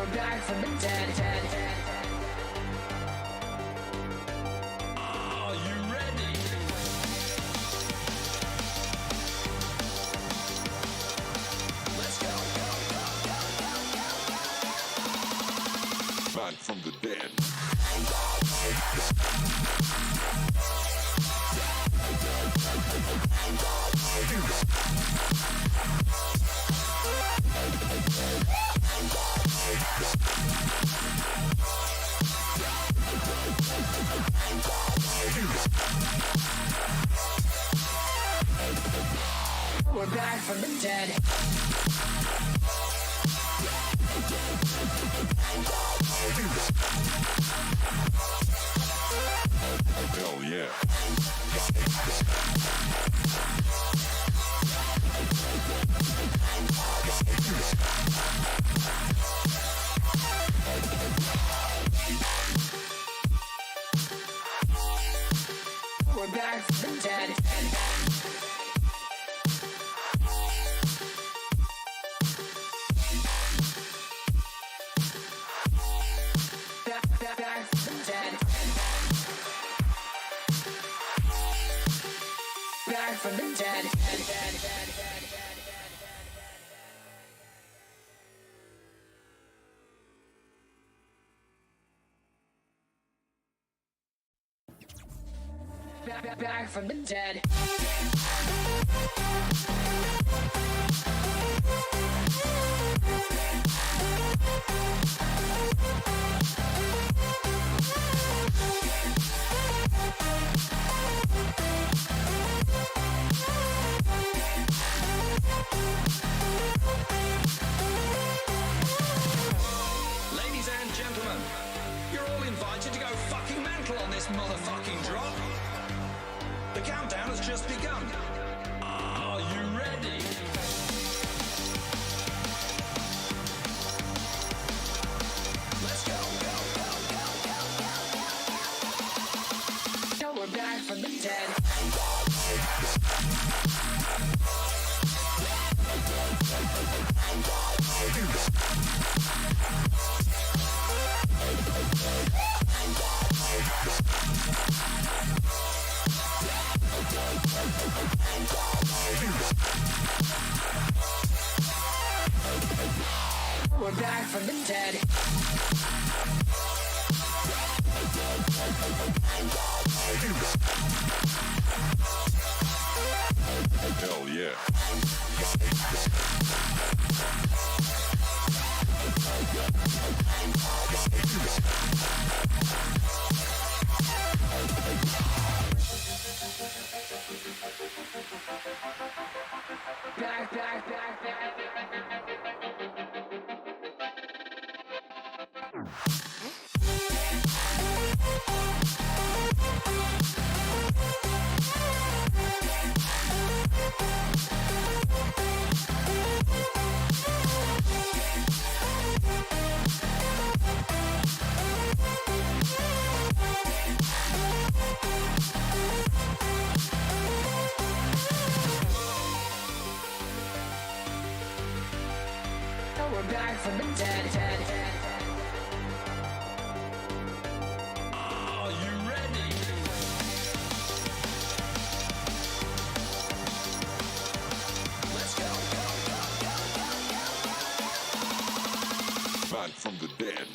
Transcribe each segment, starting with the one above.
back from the dead. Are you ready? Let's go. Back from the dead. We're back from the dead. Hell yeah. We're back from the dead. Back from the dead. Back from the dead. Back from the dead. Ladies and gentlemen, you're all invited to go fucking mental on this motherfucking drop. The countdown has just begun. Are you ready? Let's go. Now we're back from the dead. We're back from the dead. Hell yeah. We're back from the dead. Are you ready? Let's go. Back from the dead.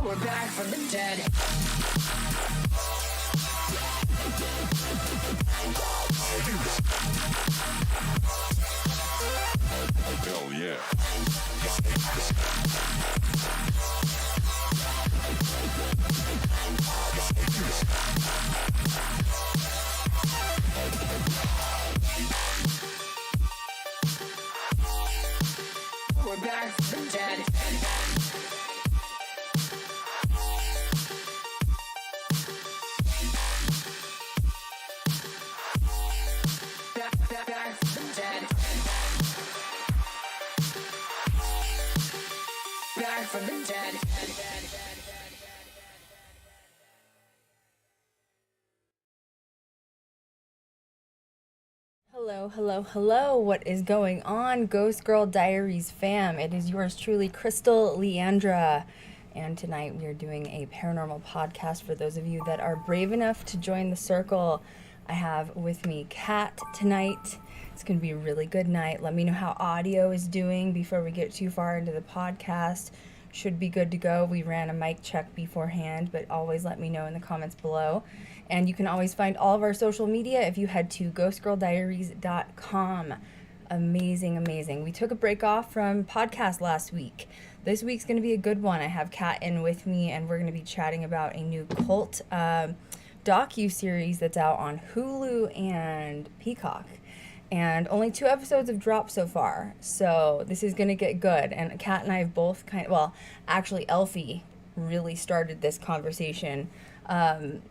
We're back from the dead. Hell yeah. We're back from the dead. from the dead. Hello, hello, hello. What is going on, Ghost Girl Diaries fam? It is yours truly, Krystal Leandra. And tonight we are doing a paranormal podcast for those of you that are brave enough to join the circle. I have with me Cat tonight. It's going to be a really good night. Let me know how audio is doing before we get too far into the podcast. Should be good to go. We ran a mic check beforehand, but always let me know in the comments below. And you can always find all of our social media if you head to ghostgirldiaries.com. Amazing, amazing. We took a break off from podcast last week. This week's going to be a good one. I have Kat in with me, and we're going to be chatting about a new cult docu-series that's out on Hulu and Peacock. And only 2 episodes have dropped so far, so this is going to get good. And Kat and I have both actually Elfie really started this conversation, and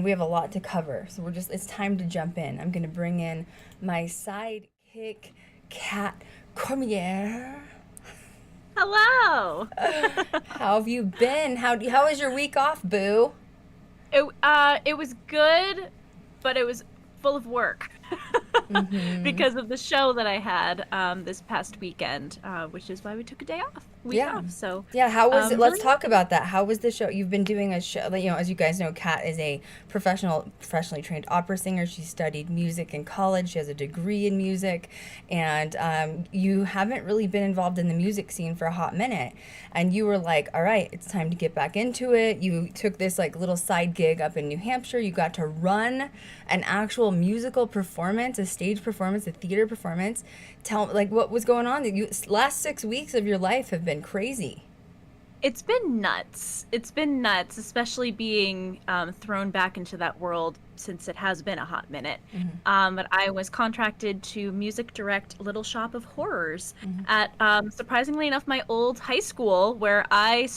we have a lot to cover. So it's time to jump in. I'm going to bring in my sidekick, Kat CORMIER. Hello. How have you been? How was your week off, boo? It was good, but it was full of work. Because of the show that I had this past weekend, which is why we took a day off. So yeah, how was it? Let's talk about that. How was the show? You've been doing a show, as you guys know, Kat is a professionally trained opera singer. She studied music in college. She has a degree in music, and you haven't really been involved in the music scene for a hot minute. And you were like, all right, it's time to get back into it. You took this little side gig up in New Hampshire. You got to run an actual musical performance, a stage performance, a theater performance. Tell what was going on. Last 6 weeks of your life have been crazy. It's been nuts. Especially being thrown back into that world since it has been a hot minute. But I was contracted to music direct Little Shop of Horrors at, surprisingly enough, my old high school where I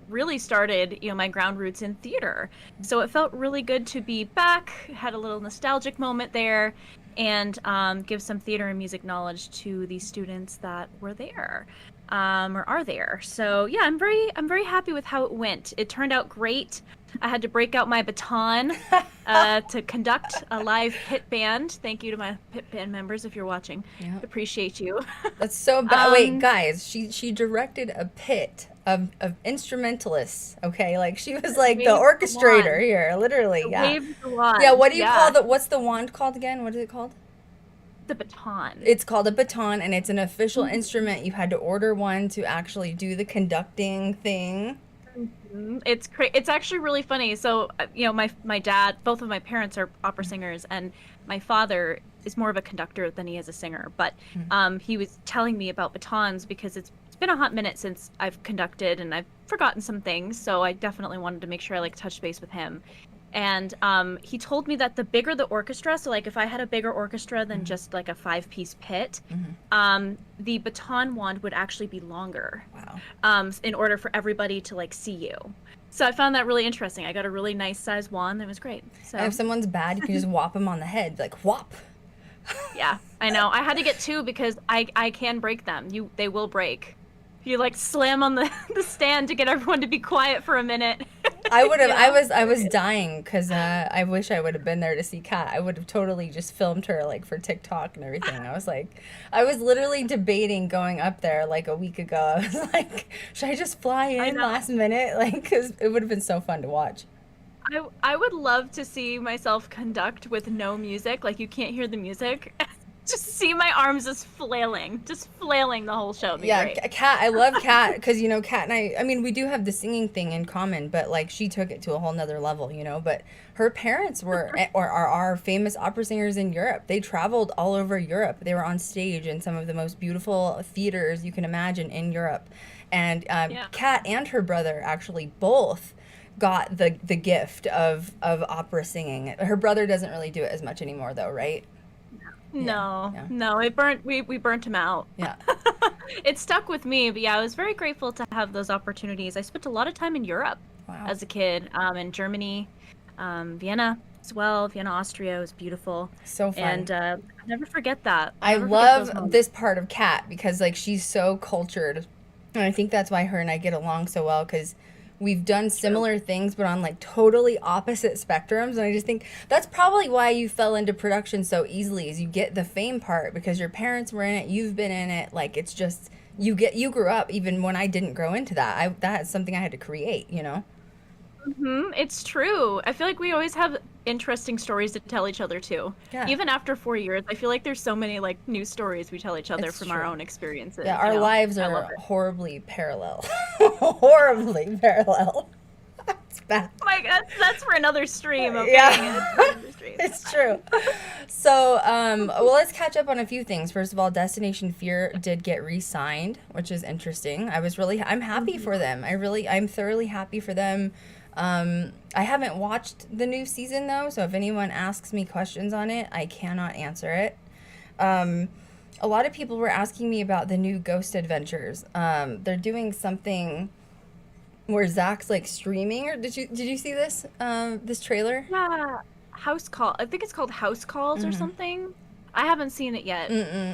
really started my ground roots in theater. So it felt really good to be back, had a little nostalgic moment there, and give some theater and music knowledge to the students that were there, or are there. So yeah, I'm very happy with how it went. It turned out great. I had to break out my baton to conduct a live pit band. Thank you to my pit band members if you're watching. Yep. Appreciate you. That's so bad. Wait, guys, she directed a pit of instrumentalists. Okay, she was the orchestrator here, literally. Waved the wand. Yeah. What do you call what's the wand called again? What is it called? The baton. It's called a baton, and it's an official instrument. You had to order one to actually do the conducting thing. It's actually really funny. So my dad, both of my parents are opera singers, and my father is more of a conductor than he is a singer. But he was telling me about batons because it's been a hot minute since I've conducted, and I've forgotten some things. So I definitely wanted to make sure I touched base with him. And he told me that the bigger the orchestra, so if I had a bigger orchestra than just a 5-piece pit, the baton wand would actually be longer. Wow. In order for everybody to see you. So I found that really interesting. I got a really nice size wand. It was great. So and if someone's bad, you can just whop them on the head, whop. Yeah, I know. I had to get 2 because I can break them. They will break. You slam on the stand to get everyone to be quiet for a minute. I would have. I was dying because I wish I would have been there to see Kat. I would have totally just filmed her for TikTok and everything. I was literally debating going up there a week ago. I was like, should I just fly in last minute? Because it would have been so fun to watch. I would love to see myself conduct with no music. You can't hear the music. Just see my arms just flailing the whole show. It'd be great. Kat, I love Kat because Kat and I mean we do have the singing thing in common, but she took it to a whole nother level, but her parents were are famous opera singers in Europe. They traveled all over Europe. They were on stage in some of the most beautiful theaters you can imagine in Europe. And Kat and her brother actually both got the gift of opera singing. Her brother doesn't really do it as much anymore though, right? No, it burnt. We burnt him out. Yeah. It stuck with me, but I was very grateful to have those opportunities. I spent a lot of time in Europe as a kid, in Germany, Vienna as well. Vienna, Austria was beautiful. So fun. And I'll never forget that. I love this part of Kat because she's so cultured And I think that's why her and I get along so well, because we've done similar things, but on like totally opposite spectrums. And I just think that's probably why you fell into production so easily, is you get the fame part because your parents were in it, you've been in it. Like, it's just, you grew up even when I didn't grow into that. That's something I had to create, you know? It's true. I feel like we always have interesting stories to tell each other too. Yeah. Even after 4 years, I feel like there's so many like new stories we tell each other It's from true. our own experiences. Yeah, you our know? lives I love are it. horribly parallel. Horribly parallel. It's bad. Oh my God, that's for another stream. Okay, Yeah. It's for another stream. It's true. So, well, let's catch up on a few things. First of all, Destination Fear did get re-signed, which is interesting. I'm happy for them. I'm thoroughly happy for them. I haven't watched the new season though, so if anyone asks me questions on it, I cannot answer it. A lot of people were asking me about the new Ghost Adventures. They're doing something where Zach's like streaming, or did you see this this trailer? Yeah, House Call. I think it's called House Calls or something. I haven't seen it yet.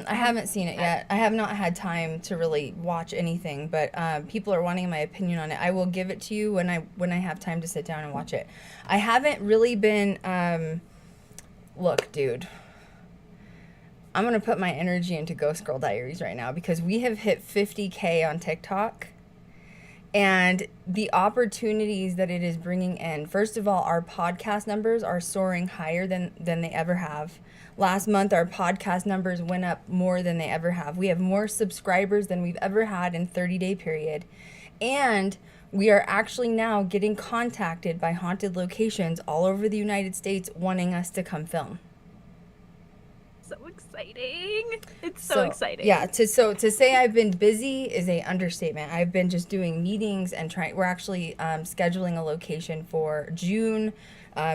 I haven't seen it yet. I have not had time to really watch anything, but people are wanting my opinion on it. I will give it to you when I have time to sit down and watch it. I haven't really been. Look, dude. I'm gonna put my energy into Ghost Girl Diaries right now because we have hit 50K on TikTok. And the opportunities that it is bringing in. First of all, our podcast numbers are soaring higher than they ever have. Last month, our podcast numbers went up more than they ever have. We have more subscribers than we've ever had in 30-day period. And we are actually now getting contacted by haunted locations all over the United States wanting us to come film. So exciting. It's so exciting. Yeah, to say I've been busy is a understatement. I've been just doing meetings and we're actually scheduling a location for June.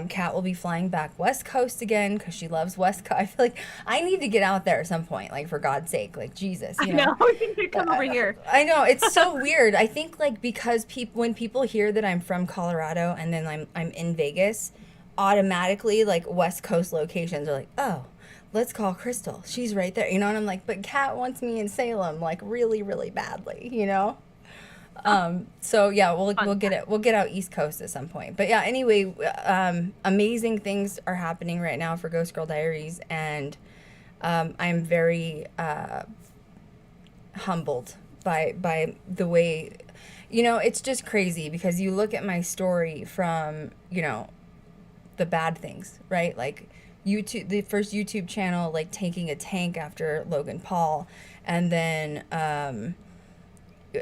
Kat will be flying back West Coast again because she loves West Coast. I feel like I need to get out there at some point, like, for God's sake, like, Jesus, you know? I know, you need to come over here. I know, it's so weird. I think, like, because when people hear that I'm from Colorado and then I'm in Vegas, automatically, like, West Coast locations are like, oh, let's call Krystal. She's right there, you know? And I'm like, but Kat wants me in Salem, like, really, really badly, you know? So yeah, we'll get out East Coast at some point. But yeah, anyway, amazing things are happening right now for Ghost Girl Diaries, and I'm very humbled by the way, you know, it's just crazy because you look at my story from, you know, the bad things, right? Like YouTube, the first YouTube channel, like taking a tank after Logan Paul, and then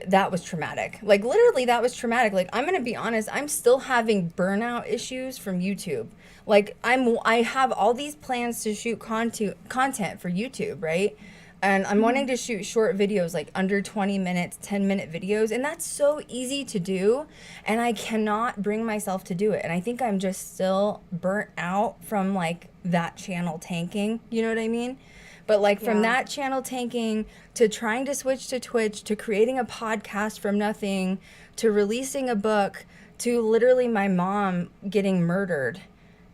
that was traumatic. Like, literally, that was traumatic. Like, I'm gonna be honest, I'm still having burnout issues from YouTube. Like, I have all these plans to shoot content for YouTube, right? And I'm wanting to shoot short videos, like under 20 minutes, 10-minute videos, and that's so easy to do, and I cannot bring myself to do it. And I think I'm just still burnt out from, like, that channel tanking, you know what I mean? But, like, from that channel tanking to trying to switch to Twitch to creating a podcast from nothing to releasing a book to literally my mom getting murdered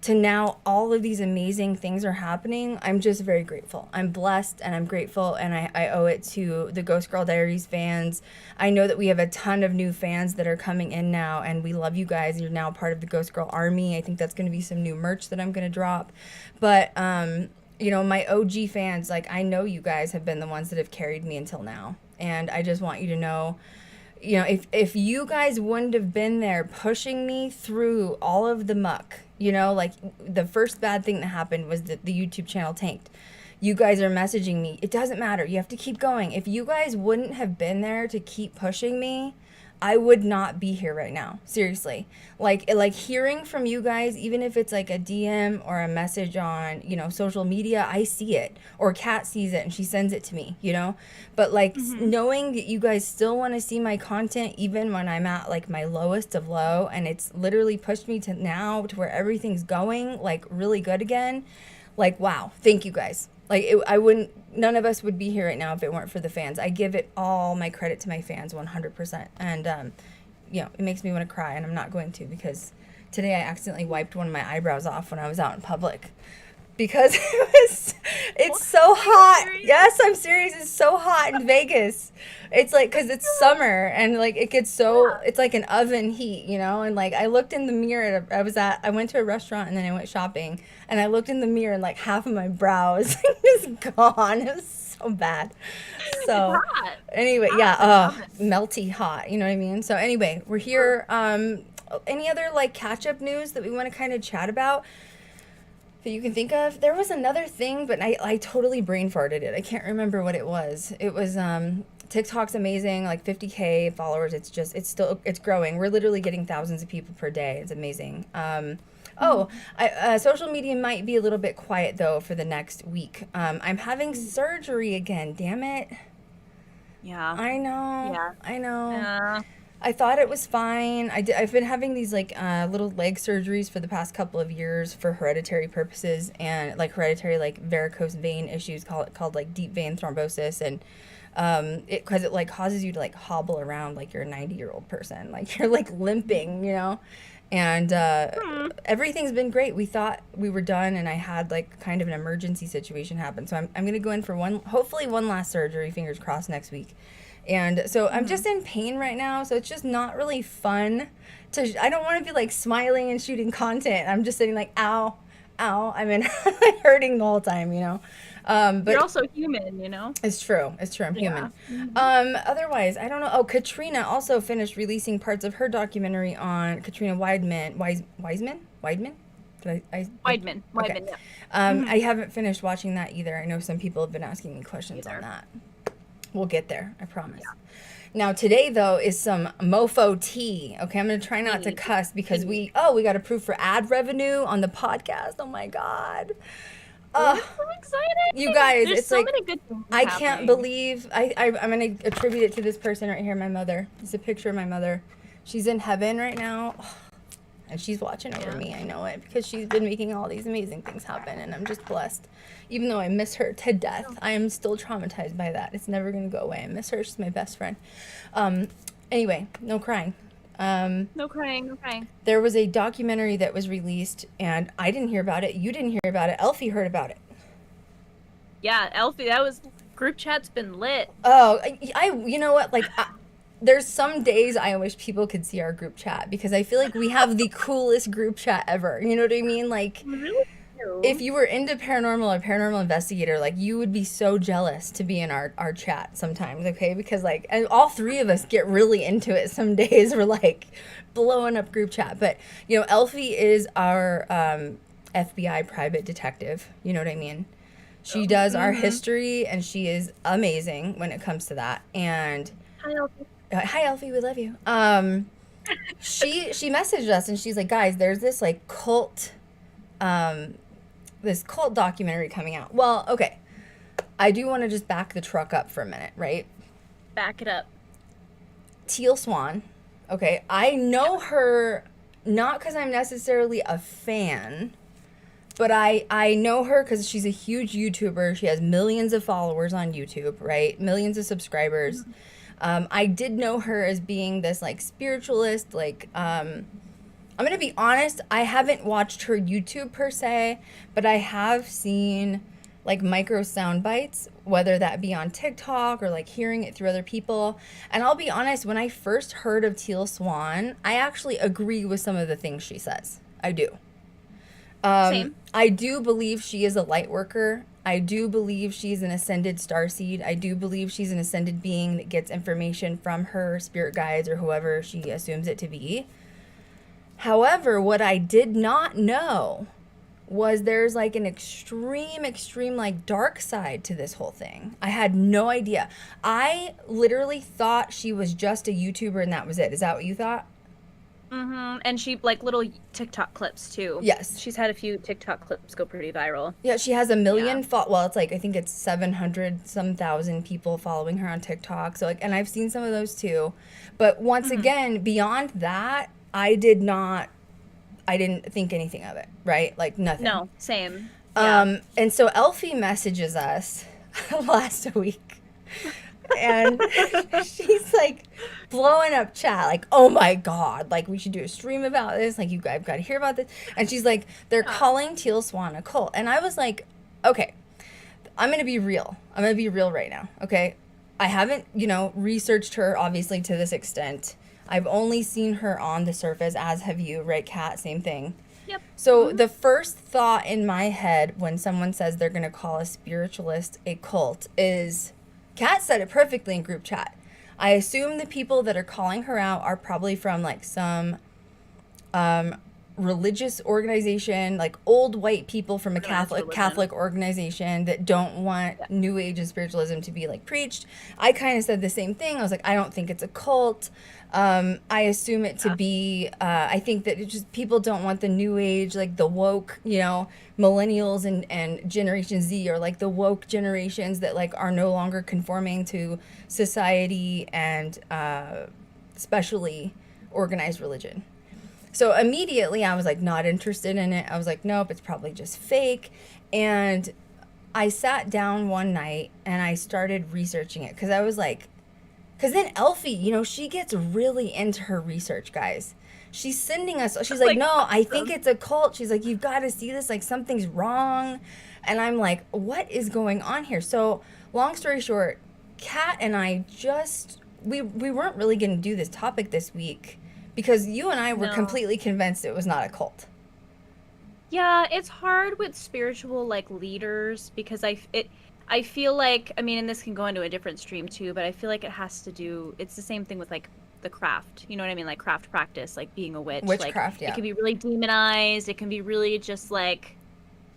to now all of these amazing things are happening, I'm just very grateful. I'm blessed and I'm grateful, and I owe it to the Ghost Girl Diaries fans. I know that we have a ton of new fans that are coming in now, and we love you guys. You're now part of the Ghost Girl Army. I think that's going to be some new merch that I'm going to drop. But, you know, my OG fans, like, I know you guys have been the ones that have carried me until now. And I just want you to know, you know, if you guys wouldn't have been there pushing me through all of the muck, you know, like, the first bad thing that happened was that the YouTube channel tanked. You guys are messaging me. It doesn't matter. You have to keep going. If you guys wouldn't have been there to keep pushing me, I would not be here right now. Seriously. Like hearing from you guys, even if it's like a DM or a message on, you know, social media, I see it. Or Kat sees it and she sends it to me, you know? But, like, knowing that you guys still want to see my content even when I'm at, like, my lowest of low, and it's literally pushed me to now to where everything's going, like, really good again. Like, wow. Thank you guys. Like, none of us would be here right now if it weren't for the fans. I give it all my credit to my fans 100%. And, you know, it makes me want to cry, and I'm not going to because today I accidentally wiped one of my eyebrows off when I was out in public. because it's so hot. Yes, I'm serious. It's so hot in Vegas. It's like, because it's summer and like it gets so, it's like an oven heat, you know? And like I looked in the mirror, I went to a restaurant and then I went shopping and I looked in the mirror and like half of my brow is just gone. It was so bad. So anyway, melty hot, you know what I mean? So anyway, we're here. Any other like catch up news that we want to kind of chat about that you can think of? There was another thing, but I totally brain farted it. I can't remember what it was. It was TikTok's amazing, like 50K followers. It's growing. We're literally getting thousands of people per day. It's amazing. Social media might be a little bit quiet though for the next week. I'm having surgery again. Damn it. Yeah. I know. Yeah. I know. Yeah. I thought it was fine. I've been having these like little leg surgeries for the past couple of years for hereditary purposes and like hereditary like varicose vein issues called like deep vein thrombosis, and because it like causes you to like hobble around like you're a 90-year-old person, like you're like limping, you know. And everything's been great. We thought we were done, and I had like kind of an emergency situation happen. So I'm gonna go in for hopefully one last surgery, fingers crossed, next week. And so I'm just in pain right now, so it's just not really fun I don't want to be like smiling and shooting content. I'm just sitting like, ow, I'm in hurting the whole time, you know. But you're also human, you know. It's true. I'm human. Otherwise, I don't know. Oh, Katrina also finished releasing parts of her documentary on Katrina Weidman. Weidman? Weidman, okay. yeah. I haven't finished watching that either. I know some people have been asking me questions on that. We'll get there, I promise. Yeah. Now today though is some mofo tea. Okay, I'm gonna try not to cuss because we got approved for ad revenue on the podcast. Oh my god. I'm so excited. You guys, There's it's so like many good things I happening. can't believe I'm gonna attribute it to this person right here, my mother. It's a picture of my mother. She's in heaven right now. And she's watching over me. I know it because she's been making all these amazing things happen, and I'm just blessed. Even though I miss her to death, I am still traumatized by that. It's never gonna go away. I miss her. She's my best friend. Anyway, no crying. No crying. There was a documentary that was released, and I didn't hear about it. You didn't hear about it. Elfie heard about it. Yeah, Elfie, that was group chat's been lit. Oh, you know what? Like, there's some days I wish people could see our group chat because I feel like we have the coolest group chat ever. You know what I mean? Like, Really? if you were into paranormal or paranormal investigator, like you would be so jealous to be in our chat sometimes, okay? Because like, and all three of us get really into it some days. We're like blowing up group chat. But, you know, Elfie is our FBI private detective. You know what I mean? She does our history, and she is amazing when it comes to that. And hi, Elfie, we love you. She messaged us, and she's like, guys, there's this like cult documentary coming out. Well, okay, I do want to just back the truck up for a minute, right? Back it up. Teal Swan, okay, I know her not because I'm necessarily a fan, but I know her because she's a huge YouTuber. She has millions of followers on YouTube, right? Millions of subscribers. I did know her as being this like spiritualist, like I'm gonna be honest, I haven't watched her YouTube per se, but I have seen like micro sound bites, whether that be on TikTok or like hearing it through other people. And I'll be honest, when I first heard of Teal Swan, I actually agree with some of the things she says. I do. Same. I do believe she is a light worker. I do believe she's an ascended starseed. I do believe she's an ascended being that gets information from her spirit guides or whoever she assumes it to be. However, what I did not know was there's like an extreme like dark side to this whole thing. I had no idea. I literally thought she was just a YouTuber and that was it. Is that what you thought? Mm-hmm. And she like little TikTok clips too. Yes. She's had a few TikTok clips go pretty viral. Yeah, she has 1 million well, it's like I think it's 700,000 people following her on TikTok. So like, and I've seen some of those too. But once again, beyond that, I didn't think anything of it, right? Like nothing. No, same. Yeah. And so Elfie messages us last week. and she's like blowing up chat, like, oh my God, like we should do a stream about this. Like, you guys got to hear about this. And she's like, they're calling Teal Swan a cult. And I was like, okay, I'm going to be real. I'm going to be real right now. Okay. I haven't, researched her obviously to this extent. I've only seen her on the surface, as have you, right, Kat? Same thing. Yep. So the first thought in my head when someone says they're going to call a spiritualist a cult is, Kat said it perfectly in group chat. I assume the people that are calling her out are probably from like some religious organization, like old white people from a Catholic organization that don't want New Age and spiritualism to be like preached. I kind of said the same thing. I was like, I don't think it's a cult. I assume it to be, I think that it just, people don't want the New Age, like the woke, millennials and Generation Z, or like the woke generations that like are no longer conforming to society and especially organized religion. So immediately I was like not interested in it. I was like, nope, it's probably just fake. And I sat down one night and I started researching it because I was like, because then Elfie, she gets really into her research, guys. She's sending us, she's like, no, I think it's a cult. She's like, you've got to see this, like something's wrong. And I'm like, what is going on here? So long story short, Kat and I we weren't really going to do this topic this week because you and I were completely convinced it was not a cult. Yeah, it's hard with spiritual like leaders because I feel like, I mean, and this can go into a different stream too, but I feel like it has to do, it's the same thing with like the craft, you know what I mean? Like craft practice, like being a witch. Witchcraft, It can be really demonized. It can be really just like,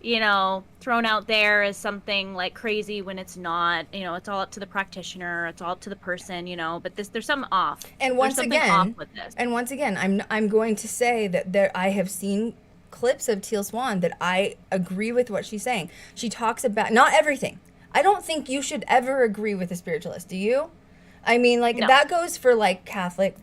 thrown out there as something like crazy when it's not, it's all up to the practitioner. It's all up to the person, but there's something off. And once again, I'm going to say that I have seen clips of Teal Swan that I agree with what she's saying. She talks about, not everything. I don't think you should ever agree with a spiritualist. Do you? I mean, like, that goes for, like, Catholic,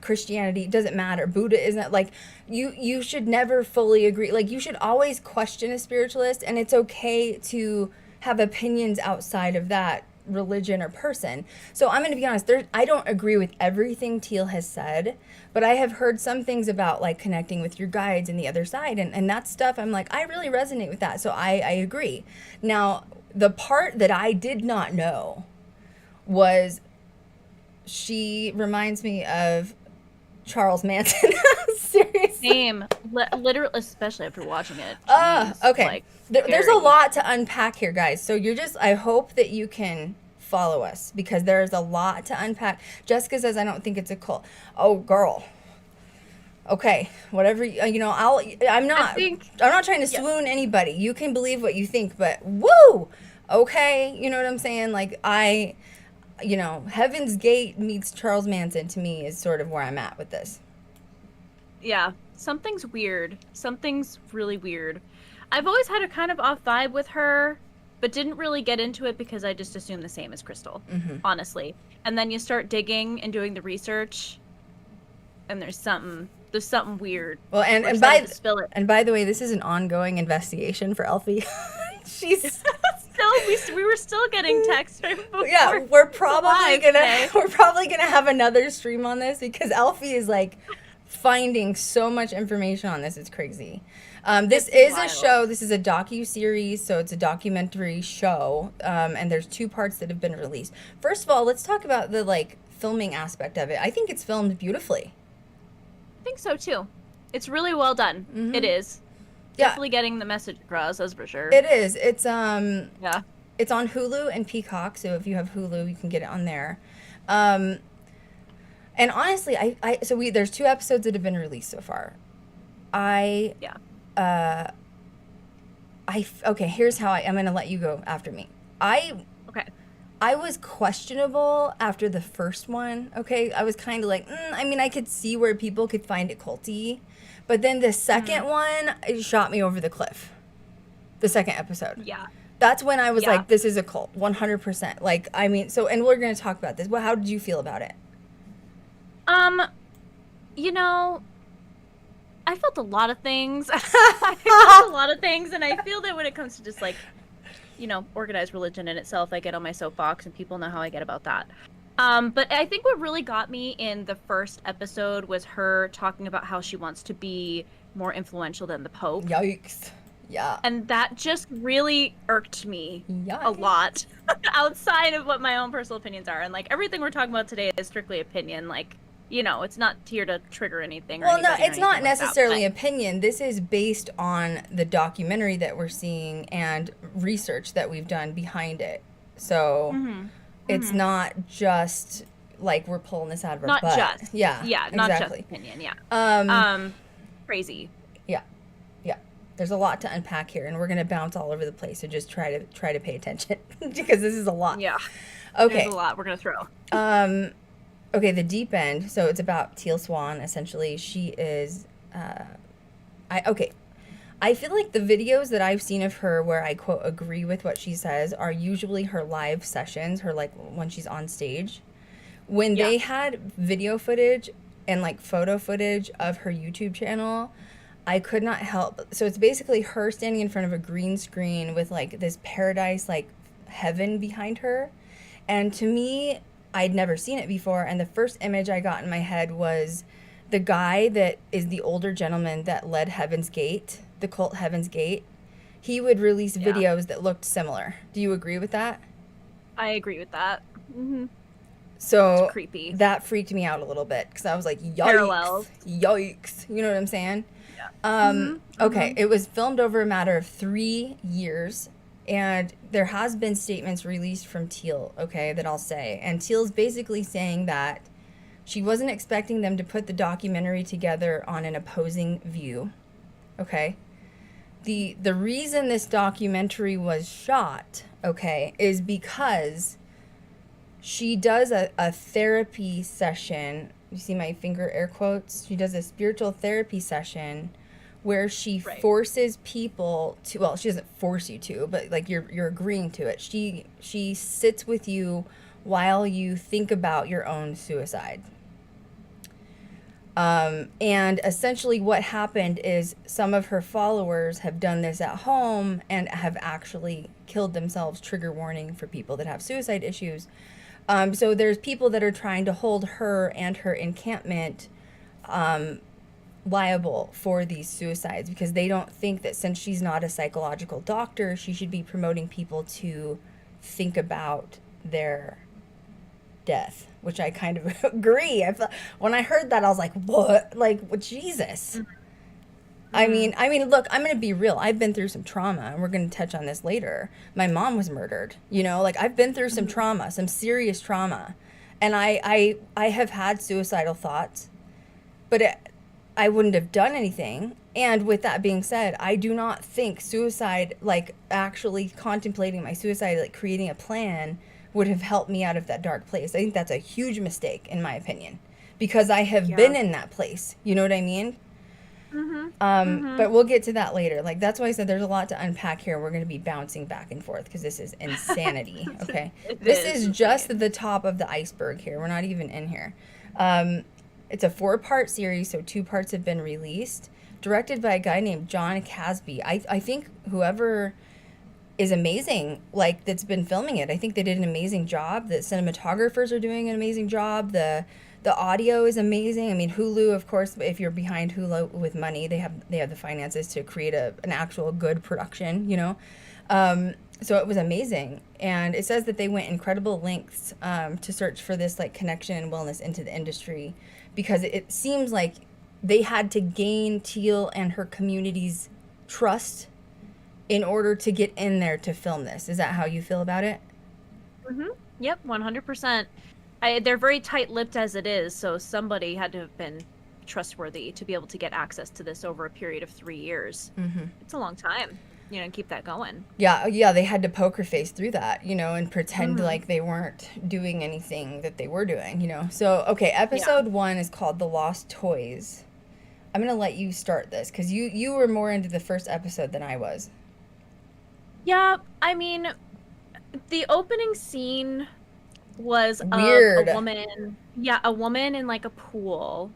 Christianity. It doesn't matter. Buddha isn't, like, you should never fully agree. Like, you should always question a spiritualist, and it's okay to have opinions outside of that religion or person. So I'm going to be honest, I don't agree with everything Teal has said, but I have heard some things about like connecting with your guides and the other side, and that stuff I'm like, I really resonate with that, so I agree. Now, the part that I did not know was she reminds me of Charles Manson. Seriously. Same. Literally, especially after watching it. Okay. Like, there's a lot to unpack here, guys. So I hope that you can follow us because there's a lot to unpack. Jessica says, I don't think it's a cult. Oh, girl. Okay. Whatever, I'm not trying to swoon anybody. You can believe what you think, but woo! Okay. You know what I'm saying? Like, Heaven's Gate meets Charles Manson to me is sort of where I'm at with this. Yeah, something's weird. Something's really weird. I've always had a kind of off vibe with her, but didn't really get into it because I just assumed the same as Krystal, honestly. And then you start digging and doing the research, and there's something weird. Well, and by the way, this is an ongoing investigation for Elfie. She's we were still getting texts right before. Yeah, we're probably gonna have another stream on this because Elfie is like finding so much information on this. It's crazy. This is wild. A show. This is a docu-series, so it's a documentary show, and there's 2 parts that have been released. First of all, let's talk about the like filming aspect of it. I think it's filmed beautifully. I think so too. It's really well done. Mm-hmm. It is. Yeah. Definitely getting the message across, that's for sure. It is. It's It's on Hulu and Peacock, so if you have Hulu, you can get it on there. And honestly, there's 2 episodes that have been released so far. Here's how I'm going to let you go after me. I was questionable after the first one, okay? I was kind of like, I could see where people could find it culty. But then the second one, it shot me over the cliff. The second episode. Yeah. That's when I was like, this is a cult, 100%. Like, and we're going to talk about this. Well, how did you feel about it? I felt a lot of things. And I feel that when it comes to just like organized religion in itself. I get on my soapbox, and people know how I get about that. But I think what really got me in the first episode was her talking about how she wants to be more influential than the Pope. Yikes. Yeah. And that just really irked me Yikes. a lot outside of what my own personal opinions are. And, like, everything we're talking about today is strictly opinion. Like, it's not here to trigger anything. Well, no, it's not necessarily opinion. This is based on the documentary that we're seeing and research that we've done behind it. So it's not just like we're pulling this out of our butt. Not just. Yeah. Yeah, exactly. not just opinion, yeah. Crazy. Yeah. Yeah. There's a lot to unpack here, and we're going to bounce all over the place, so just try to pay attention because this is a lot. Yeah. Okay. There's a lot we're going to throw. Okay, the deep end. So it's about Teal Swan. Essentially, she is. I feel like the videos that I've seen of her where I quote agree with what she says are usually her live sessions, her like when she's on stage. When they had video footage and like photo footage of her YouTube channel, I could not help. So it's basically her standing in front of a green screen with like this paradise, like heaven behind her. And to me, I'd never seen it before. And the first image I got in my head was the guy that is the older gentleman that led Heaven's Gate, the cult Heaven's Gate. He would release videos that looked similar. Do you agree with that? I agree with that. Mm-hmm. So it's creepy. That freaked me out a little bit because I was like, yikes. Parallels. Yikes. You know what I'm saying? Yeah. Okay. It was filmed over a matter of 3 years. And there has been statements released from Teal, okay, that I'll say. And Teal's basically saying that she wasn't expecting them to put the documentary together on an opposing view, okay? The reason this documentary was shot, okay, is because she does a therapy session. You see my finger air quotes? She does a spiritual therapy session where she forces people to, well, she doesn't force you to, but like you're agreeing to it. She sits with you while you think about your own suicide. And essentially what happened is some of her followers have done this at home and have actually killed themselves. Trigger warning for people that have suicide issues. So there's people that are trying to hold her and her encampment liable for these suicides because they don't think that since she's not a psychological doctor, she should be promoting people to think about their death, which I kind of agree. When I heard that, I was like, what? Like, what? Jesus. I mean, look, I'm going to be real. I've been through some trauma, and we're going to touch on this later. My mom was murdered, like I've been through some trauma, some serious trauma. And I have had suicidal thoughts, but I wouldn't have done anything. And with that being said, I do not think suicide, like actually contemplating my suicide, like creating a plan, would have helped me out of that dark place. I think that's a huge mistake, in my opinion, because I have been in that place. You know what I mean? But we'll get to that later. Like, that's why I said there's a lot to unpack here. We're going to be bouncing back and forth because this is insanity. Okay. This is just the top of the iceberg here. We're not even in here. It's a 4-part series, so 2 parts have been released. Directed by a guy named John Casby. I think whoever is amazing, like, that's been filming it, I think they did an amazing job. The cinematographers are doing an amazing job. The audio is amazing. I mean, Hulu, of course, if you're behind Hulu with money, they have the finances to create an actual good production, So it was amazing. And it says that they went incredible lengths to search for this like connection and wellness into the industry, because it seems like they had to gain Teal and her community's trust in order to get in there to film this. Is that how you feel about it? Yep, 100%. They're very tight-lipped as it is, so somebody had to have been trustworthy to be able to get access to this over a period of 3 years. It's a long time, and keep that going. Yeah, they had to poker face through that, and pretend like they weren't doing anything that they were doing, So, okay, episode 1 is called The Lost Toys. I'm going to let you start this, because you were more into the first episode than I was. Yeah, I mean, the opening scene was weird. A woman in like a pool,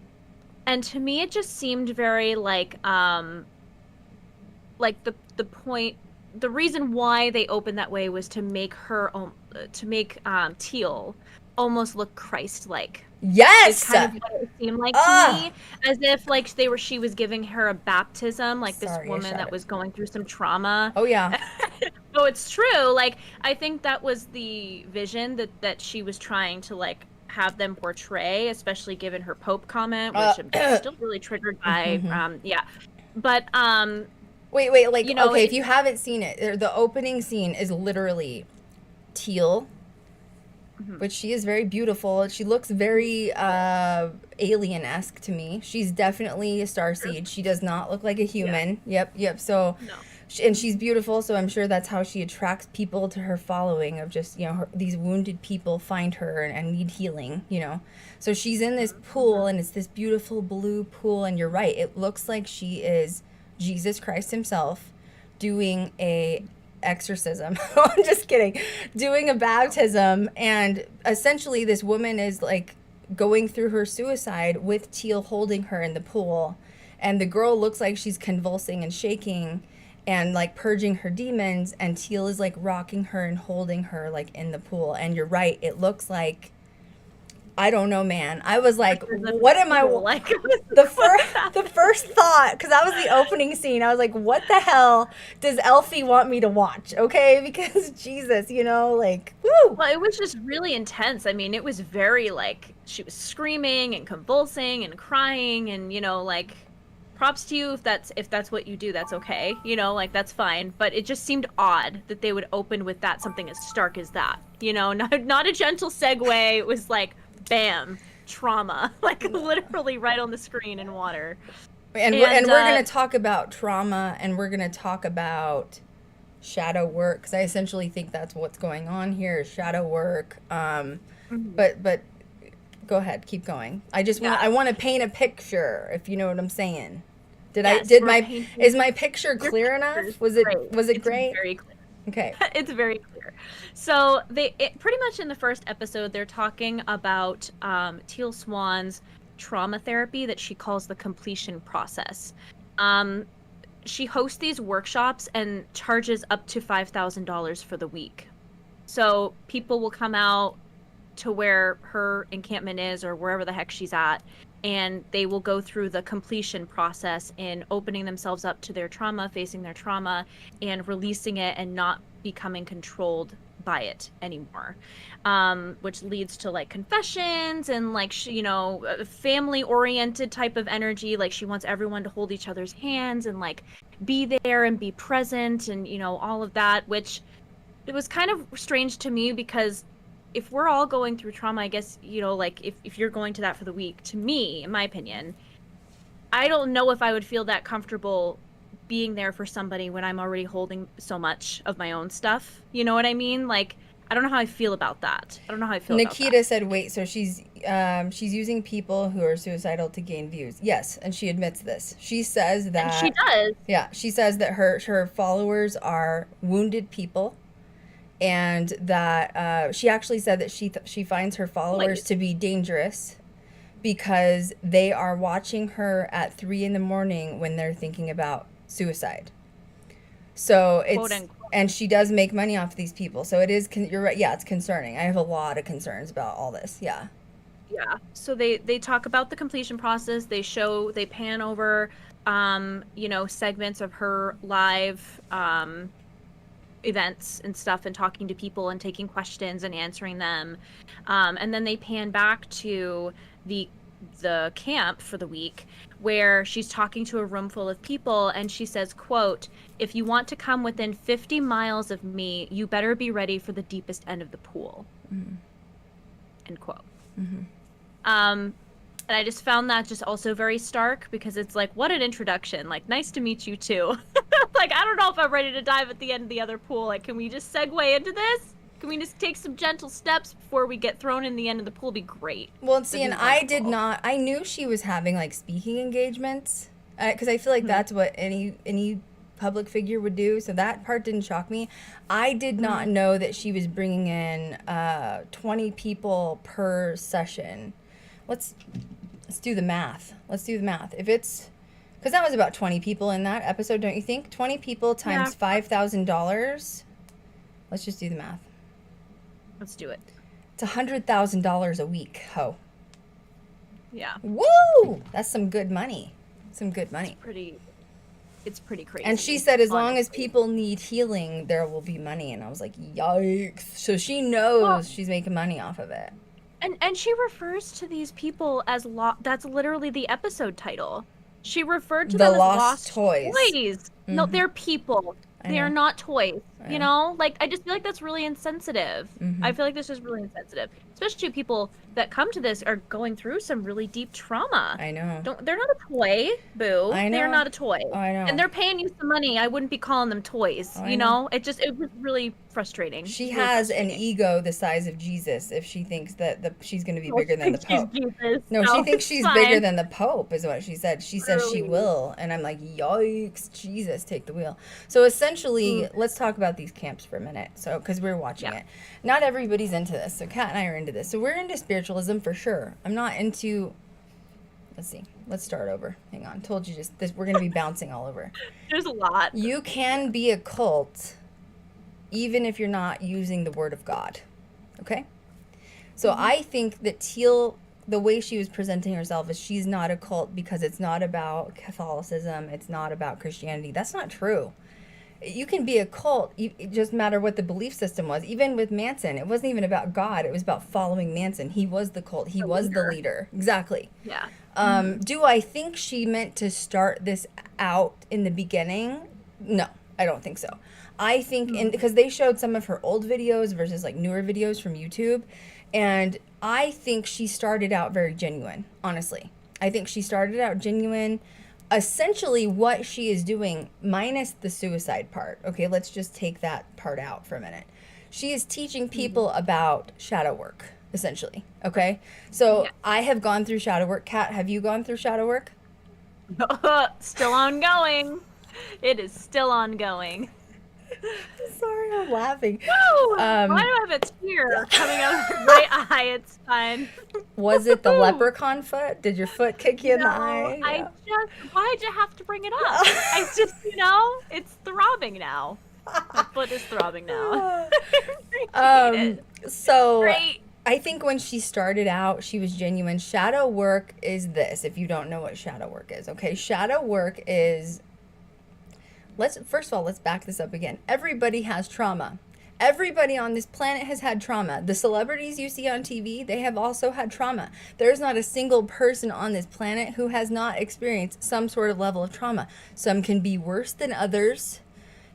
and to me it just seemed very like the point the reason why they opened that way was to make her Teal almost look Christ-like. Yes. It's kind of what it seemed like to me, as if like she was giving her a baptism, like this woman that was going through some trauma. Oh yeah. No, it's true. Like, I think that was the vision that she was trying to like have them portray, especially given her Pope comment, which I'm still really triggered by. Yeah, but wait, like, you know, okay, if you haven't seen it, the opening scene is literally Teal, which she is very beautiful. She looks very alien-esque to me. She's definitely a starseed. She does not look like a human. Yep. So, no. And she's beautiful, so I'm sure that's how she attracts people to her following of just, you know, these wounded people find her and need healing, you know. So she's in this pool, and it's this beautiful blue pool, and you're right. It looks like she is Jesus Christ himself doing a exorcism. I'm just kidding. Doing a baptism, and essentially this woman is like going through her suicide with Teal holding her in the pool, and the girl looks like she's convulsing and shaking and like purging her demons, and Teal is like rocking her and holding her like in the pool. And you're right, it looks like, I don't know, man. I was like, what am I like? The first thought, because that was the opening scene, I was like, what the hell does Elfie want me to watch? Okay, because Jesus, you know, like, woo. Well, it was just really intense. I mean, it was very like she was screaming and convulsing and crying, and you know, like, props to you if that's what you do. That's okay, you know, like that's fine. But it just seemed odd that they would open with that, something as stark as that, you know, not a gentle segue. It was like, bam, trauma, like literally right on the screen in water. And we're going to talk about trauma, and we're going to talk about shadow work, because I essentially think that's what's going on here is shadow work. But go ahead, keep going. I want to paint a picture, if you know what I'm saying. Is my picture clear enough? Was it great? Very clear. Okay. It's very clear. So pretty much in the first episode, they're talking about Teal Swan's trauma therapy that she calls the completion process. She hosts these workshops and charges up to $5,000 for the week. So people will come out to where her encampment is, or wherever the heck she's at, and they will go through the completion process in opening themselves up to their trauma, facing their trauma, and releasing it and not becoming controlled by it anymore, which leads to like confessions and like family oriented type of energy. Like she wants everyone to hold each other's hands and like be there and be present, and you know, all of that, which it was kind of strange to me, because if we're all going through trauma, I guess, you know, like if you're going to that for the week, to me, in my opinion, I don't know if I would feel that comfortable being there for somebody when I'm already holding so much of my own stuff. You know what I mean? Like, I don't know how I feel about that. Nikita said, wait, so she's using people who are suicidal to gain views. Yes, and she admits this. She says that... And she does. Yeah, she says that her followers are wounded people, and that she actually said that she finds her followers to be dangerous because they are watching her at 3 a.m. when they're thinking about suicide. So and she does make money off these people. So it is, you're right. Yeah, it's concerning. I have a lot of concerns about all this. Yeah. Yeah. So they talk about the completion process. They pan over, segments of her live, events and stuff, and talking to people and taking questions and answering them, and then they pan back to the camp for the week, where she's talking to a room full of people, and she says, quote, "If you want to come within 50 miles of me, you better be ready for the deepest end of the pool." End quote. And I just found that just also very stark, because it's like, what an introduction. Like, nice to meet you too. Like, I don't know if I'm ready to dive at the end of the other pool. Like, can we just segue into this? Can we just take some gentle steps before we get thrown in the end of the pool? Be great. Well, see, and I knew she was having like speaking engagements, because I feel like that's what any public figure would do. So that part didn't shock me. I did not know that she was bringing in 20 people per session. Let's do the math. If it's, Because that was about 20 people in that episode, don't you think? 20 people times $5,000. Let's just do the math. Let's do it. It's $100,000 a week, ho. Yeah. Woo! That's some good money. Some good money. It's pretty crazy. And she said as long as honestly. people need healing, there will be money. And I was like, yikes. So she knows she's making money off of it. And she refers to these people as that's literally the episode title. She referred to The them as lost lost toys. No, they're people. They are not toys. You know? Like, I just feel like that's really insensitive. I feel like this is really insensitive. Especially people that come to this are going through some really deep trauma. I know. They're not a toy, boo. I know. They're not a toy. Oh, I know. And they're paying you some money. I wouldn't be calling them toys. Oh, I you know. know? It was really frustrating. She Really has an frustrating. ego the size of Jesus if she thinks that she's going to be Oh, bigger than the she's Pope. Jesus. No, she thinks it's she's fine. bigger than the Pope is what she said. She says she Really? will. And I'm like, yikes, Jesus, take the wheel. So essentially, let's talk about these camps for a minute. So, because we're watching it. Not everybody's into this. So Kat and I are into this. So we're into spiritualism for sure. I'm not into, let's see. Let's start over. Hang on. Told you just this. We're going to be bouncing all over. There's a lot. You can be a cult even if you're not using the word of God. Okay? So I think that Teal, the way she was presenting herself is she's not a cult because it's not about Catholicism. It's not about Christianity. That's not true. You can be a cult. It just matter what the belief system was. Even with Manson, it wasn't even about God. It was about following Manson. He was the cult. He was the leader. Exactly. Yeah. Do I think she meant to start this out in the beginning? No, I don't think so. I think because they showed some of her old videos versus like newer videos from YouTube, and I think she started out very genuine, honestly. I think she started out genuine. Essentially what she is doing, minus the suicide part. Okay, let's just take that part out for a minute. She is teaching people about shadow work, essentially. Okay? So I have gone through shadow work. Kat, have you gone through shadow work? Still ongoing. It is still ongoing. Sorry, I'm laughing. Woo! Why do I have a tear coming out of my right eye? It's fine. Was it the leprechaun foot? Did your foot kick you in the No, eye? why'd you have to bring it up? I just, it's throbbing now. My foot is throbbing now. I hate it. So Great. I think when she started out, she was genuine. Shadow work is this, if you don't know what shadow work is, okay? Shadow work is, first of all, let's back this up again. Everybody has trauma. Everybody on this planet has had trauma. The celebrities you see on TV, they have also had trauma. There's not a single person on this planet who has not experienced some sort of level of trauma. Some can be worse than others.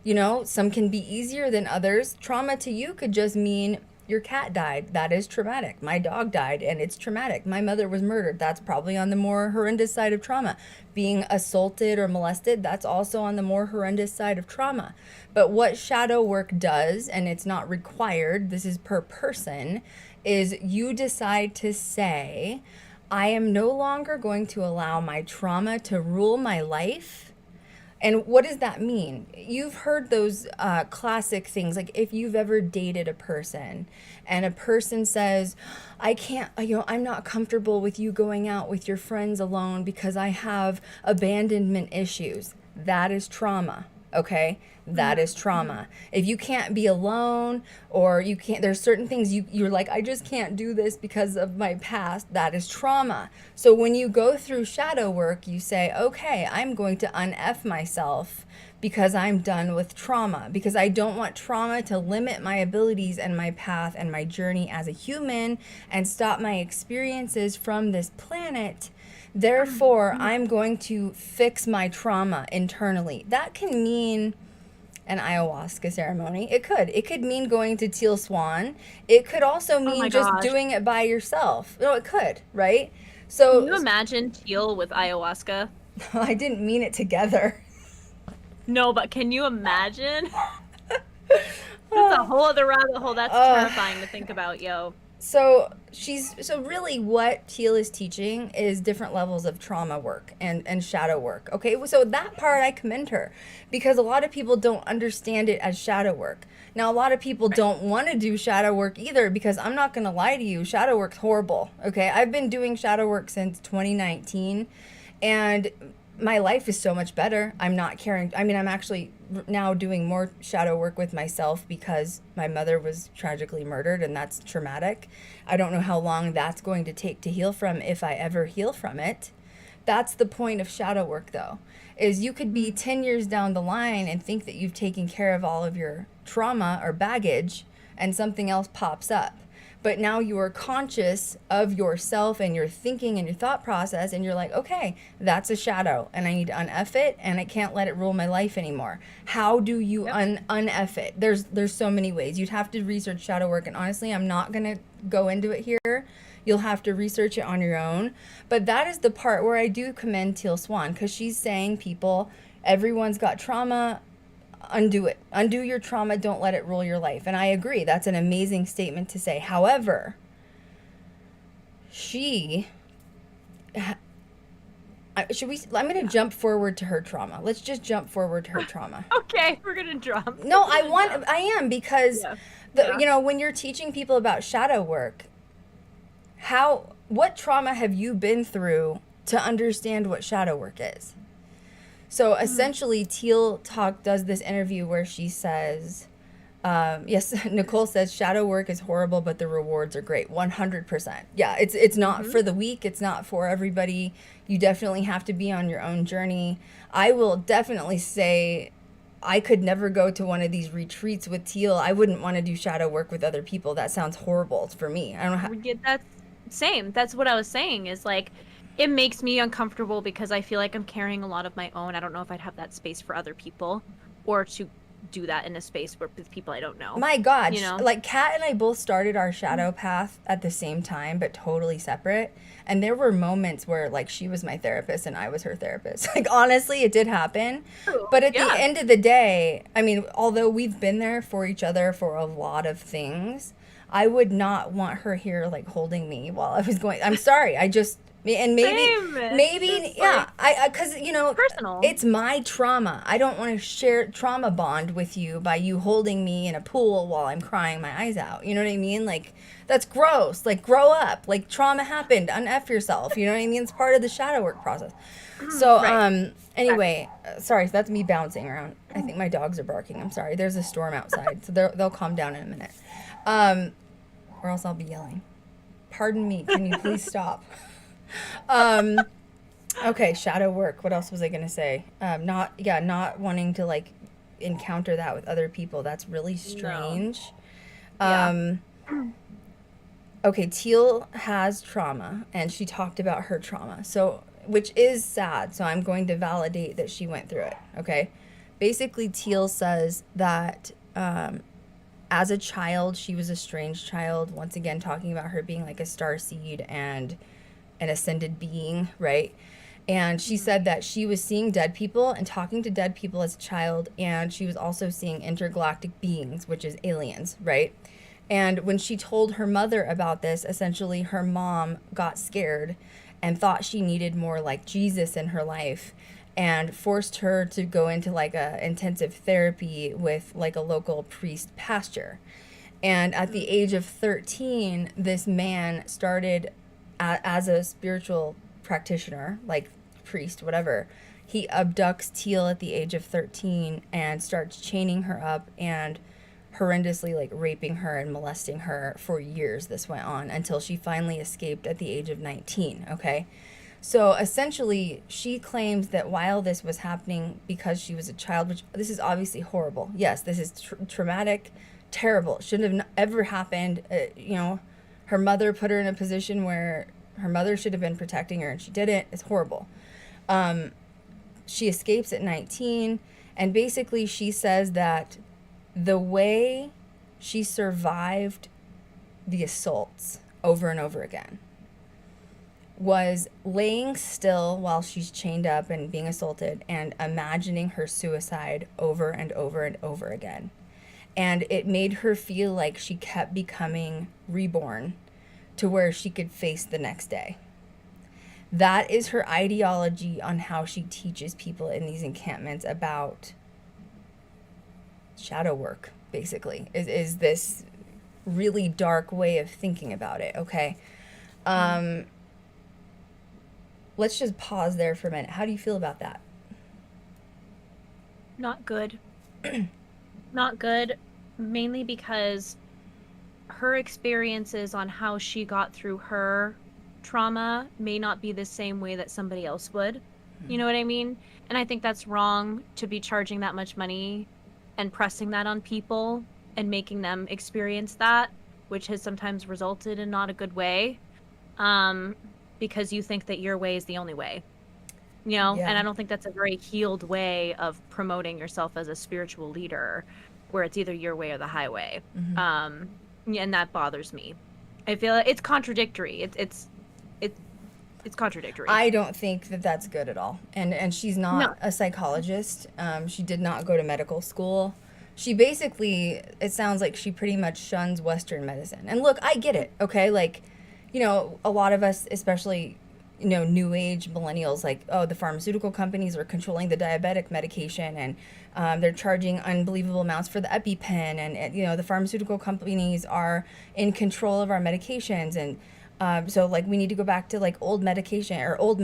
You know, some can be easier than others. Trauma to you could just mean your cat died. That is traumatic. My dog died, and it's traumatic. My mother was murdered. That's probably on the more horrendous side of trauma. Being assaulted or molested, that's also on the more horrendous side of trauma. But what shadow work does, and it's not required, this is per person, is you decide to say, I am no longer going to allow my trauma to rule my life. And what does that mean? You've heard those classic things, like if you've ever dated a person and a person says, I can't, I'm not comfortable with you going out with your friends alone because I have abandonment issues. That is trauma, okay? That is trauma. If you can't be alone or you can't, there's certain things you're like, I just can't do this because of my past. That is trauma. So when you go through shadow work, you say, okay, I'm going to un-F myself because I'm done with trauma, because I don't want trauma to limit my abilities and my path and my journey as a human and stop my experiences from this planet. Therefore, I'm going to fix my trauma internally. That can mean an ayahuasca ceremony. It could mean going to Teal Swan. It could also mean just doing it by yourself. No, it could, right? So Can you imagine Teal with ayahuasca? I didn't mean it together. No, but can you imagine? That's a whole other rabbit hole. That's terrifying to think about, yo. So really what Teal is teaching is different levels of trauma work and shadow work. Okay, so that part I commend her, because a lot of people don't understand it as shadow work. Now a lot of people don't want to do shadow work either, because I'm not going to lie to you, shadow work's horrible. Okay, I've been doing shadow work since 2019, and my life is so much better. I'm not caring. I mean, I'm actually now doing more shadow work with myself because my mother was tragically murdered, and that's traumatic. I don't know how long that's going to take to heal from, if I ever heal from it. That's the point of shadow work, though, is you could be 10 years down the line and think that you've taken care of all of your trauma or baggage, and something else pops up. But now you are conscious of yourself and your thinking and your thought process, and you're like, okay, that's a shadow, and I need to un-F it, and I can't let it rule my life anymore. How do you un-F it? There's so many ways. You'd have to research shadow work, and honestly, I'm not going to go into it here. You'll have to research it on your own. But that is the part where I do commend Teal Swan, because she's saying, people, everyone's got trauma. Undo it. Undo your trauma. Don't let it rule your life. And I agree. That's an amazing statement to say. However, I'm going to jump forward to her trauma. Let's just jump forward to her trauma. Okay, we're going to jump. No, I am, because you know, when you're teaching people about shadow work, what trauma have you been through to understand what shadow work is? So essentially, Teal does this interview where she says, yes, Nicole says, shadow work is horrible, but the rewards are great. 100%. Yeah, it's not for the weak. It's not for everybody. You definitely have to be on your own journey. I will definitely say I could never go to one of these retreats with Teal. I wouldn't want to do shadow work with other people. That sounds horrible for me. I don't know how. That's same. That's what I was saying, is like, it makes me uncomfortable because I feel like I'm carrying a lot of my own. I don't know if I'd have that space for other people, or to do that in a space with people I don't know. My God, you know? Like Kat and I both started our shadow path at the same time, but totally separate. And there were moments where, like, she was my therapist and I was her therapist. Like, honestly, it did happen. True. But at the end of the day, I mean, although we've been there for each other for a lot of things, I would not want her here, like, holding me while I was going. I'm sorry. And maybe, yeah, because, you know, personal. It's my trauma. I don't want to share trauma bond with you by you holding me in a pool while I'm crying my eyes out. You know what I mean? Like, that's gross. Like, grow up. Like, trauma happened. Un-F yourself. You know what I mean? It's part of the shadow work process. So, anyway, sorry, so that's me bouncing around. I think my dogs are barking. I'm sorry. There's a storm outside, so they'll calm down in a minute. Or else I'll be yelling. Pardon me. Can you please stop? Okay, shadow work. What else was I going to say? Not wanting to, like, encounter that with other people. That's really strange. No. Okay, Teal has trauma, and she talked about her trauma. So, which is sad. So I'm going to validate that she went through it. Okay. Basically, Teal says that, as a child, she was a strange child. Once again, talking about her being like a starseed and an ascended being, right? And she said that she was seeing dead people and talking to dead people as a child, and she was also seeing intergalactic beings, which is aliens, right? And when she told her mother about this, essentially her mom got scared and thought she needed more like Jesus in her life, and forced her to go into like a intensive therapy with like a local priest pastor. And at the age of 13, this man started as a spiritual practitioner, like priest, whatever. He abducts Teal at the age of 13 and starts chaining her up and horrendously like raping her and molesting her for years. This went on until she finally escaped at the age of 19, okay? So essentially, she claims that while this was happening because she was a child, which this is obviously horrible. Yes, this is traumatic, terrible. It shouldn't have ever happened. You know, her mother put her in a position where her mother should have been protecting her, and she didn't. It's horrible. She escapes at 19, and basically she says that the way she survived the assaults over and over again was laying still while she's chained up and being assaulted and imagining her suicide over and over and over again. And it made her feel like she kept becoming reborn to where she could face the next day. That is her ideology on how she teaches people in these encampments about shadow work, basically, is this really dark way of thinking about it, okay? let's just pause there for a minute. How do you feel about that? Not good. Not good, mainly because her experiences on how she got through her trauma may not be the same way that somebody else would. You know what I mean? And I think that's wrong to be charging that much money and pressing that on people and making them experience that, which has sometimes resulted in not a good way, because you think that your way is the only way. You know, Yeah. and I don't think that's a very healed way of promoting yourself as a spiritual leader, where it's either your way or the highway. And that bothers me. I feel it's contradictory. It's contradictory. I don't think that that's good at all. And she's not a psychologist. She did not go to medical school. She basically, it sounds like she pretty much shuns Western medicine. And look, I get it, okay? Like, you know, a lot of us, especially, you know, new age millennials, like, oh, the pharmaceutical companies are controlling the diabetic medication, and they're charging unbelievable amounts for the EpiPen, and you know, the pharmaceutical companies are in control of our medications, and so like we need to go back to like old medication or old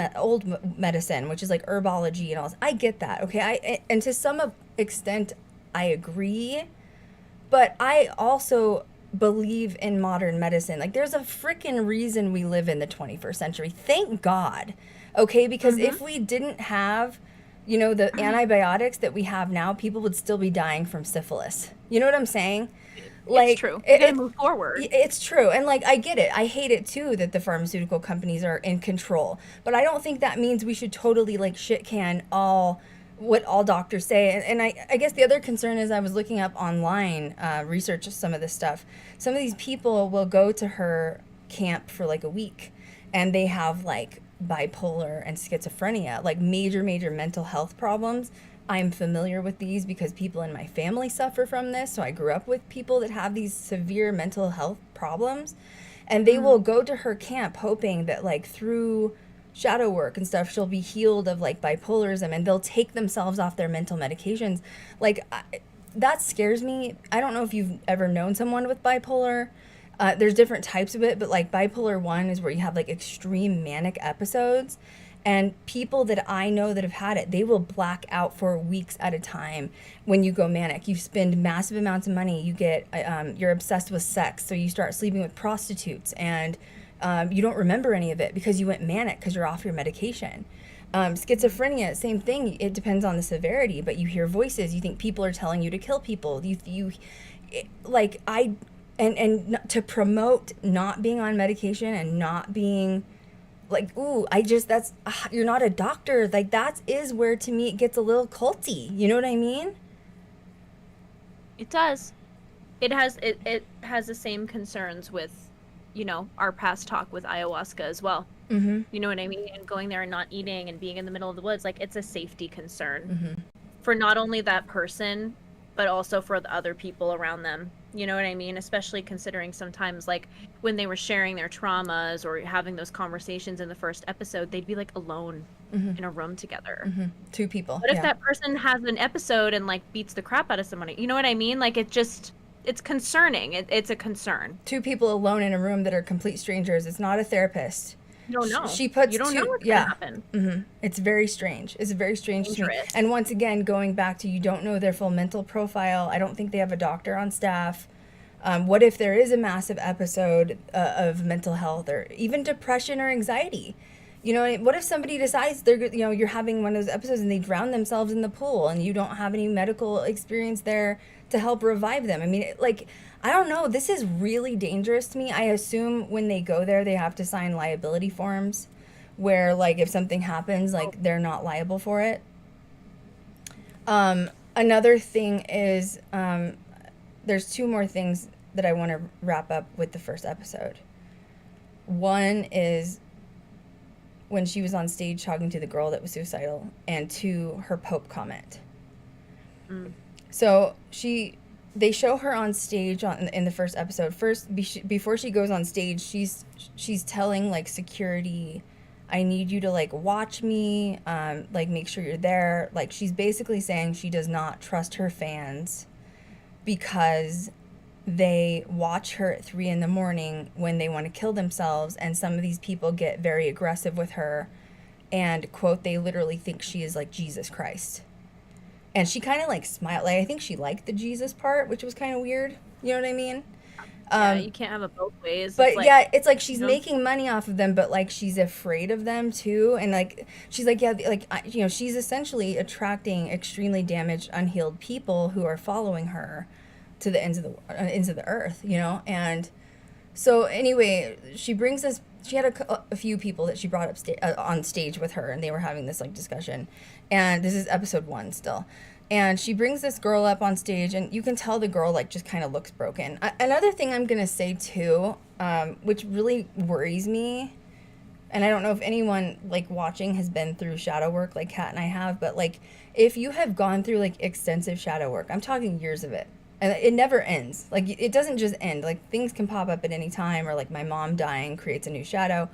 medicine, which is like herbology and all this. I get that, okay? And to some extent I agree, but I also believe in modern medicine. Like, there's a freaking reason we live in the 21st century. Thank God. Okay, because if we didn't have, you know, the antibiotics that we have now, people would still be dying from syphilis. You know what I'm saying? Like, it's true. You gotta move forward. It's true. And like, I get it. I hate it too that the pharmaceutical companies are in control. But I don't think that means we should totally like shit can what all doctors say. And I guess the other concern is I was looking up online, research some of this stuff. Some of these people will go to her camp for like a week, and they have like bipolar and schizophrenia, like major mental health problems. I'm familiar with these because people in my family suffer from this. So I grew up with people that have these severe mental health problems, and they will go to her camp hoping that like through shadow work and stuff, she'll be healed of like bipolarism, and they'll take themselves off their mental medications. Like, that scares me. I don't know if you've ever known someone with bipolar. There's different types of it, but like bipolar 1 is where you have like extreme manic episodes, and people that I know that have had it, they will black out for weeks at a time when you go manic. You spend massive amounts of money. You get, you're obsessed with sex, so you start sleeping with prostitutes, and you don't remember any of it because you went manic because you're off your medication. Schizophrenia, same thing. It depends on the severity, but you hear voices. You think people are telling you to kill people. And to promote not being on medication and not being like, you're not a doctor. Like, that is where, to me, it gets a little culty. You know what I mean? It does. It has the same concerns with, you know, our past talk with ayahuasca as well. You know what I mean? And going there and not eating and being in the middle of the woods, like, it's a safety concern for not only that person, but also for the other people around them. You know what I mean? Especially considering sometimes, like, when they were sharing their traumas or having those conversations in the first episode, they'd be like alone in a room together. 2 people. What if that person has an episode and like beats the crap out of somebody? You know what I mean? Like, it's concerning. It's a concern. 2 people alone in a room that are complete strangers. It's not a therapist. You don't know. She puts you don't know what's yeah. gonna happen. It's very strange. It's very strange to me. Dangerous. And once again, going back to, you don't know their full mental profile. I don't think they have a doctor on staff. What if there is a massive episode of mental health or even depression or anxiety? You know, what if somebody decides you're having one of those episodes and they drown themselves in the pool and you don't have any medical experience there to help revive them? I mean, I don't know. This is really dangerous to me. I assume when they go there, they have to sign liability forms where, like, if something happens, like, they're not liable for it. Another thing is, there's 2 more things that I want to wrap up with the first episode. One is when she was on stage talking to the girl that was suicidal, and 2, her Pope comment. So they show her on stage in the first episode. First, before she goes on stage, she's telling, like, security, I need you to, like, watch me, like, make sure you're there. Like, she's basically saying she does not trust her fans because they watch her at 3 a.m. when they want to kill themselves, and some of these people get very aggressive with her and, quote, they literally think she is like Jesus Christ. And she kind of like smiled. Like, I think she liked the Jesus part, which was kind of weird. You know what I mean? Yeah, you can't have it both ways. But it's like, yeah, it's like she's you know? making money off of them, but like she's afraid of them too. And like she's like, yeah, like you know, she's essentially attracting extremely damaged, unhealed people who are following her to the ends of the earth. You know, and so anyway, she brings us. She had a few people that she brought up on stage with her, and they were having this like discussion. And this is episode 1 still. And she brings this girl up on stage, and you can tell the girl, like, just kind of looks broken. Another thing I'm going to say, too, which really worries me, and I don't know if anyone, like, watching has been through shadow work like Kat and I have, but, like, if you have gone through, like, extensive shadow work, I'm talking years of it, and it never ends. Like, it doesn't just end. Like, things can pop up at any time, or, like, my mom dying creates a new shadow.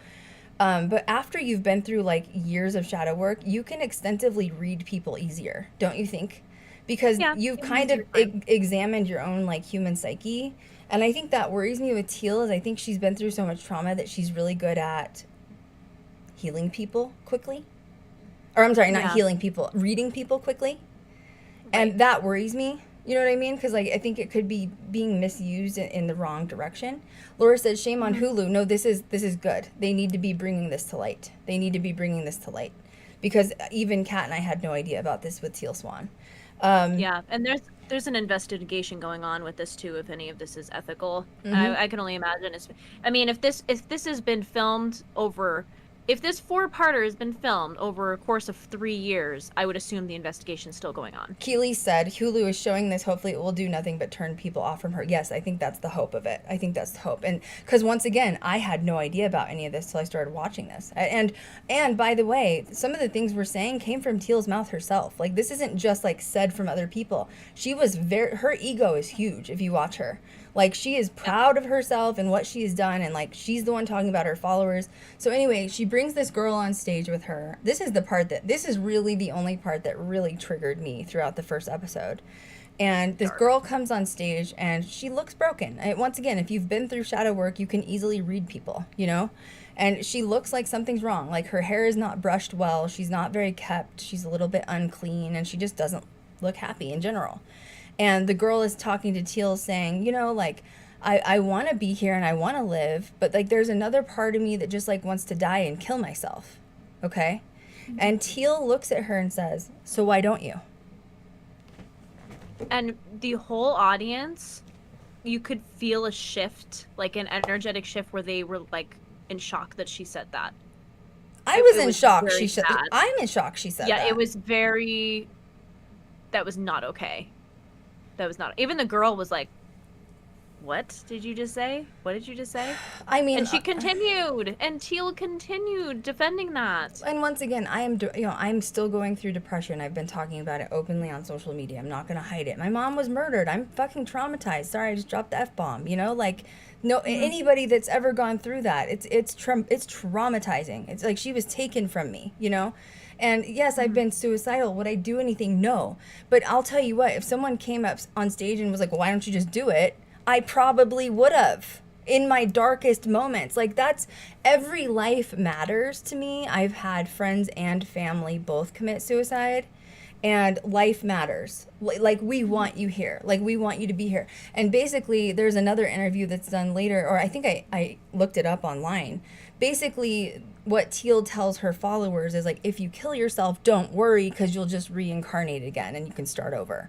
But after you've been through like years of shadow work, you can extensively read people easier, don't you think? Because you've kind of examined your own like human psyche. And I think that worries me with Teal is I think she's been through so much trauma that she's really good at healing people quickly. Or I'm sorry, not healing people, reading people quickly. Right. And that worries me. You know what I mean? Because like I think it could be being misused in the wrong direction. Laura says, "Shame on Hulu." No, this is good. They need to be bringing this to light. Because even Kat and I had no idea about this with Teal Swan. Yeah, and there's an investigation going on with this too. If any of this is ethical, I can only imagine. I mean, if this has been filmed over. If this 4-parter has been filmed over a course of 3 years, I would assume the investigation is still going on. Keely said, Hulu is showing this. Hopefully it will do nothing but turn people off from her. Yes, I think that's the hope of it. I think that's the hope. And because once again, I had no idea about any of this till I started watching this. And by the way, some of the things we're saying came from Teal's mouth herself. Like, this isn't just like said from other people. She was her ego is huge if you watch her. Like, she is proud of herself and what she has done, and, like, she's the one talking about her followers. So, anyway, she brings this girl on stage with her. This is really the only part that really triggered me throughout the first episode. And this girl comes on stage, and she looks broken. And once again, if you've been through shadow work, you can easily read people, you know? And she looks like something's wrong. Like, her hair is not brushed well. She's not very kept. She's a little bit unclean, and she just doesn't look happy in general. And the girl is talking to Teal saying, you know, like, I want to be here and I want to live, but, like, there's another part of me that just, like, wants to die and kill myself. Okay? Mm-hmm. And Teal looks at her and says, so why don't you? And the whole audience, you could feel a shift, like an energetic shift where they were, like, in shock that she said that. I was in shock she said that. I'm in shock she said that. Yeah, it was very... That was not okay. That was not... Even the girl was like, what did you just say? What did you just say? I mean... And she continued. And Teal continued defending that. And once again, I'm still going through depression. I've been talking about it openly on social media. I'm not going to hide it. My mom was murdered. I'm fucking traumatized. Sorry, I just dropped the F-bomb. You know, like... No, anybody that's ever gone through that, it's traumatizing. It's like she was taken from me, you know? And yes, I've been suicidal. Would I do anything? No. But I'll tell you what, if someone came up on stage and was like, well, why don't you just do it? I probably would have in my darkest moments. Like, that's, every life matters to me. I've had friends and family both commit suicide. And life matters. Like, we want you here. Like, we want you to be here. And basically, there's another interview that's done later, or I think I looked it up online. Basically, what Teal tells her followers is, like, if you kill yourself, don't worry, because you'll just reincarnate again, and you can start over.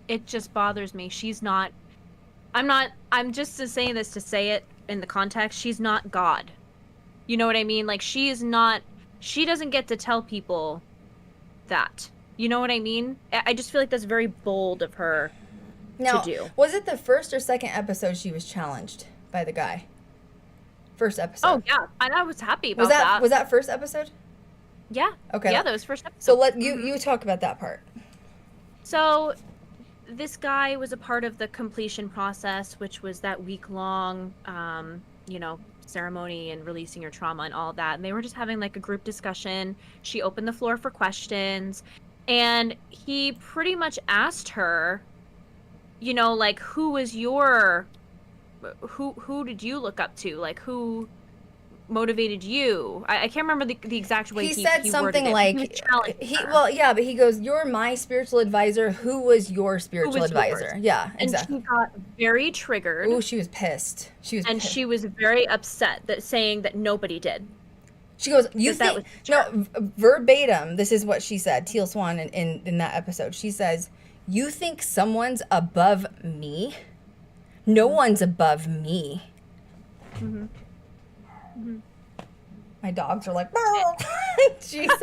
It just bothers me. She's not... I'm just saying this to say it in the context. She's not God. You know what I mean? Like, she doesn't get to tell people that. You know what I mean? I just feel like that's very bold of her to do. Was it the first or second episode she was challenged by the guy? First episode. Oh, yeah. I was happy about that. Was that first episode? Yeah. Okay. Yeah, that was first episode. So you talk about that part. So this guy was a part of the completion process, which was that week-long, ceremony and releasing your trauma and all that. And they were just having like a group discussion. She opened the floor for questions, and he pretty much asked her, like, who was your who did you look up to? Like, who motivated you? I can't remember the exact way he said he something worded it. like, He was challenging her. well, yeah, but he goes, "You're my spiritual advisor. Who was your spiritual Who was advisor?" yours? Yeah, And exactly. she got very triggered. Ooh, she was pissed. And she was very upset saying that nobody did. She goes, "You that think?" was No, verbatim. This is what she said. Teal Swan in that episode. She says, "You think someone's above me? No one's above me." My dogs are like, Jesus.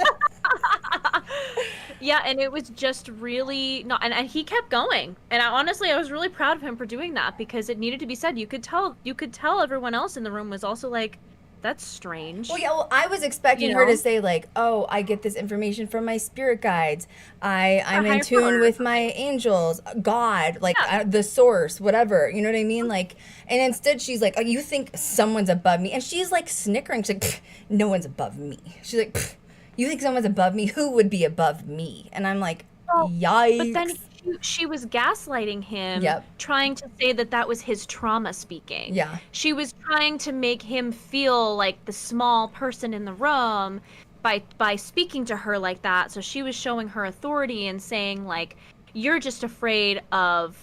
Yeah, and it was just really not, and he kept going. And I was really proud of him for doing that, because it needed to be said. You could tell everyone else in the room was also like, that's strange. Well, yeah, well, I was expecting her to say, like, "Oh, I get this information from my spirit guides. I'm in higher tune power. with my angels, God, like the source, whatever." You know what I mean? Like, and instead she's like, "Oh, you think someone's above me?" And she's like snickering. She's like, "Pfft, no one's above me." She's like, "Pfft, you think someone's above me? Who would be above me?" And I'm like, yikes. But then she was gaslighting him, Yep. trying to say that was his trauma speaking. Yeah. She was trying to make him feel like the small person in the room by speaking to her like that. So she was showing her authority and saying, like, you're just afraid of,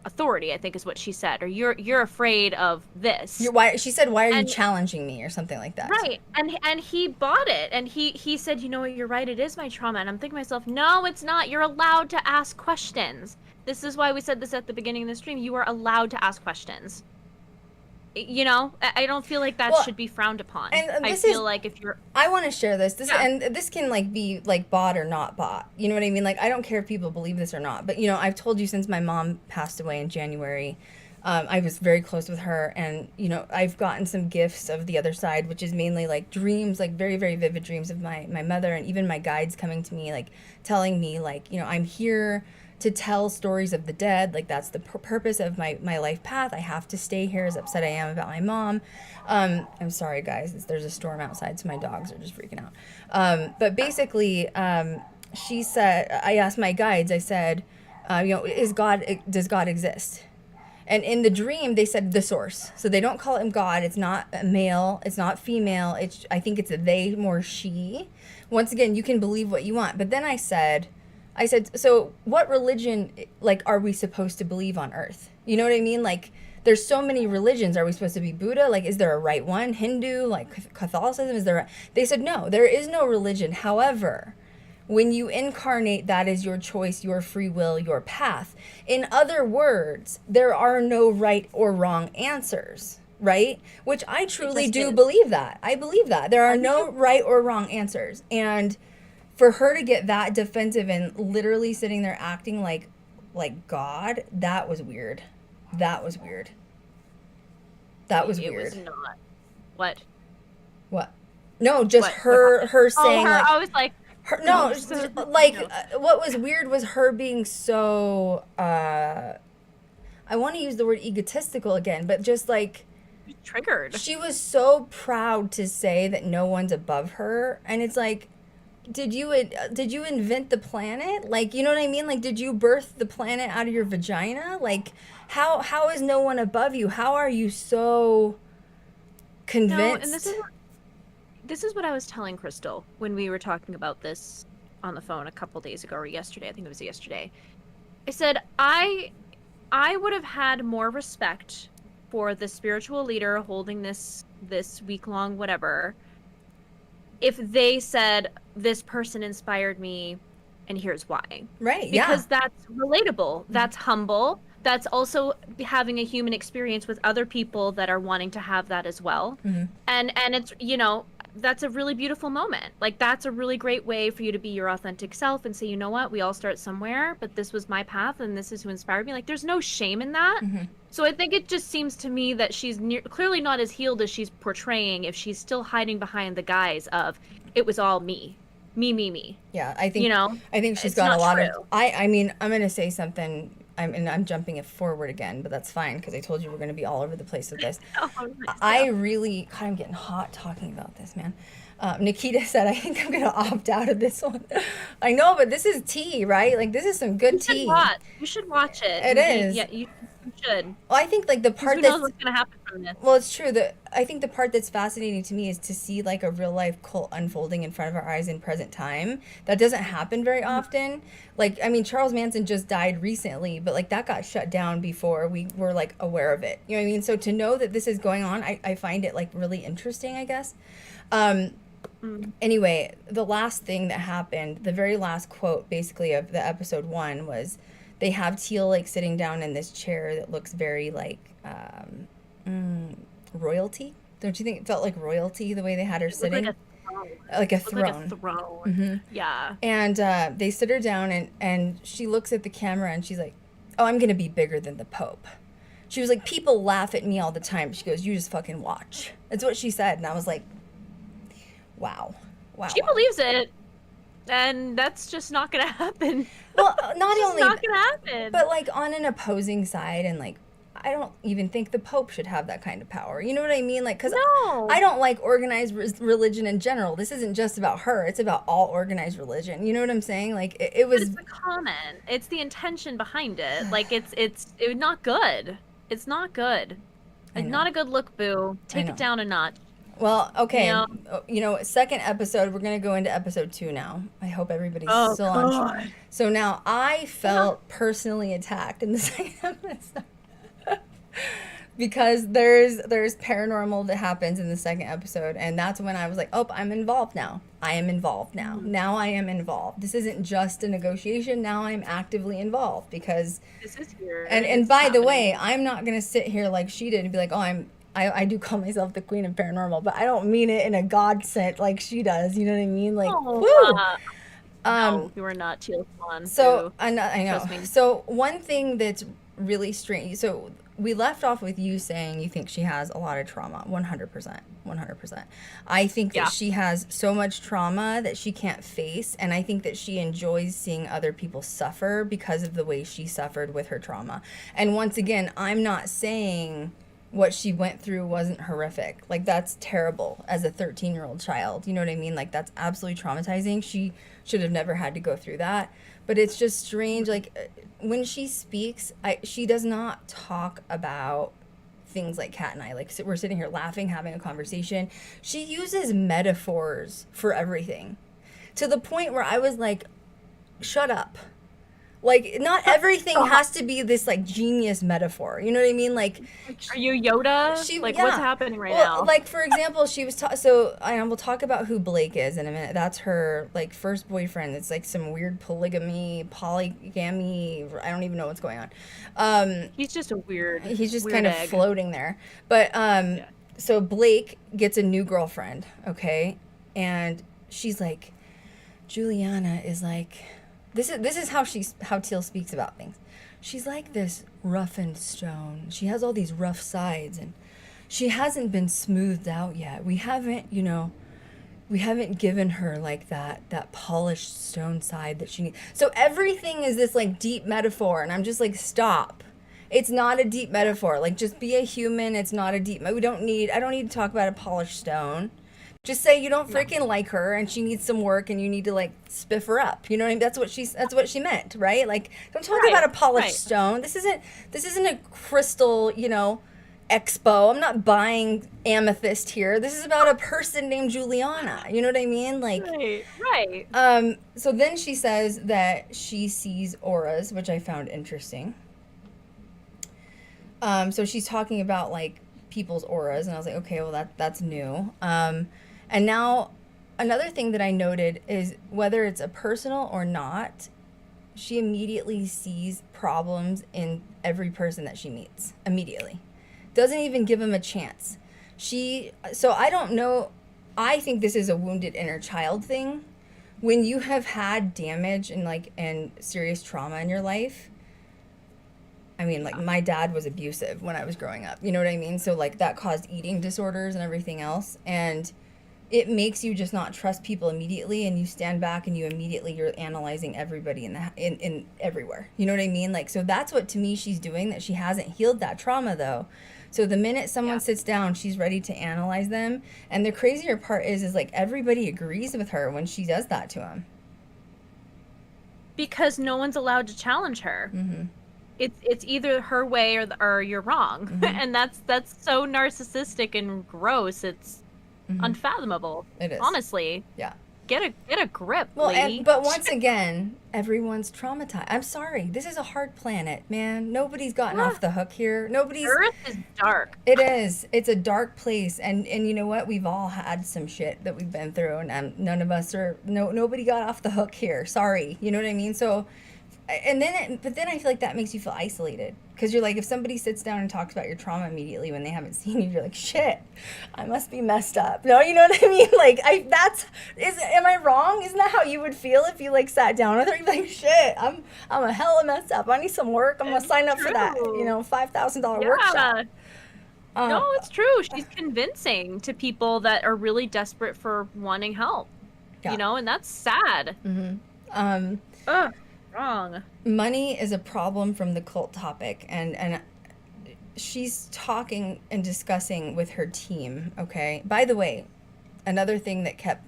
authority, I think is what she said, or you're afraid of this. She said, "Why are you challenging me?" or something like that. Right. And he bought it, and he said, "You know what, you're right, it is my trauma." And I'm thinking to myself, no, it's not. You're allowed to ask questions. This is why we said this at the beginning of the stream. You are allowed to ask questions. I don't feel like that should be frowned upon. And I feel like if you're... I want to share this. Yeah. And this can like be like bought or not bought. You know what I mean? Like, I don't care if people believe this or not. But I've told you since my mom passed away in January, I was very close with her, and I've gotten some gifts of the other side, which is mainly like dreams, like very, very vivid dreams of my mother, and even my guides coming to me, like telling me, like, I'm here to tell stories of the dead. Like, that's the purpose of my life path. I have to stay here, as upset I am about my mom. I'm sorry, guys. There's a storm outside, so my dogs are just freaking out. But basically, she said, I asked my guides, I said, does God exist? And in the dream, they said the source. So they don't call him God. It's not a male. It's not female. I think it's a they more she. Once again, you can believe what you want. But then I said, so what religion, like, are we supposed to believe on earth? You know what I mean? Like, there's so many religions. Are we supposed to be Buddha? Like, is there a right one? Hindu? Like, Catholicism? Is there They said, no, there is no religion. However, when you incarnate, that is your choice, your free will, your path. In other words, there are no right or wrong answers, right? Which I truly do believe that. I believe that. There are no right or wrong answers. And for her to get that defensive and literally sitting there acting like God, that was weird. That was weird. That was weird. It was not. What? What? No, just her saying, her, like, I was like, what was weird was her being so, I want to use the word egotistical again, but just like, triggered. She was so proud to say that no one's above her, and it's like, did you invent the planet? Like, you know what I mean? Like, did you birth the planet out of your vagina? Like, how is no one above you? How are you so convinced? No, and this is what I was telling Krystal when we were talking about this on the phone a couple days ago, or yesterday. I think it was yesterday. I said, I would have had more respect for the spiritual leader holding this week-long whatever if they said, this person inspired me and here's why. Right, because that's relatable. That's humble. That's also having a human experience with other people that are wanting to have that as well. Mm-hmm. And it's, that's a really beautiful moment. Like, that's a really great way for you to be your authentic self and say, you know what, we all start somewhere, but this was my path and this is who inspired me. Like, there's no shame in that. Mm-hmm. So I think it just seems to me that she's clearly not as healed as she's portraying if she's still hiding behind the guise of, it was all me. Me. Yeah, I think she's got a lot of, I mean, I'm going to say something, I'm jumping it forward again, but that's fine because I told you we're going to be all over the place with this. I really, God, I'm getting hot talking about this, man. Nikita said, I think I'm going to opt out of this one. I know, but this is tea, right? Like, this is some good tea. You should watch it. It is. Yeah, should. Well, I think like the 'Cause part who that's knows what's gonna happen from this? well, it's true that I think the part that's fascinating to me is to see like a real life cult unfolding in front of our eyes in present time. That doesn't happen very often. Like, I mean, Charles Manson just died recently, but like that got shut down before we were like aware of it. You know what I mean? So to know that this is going on, I find it like really interesting, I guess. Anyway, the last thing that happened, the very last quote basically of the episode 1 was they have Teal like sitting down in this chair that looks very like royalty. Don't you think it felt like royalty the way they had her sitting? Like a throne. Like a throne. Yeah. And they sit her down and she looks at the camera and she's like, oh, I'm going to be bigger than the Pope. She was like, people laugh at me all the time. She goes, you just fucking watch. That's what she said. And I was like, wow. She believes it. And that's just not going to happen. Well, not it's only not going to happen. but like on an opposing side, and like I don't even think the Pope should have that kind of power. You know what I mean? Like, because No. I don't like organized religion in general. This isn't just about her. It's about all organized religion. You know what I'm saying? Like, it was... But it's the comment. It's the intention behind it. Like, it's not good. It's not good. It's not a good look, boo. Take it down a notch. Well, okay. You know? Second episode, we're going to go into episode 2 now. I hope everybody's still God. on track. So now I felt personally attacked in the second episode. Because there's paranormal that happens in the second episode, and that's when I was like, oh, I'm involved now. I am involved now. Now I am involved. This isn't just a negotiation. Now I'm actively involved because... This is here. And by the way, I'm not going to sit here like she did and be like, oh, I do call myself the queen of paranormal, but I don't mean it in a God sense like she does. You know what I mean? Like, woo! No, you are not Teal Swan. So, boo. I know. Trust me. So one thing that's really strange, so we left off with you saying you think she has a lot of trauma. 100%. I think that she has so much trauma that she can't face, and I think that she enjoys seeing other people suffer because of the way she suffered with her trauma. And once again, I'm not saying what she went through wasn't horrific. Like, that's terrible as a 13-year-old child. You know what I mean? Like, that's absolutely traumatizing. She should have never had to go through that. But it's just strange. Like, when she speaks, she does not talk about things like Kat and I. Like, we're sitting here laughing, having a conversation. She uses metaphors for everything to the point where I was like, shut up. Like, not everything has to be this, like, genius metaphor. You know what I mean? Like, are you Yoda? What's happening right now? Like, for example, she was we'll talk about who Blake is in a minute. That's her, like, first boyfriend. It's, like, some weird polygamy. I don't even know what's going on. He's just a weird He's just weird kind egg. of floating there. But, so Blake gets a new girlfriend, okay? And she's like, Juliana is like... This is how Teal speaks about things. She's like this roughened stone. She has all these rough sides, and she hasn't been smoothed out yet. We haven't given her like that polished stone side that she needs. So everything is this like deep metaphor, and I'm just like, stop. It's not a deep metaphor. Like, just be a human. It's not a deep. I don't need to talk about a polished stone. Just say you don't freaking like her and she needs some work and you need to like spiff her up. You know what I mean? That's what she meant, right? Like, don't talk about a polished stone. This isn't a crystal, expo. I'm not buying amethyst here. This is about a person named Juliana. You know what I mean? Like, right. So then she says that she sees auras, which I found interesting. So she's talking about like people's auras, and I was like, okay, well that's new. And now another thing that I noted is whether it's a personal or not, she immediately sees problems in every person that she meets. Immediately. Doesn't even give them a chance. So I don't know. I think this is a wounded inner child thing. When you have had damage and serious trauma in your life, I mean, like, my dad was abusive when I was growing up. You know what I mean? So, like, that caused eating disorders and everything else. And it makes you just not trust people immediately, and you stand back and you're analyzing everybody in everywhere. You know what I mean? Like, so that's what, to me, she's doing, that she hasn't healed that trauma, though. So the minute someone sits down, she's ready to analyze them. And the crazier part is like, everybody agrees with her when she does that to them. Because no one's allowed to challenge her. Mm-hmm. it's either her way or you're wrong. Mm-hmm. And that's so narcissistic and gross. It's unfathomable. It is. Honestly. Yeah. Get a grip, Well, lady. but once again, everyone's traumatized. I'm sorry. This is a hard planet, man. Nobody's gotten off the hook here. Nobody's. Earth is dark. It is. It's a dark place, and you know what? We've all had some shit that we've been through, and none of us are. Nobody got off the hook here. Sorry. You know what I mean? So, but then I feel like that makes you feel isolated, because you're like, if somebody sits down and talks about your trauma immediately when they haven't seen you, you're like, shit, I must be messed up. No, you know what I mean? Like, am I wrong? Isn't that how you would feel if you like sat down with her? You'd be like, shit, I'm a hella messed up. I need some work. I'm gonna sign up for that, $5,000 workshop. No, it's true. She's convincing to people that are really desperate for wanting help. Yeah. And that's sad. Ugh, wrong. Money is a problem from the cult topic, and she's talking and discussing with her team. Okay, by the way, another thing that kept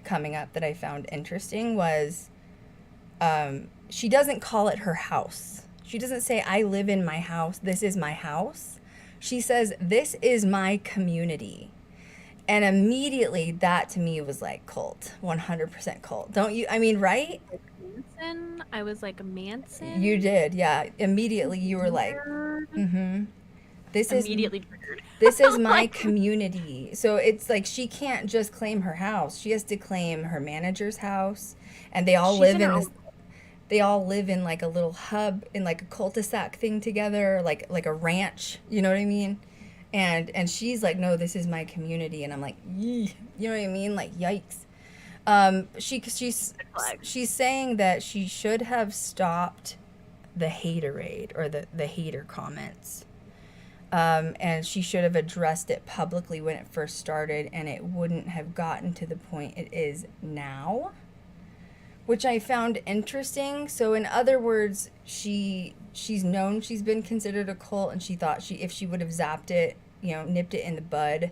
coming up that I found interesting was she doesn't call it her house. She doesn't say, I live in my house, this is my house. She says, this is my community. And immediately that to me was like cult, 100% cult. Don't you? I mean, right? Manson? I was like, Manson? You did, yeah. Immediately you were like, this is immediately triggered. This is my community. So it's like she can't just claim her house. She has to claim her manager's house, and they all live in this. They all live in like a little hub in like a cul-de-sac thing together, like a ranch. You know what I mean? And she's like, no, this is my community, and I'm like, yee. You know what I mean? Like, yikes. She's saying that she should have stopped the haterade or the hater comments. And she should have addressed it publicly when it first started, and it wouldn't have gotten to the point it is now, which I found interesting. So in other words, she's known she's been considered a cult, and she thought if she would have zapped it, nipped it in the bud,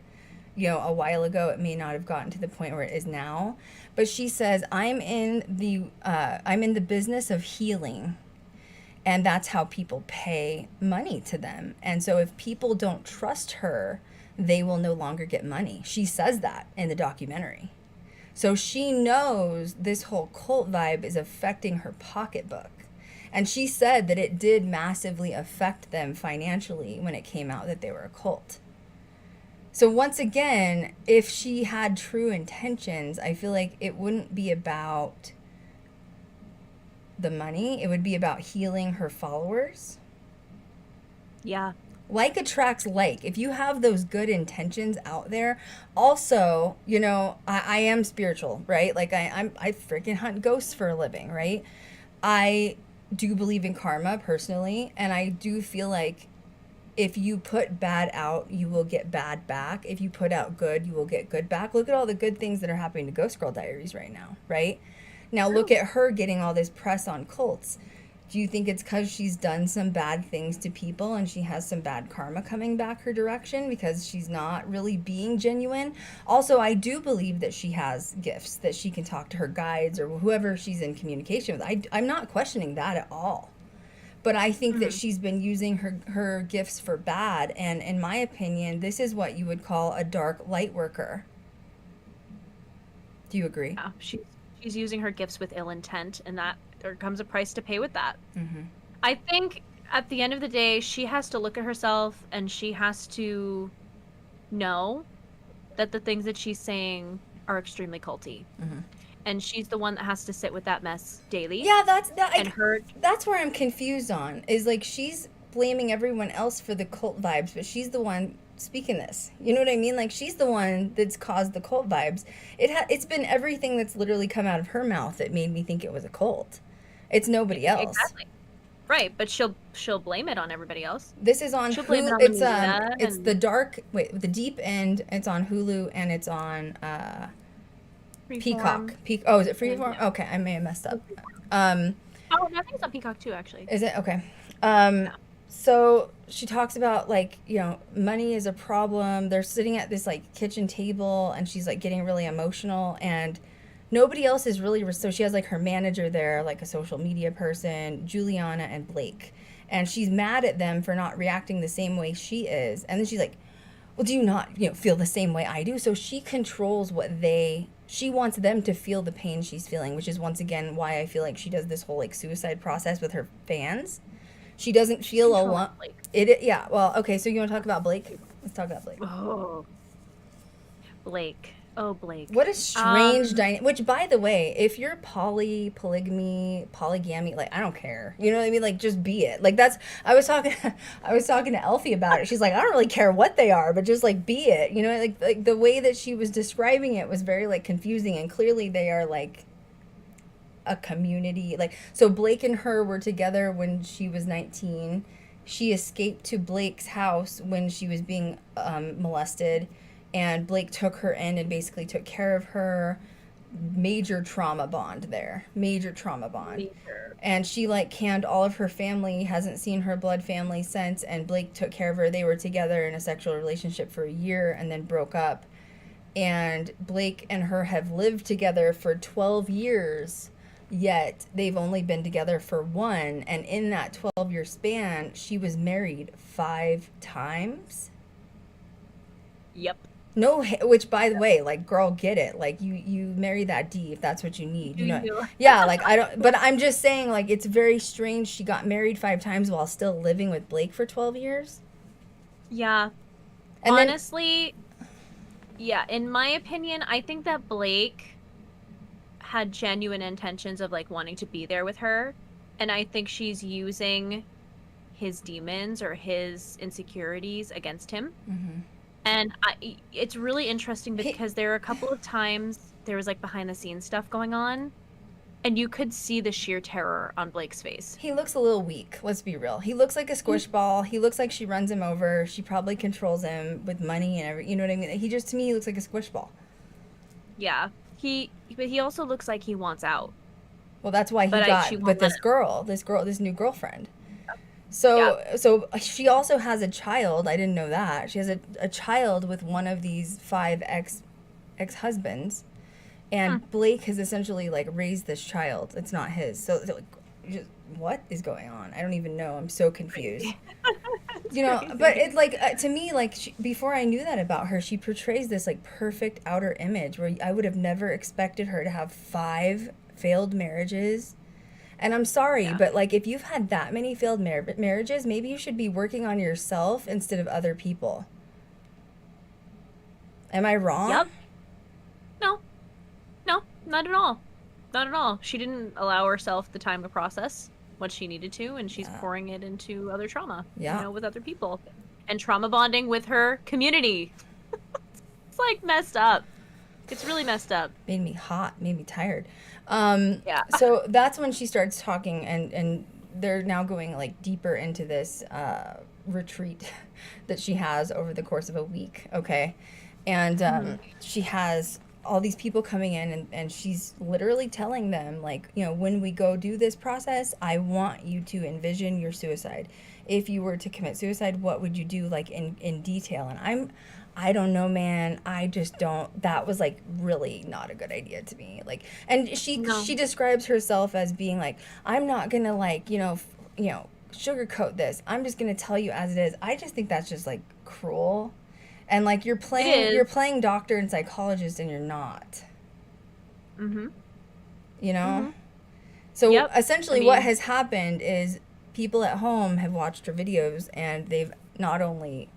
a while ago, it may not have gotten to the point where it is now. But she says, I'm in the business of healing. And that's how people pay money to them. And so if people don't trust her, they will no longer get money. She says that in the documentary. So she knows this whole cult vibe is affecting her pocketbook. And she said that it did massively affect them financially when it came out that they were a cult. So once again, if she had true intentions, I feel like it wouldn't be about the money. It would be about healing her followers. Yeah. Like attracts like. If you have those good intentions out there, also, I am spiritual, right? Like I freaking hunt ghosts for a living, right? I do believe in karma personally, and I do feel like if you put bad out, you will get bad back. If you put out good, you will get good back. Look at all the good things that are happening to Ghost Girl Diaries right now, right? Now look at her getting all this press on cults. Do you think it's because she's done some bad things to people and she has some bad karma coming back her direction because she's not really being genuine? Also, I do believe that she has gifts, that she can talk to her guides or whoever she's in communication with. I'm not questioning that at all. But I think that she's been using her gifts for bad. And in my opinion, this is what you would call a dark light worker. Do you agree? Yeah, she's using her gifts with ill intent, and that there comes a price to pay with that. Mm-hmm. I think at the end of the day, she has to look at herself and she has to know that the things that she's saying are extremely culty. Mm-hmm. And she's the one that has to sit with that mess daily. Yeah, that's where I'm confused on. Is like she's blaming everyone else for the cult vibes, but she's the one speaking this. You know what I mean? Like she's the one that's caused the cult vibes. It's been everything that's literally come out of her mouth that made me think it was a cult. It's nobody else. Exactly. Right, but she'll blame it on everybody else. This is on Hulu. It's the Deep End. It's on Hulu and it's on Peacock. Is it Freeform? Yeah. Okay, I may have messed up. I think it's on Peacock too, actually. Is it? Okay. So she talks about money is a problem. They're sitting at this kitchen table and she's getting really emotional, and nobody else is really, so she has like her manager there, like a social media person, Juliana and Blake. And she's mad at them for not reacting the same way she is. And then she's like, well, do you not, feel the same way I do? So she controls she wants them to feel the pain she's feeling, which is once again why I feel like she does this whole like suicide process with her fans. She doesn't feel alone. Yeah. Well, okay. So you want to talk about Blake? Let's talk about Blake. Oh, Blake. Oh, Blake. What a strange dynamic. Which, by the way, if you're polygamy, like, I don't care. You know what I mean? Like, just be it. Like, that's. I was talking to Elfie about it. She's like, I don't really care what they are, but just like be it. You know, like the way that she was describing it was very like confusing, and clearly they are like a community. Like, so Blake and her were together when she was 19. She escaped to Blake's house when she was being molested. And Blake took her in and basically took care of her. Major trauma bond there. Major trauma bond. Major. And she like canned all of her family, hasn't seen her blood family since, and Blake took care of her. They were together in a sexual relationship for a year and then broke up. And Blake and her have lived together for 12 years, yet they've only been together for 1. And in that 12-year span, she was married 5 times. Yep. No, which by the way, like, girl, get it. Like, you marry that D if that's what you need. You know? Yeah, like, I don't, but I'm just saying, like, it's very strange she got married 5 times while still living with Blake for 12 years. Yeah. And honestly, yeah, in my opinion, I think that Blake had genuine intentions of, like, wanting to be there with her. And I think she's using his demons or his insecurities against him. Mm-hmm. And it's really interesting because there are a couple of times there was like behind the scenes stuff going on, and you could see the sheer terror on Blake's face. He looks a little weak. Let's be real. He looks like a squish ball. He looks like she runs him over. She probably controls him with money and everything. You know what I mean? He just, to me, he looks like a squish ball. Yeah. But he also looks like he wants out. Well, that's why he got with this new girlfriend. So she also has a child. I didn't know that. She has a child with one of these 5 ex-husbands. And Blake has essentially, like, raised this child. It's not his. So like, what is going on? I don't even know. I'm so confused. You know, but it's, like, to me, like, before I knew that about her, she portrays this, like, perfect outer image where I would have never expected her to have 5 failed marriages. And I'm sorry, but, like, if you've had that many failed marriages, maybe you should be working on yourself instead of other people. Am I wrong? Yep. No, not at all. Not at all. She didn't allow herself the time to process what she needed to, and she's pouring it into other trauma, with other people. And trauma bonding with her community. It's, like, messed up. It's really messed up. Made me hot, made me tired. So that's when she starts talking, and they're now going, like, deeper into this retreat that she has over the course of a week, okay? And she has all these people coming in, and she's literally telling them, like, when we go do this process, I want you to envision your suicide. If you were to commit suicide, what would you do, like, in detail? And I don't know, man. I just don't. That was, like, really not a good idea to me. Like, and she describes herself as being like, I'm not gonna, like, sugarcoat this. I'm just gonna tell you as it is. I just think that's just, like, cruel. And, like, you're playing doctor and psychologist, and you're not. Mm-hmm. You know? Mm-hmm. So essentially, what has happened is people at home have watched her videos, and they've not only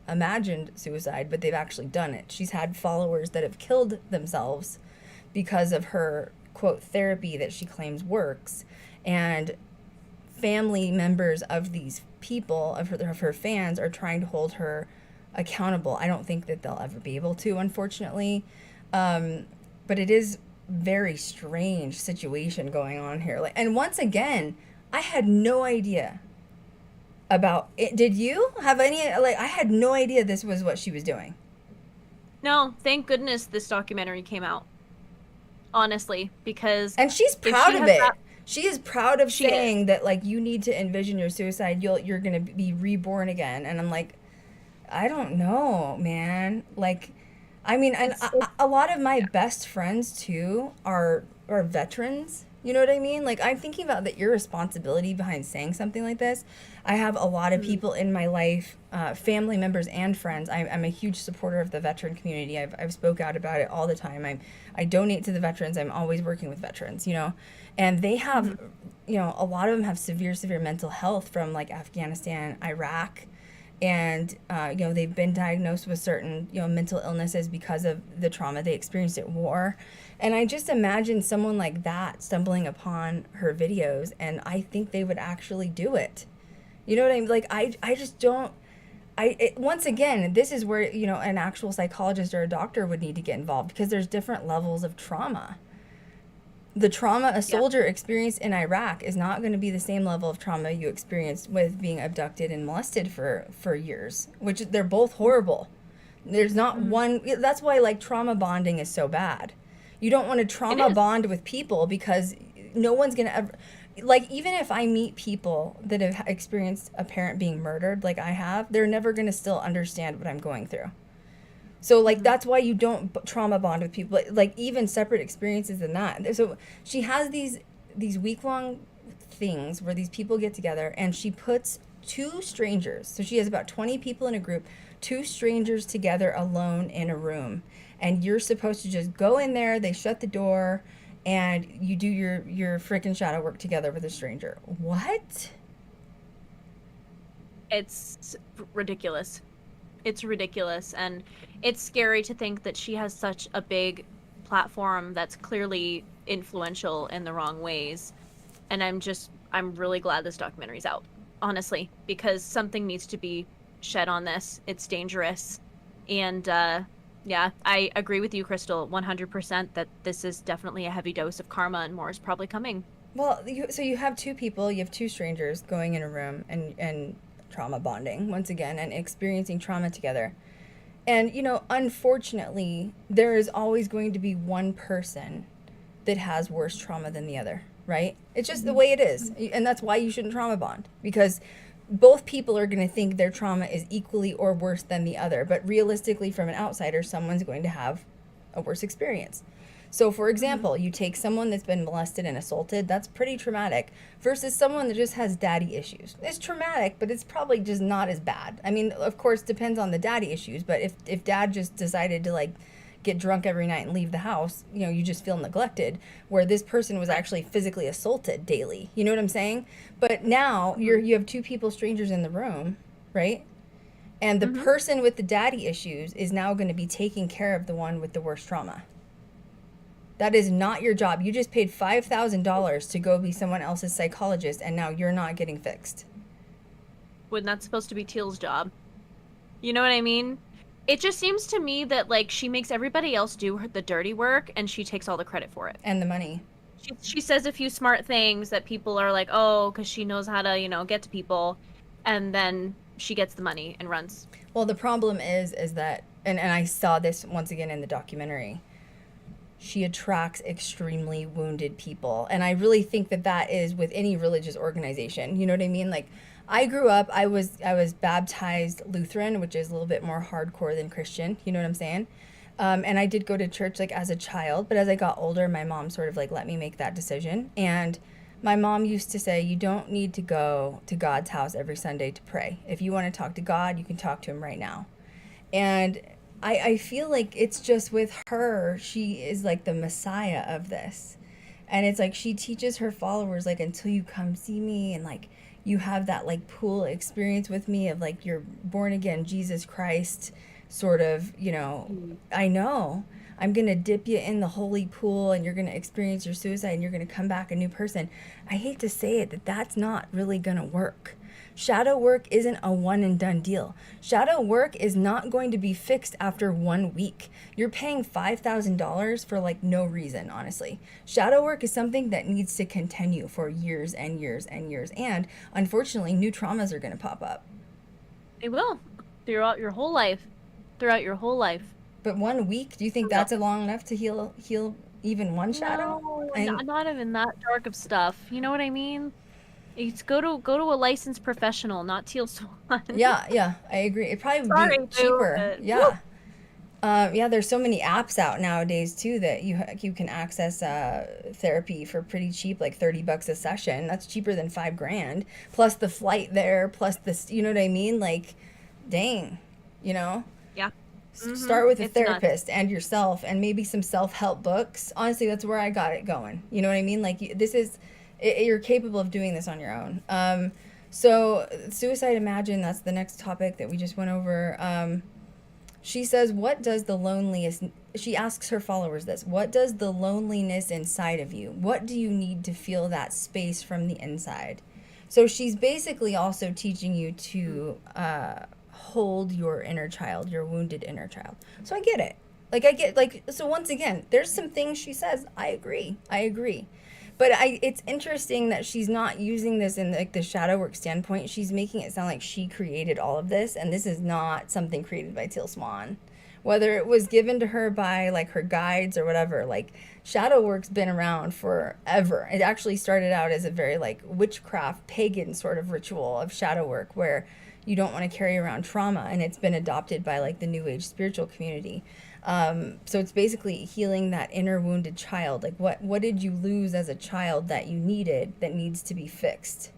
imagined suicide, but they've actually done it. She's had followers that have killed themselves because of her, quote, therapy that she claims works. And family members of these people, of her fans, are trying to hold her accountable. I don't think that they'll ever be able to, unfortunately. But it is very strange situation going on here. Like, and once again, I had no idea about it. Did you have any, like, I had no idea this was what she was doing. No, thank goodness this documentary came out. Honestly, because and she's proud of it. She is proud of saying that, like, you need to envision your suicide. You're going to be reborn again. And I'm like, I don't know, man. Like, I mean, and It's- a lot of my best friends too are veterans. You know what I mean? Like, I'm thinking about the irresponsibility behind saying something like this. I have a lot of people in my life, family members and friends. I'm a huge supporter of the veteran community. I've spoke out about it all the time. I donate to the veterans. I'm always working with veterans, you know, and they have, you know, a lot of them have severe mental health from like Afghanistan, Iraq, and you know, they've been diagnosed with certain, you know, mental illnesses because of the trauma they experienced at war. And I just imagine someone like that stumbling upon her videos, and I think they would actually do it. You know what I mean? Like, I just don't. Once again, this is where, you know, an actual psychologist or a doctor would need to get involved, because there's different levels of trauma. The trauma a soldier experienced in Iraq is not going to be the same level of trauma you experienced with being abducted and molested for years, which they're both horrible. There's not one. That's why, like, trauma bonding is so bad. You don't want to trauma bond with people, because no one's going to ever, like, even if I meet people that have experienced a parent being murdered like I have, they're never going to still understand what I'm going through. So, like, that's why you don't trauma bond with people, like, even separate experiences than that. So she has these week-long things where these people get together, and she puts two strangers, so she has about 20 people in a group, two strangers together alone in a room. And you're supposed to just go in there, they shut the door, and you do your freaking shadow work together with a stranger. What? It's ridiculous. It's ridiculous, and it's scary to think that she has such a big platform that's clearly influential in the wrong ways. And I'm really glad this documentary's out, honestly, because something needs to be shed on this. It's dangerous. And yeah, I agree with you, Krystal, 100% that this is definitely a heavy dose of karma, and more is probably coming. Well, so you have two people, you have two strangers going in a room and trauma bonding once again and experiencing trauma together. And, you know, unfortunately, there is always going to be one person that has worse trauma than the other, right? It's just the way it is. And that's why you shouldn't trauma bond, because both people are going to think their trauma is equally or worse than the other. But realistically, from an outsider, someone's going to have a worse experience. So, for example, you take someone that's been molested and assaulted, that's pretty traumatic, versus someone that just has daddy issues. It's traumatic, but it's probably just not as bad. I mean, of course, depends on the daddy issues, but if dad just decided to, like, get drunk every night and leave the house, you know, you just feel neglected, where this person was actually physically assaulted daily. You know what I'm saying? But now you have two people, strangers in the room, right? And the person with the daddy issues is now going to be taking care of the one with the worst trauma. That is not your job. You just paid $5,000 to go be someone else's psychologist, and now you're not getting fixed. When that's supposed to be Teal's job. You know what I mean? It just seems to me that, like, she makes everybody else do the dirty work, and she takes all the credit for it. And the money. She says a few smart things that people are like, oh, because she knows how to, you know, get to people, and then she gets the money and runs. Well, the problem is that, and I saw this once again in the documentary, she attracts extremely wounded people. And I really think that is with any religious organization. You know what I mean? Like, I grew up, I was baptized Lutheran, which is a little bit more hardcore than Christian. You know what I'm saying? And I did go to church, like, as a child. But as I got older, my mom sort of, like, let me make that decision. And my mom used to say, you don't need to go to God's house every Sunday to pray. If you want to talk to God, you can talk to him right now. And I feel like it's just with her, she is like the messiah of this. And it's like she teaches her followers, like, until you come see me and, like, you have that, like, pool experience with me of, like, you're born again, Jesus Christ sort of, you know, I know. I'm going to dip you in the holy pool, and you're going to experience your suicide, and you're going to come back a new person. I hate to say it, that's not really going to work. Shadow work isn't a one and done deal. Shadow work is not going to be fixed after 1 week. You're paying $5,000 for, like, no reason, honestly. Shadow work is something that needs to continue for years and years and years. And unfortunately, new traumas are going to pop up. They will. Throughout your whole life. But 1 week, do you think that's long enough to heal even one shadow? No, not even that dark of stuff. You know what I mean? It's go to a licensed professional, not Teal Swan. Yeah, I agree. It'd probably be cheaper. But... Yeah. Yeah, there's so many apps out nowadays too that you can access therapy for pretty cheap, like $30 a session. That's cheaper than $5,000 plus the flight there, plus this. You know what I mean? Like, dang, you know. Yeah. Start with a It's therapist and yourself, and maybe some self-help books. Honestly, that's where I got it going. You know what I mean? Like, this is you're capable of doing this on your own. So suicide, imagine, that's the next topic that we just went over. She says, what does the loneliest, she asks her followers this, what does the loneliness inside of you? What do you need to feel that space from the inside? So she's basically also teaching you to hold your inner child, your wounded inner child. So I get it. So once again, there's some things she says, I agree. But it's interesting that she's not using this in like the shadow work standpoint. She's making it sound like she created all of this, and this is not something created by Teal Swan. Whether it was given to her by like her guides or whatever, like shadow work's been around forever. It actually started out as a very like witchcraft, pagan sort of ritual of shadow work where you don't want to carry around trauma, and it's been adopted by like the New Age spiritual community. So it's basically healing that inner wounded child. Like what did you lose as a child that you needed that needs to be fixed?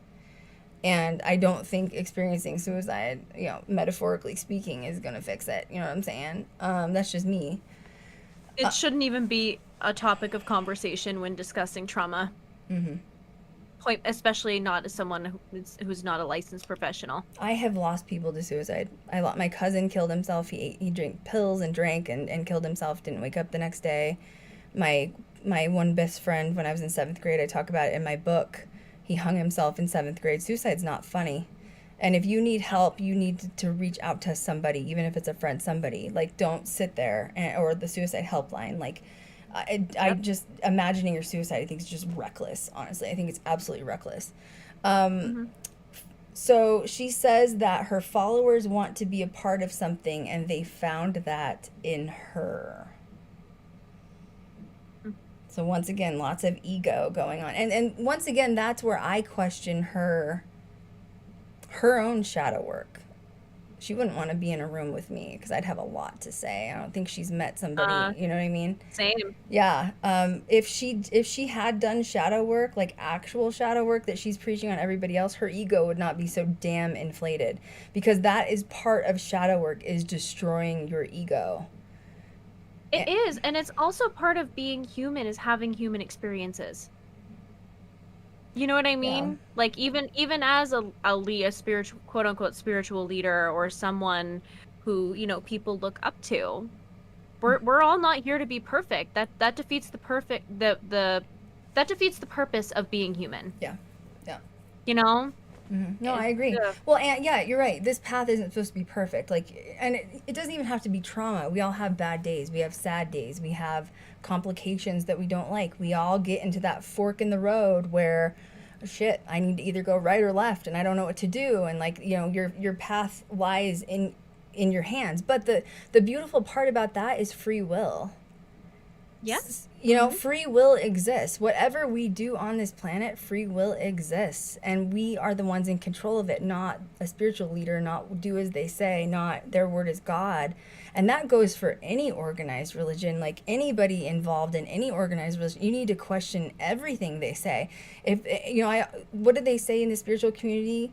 And I don't think experiencing suicide, you know, metaphorically speaking, is going to fix it. You know what I'm saying? That's just me. It shouldn't even be a topic of conversation when discussing trauma. Mm-hmm. Especially not as someone who's not a licensed professional. I have lost people to suicide. My cousin killed himself. He drank pills and drank and killed himself. Didn't wake up the next day. My one best friend when I was in 7th grade, I talk about it in my book. He hung himself in 7th grade. Suicide's not funny. And if you need help, you need to reach out to somebody, even if it's a friend, somebody. Like, don't sit there or the suicide helpline. Like, I just imagining your suicide, I think it's just reckless, honestly. I think it's absolutely reckless. So she says that her followers want to be a part of something, and they found that in her. So once again, lots of ego going on. And once again, that's where I question her own shadow work. She wouldn't want to be in a room with me because I'd have a lot to say. I don't think she's met somebody, you know what I mean? Same. Yeah. If she had done shadow work, like actual shadow work that she's preaching on everybody else, her ego would not be so damn inflated, because that is part of shadow work, is destroying your ego. It is, and it's also part of being human, is having human experiences. You know what I mean? Yeah. Like even as a spiritual, quote unquote spiritual leader, or someone who, you know, people look up to, we're all not here to be perfect. That defeats that defeats the purpose of being human. Yeah. You know? Mm-hmm. No, I agree. Well, and yeah, you're right. This path isn't supposed to be perfect. Like, and it doesn't even have to be trauma. We all have bad days. We have sad days. We have complications that we don't like. We all get into that fork in the road where, shit, I need to either go right or left, and I don't know what to do. And like, you know, your path lies in your hands. But the beautiful part about that is free will. Yes. You know, free will exists. Whatever we do on this planet, free will exists. And we are the ones in control of it, not a spiritual leader, not do as they say, not their word is God. And that goes for any organized religion. Like, anybody involved in any organized religion, you need to question everything they say. If, you know, what did they say in the spiritual community?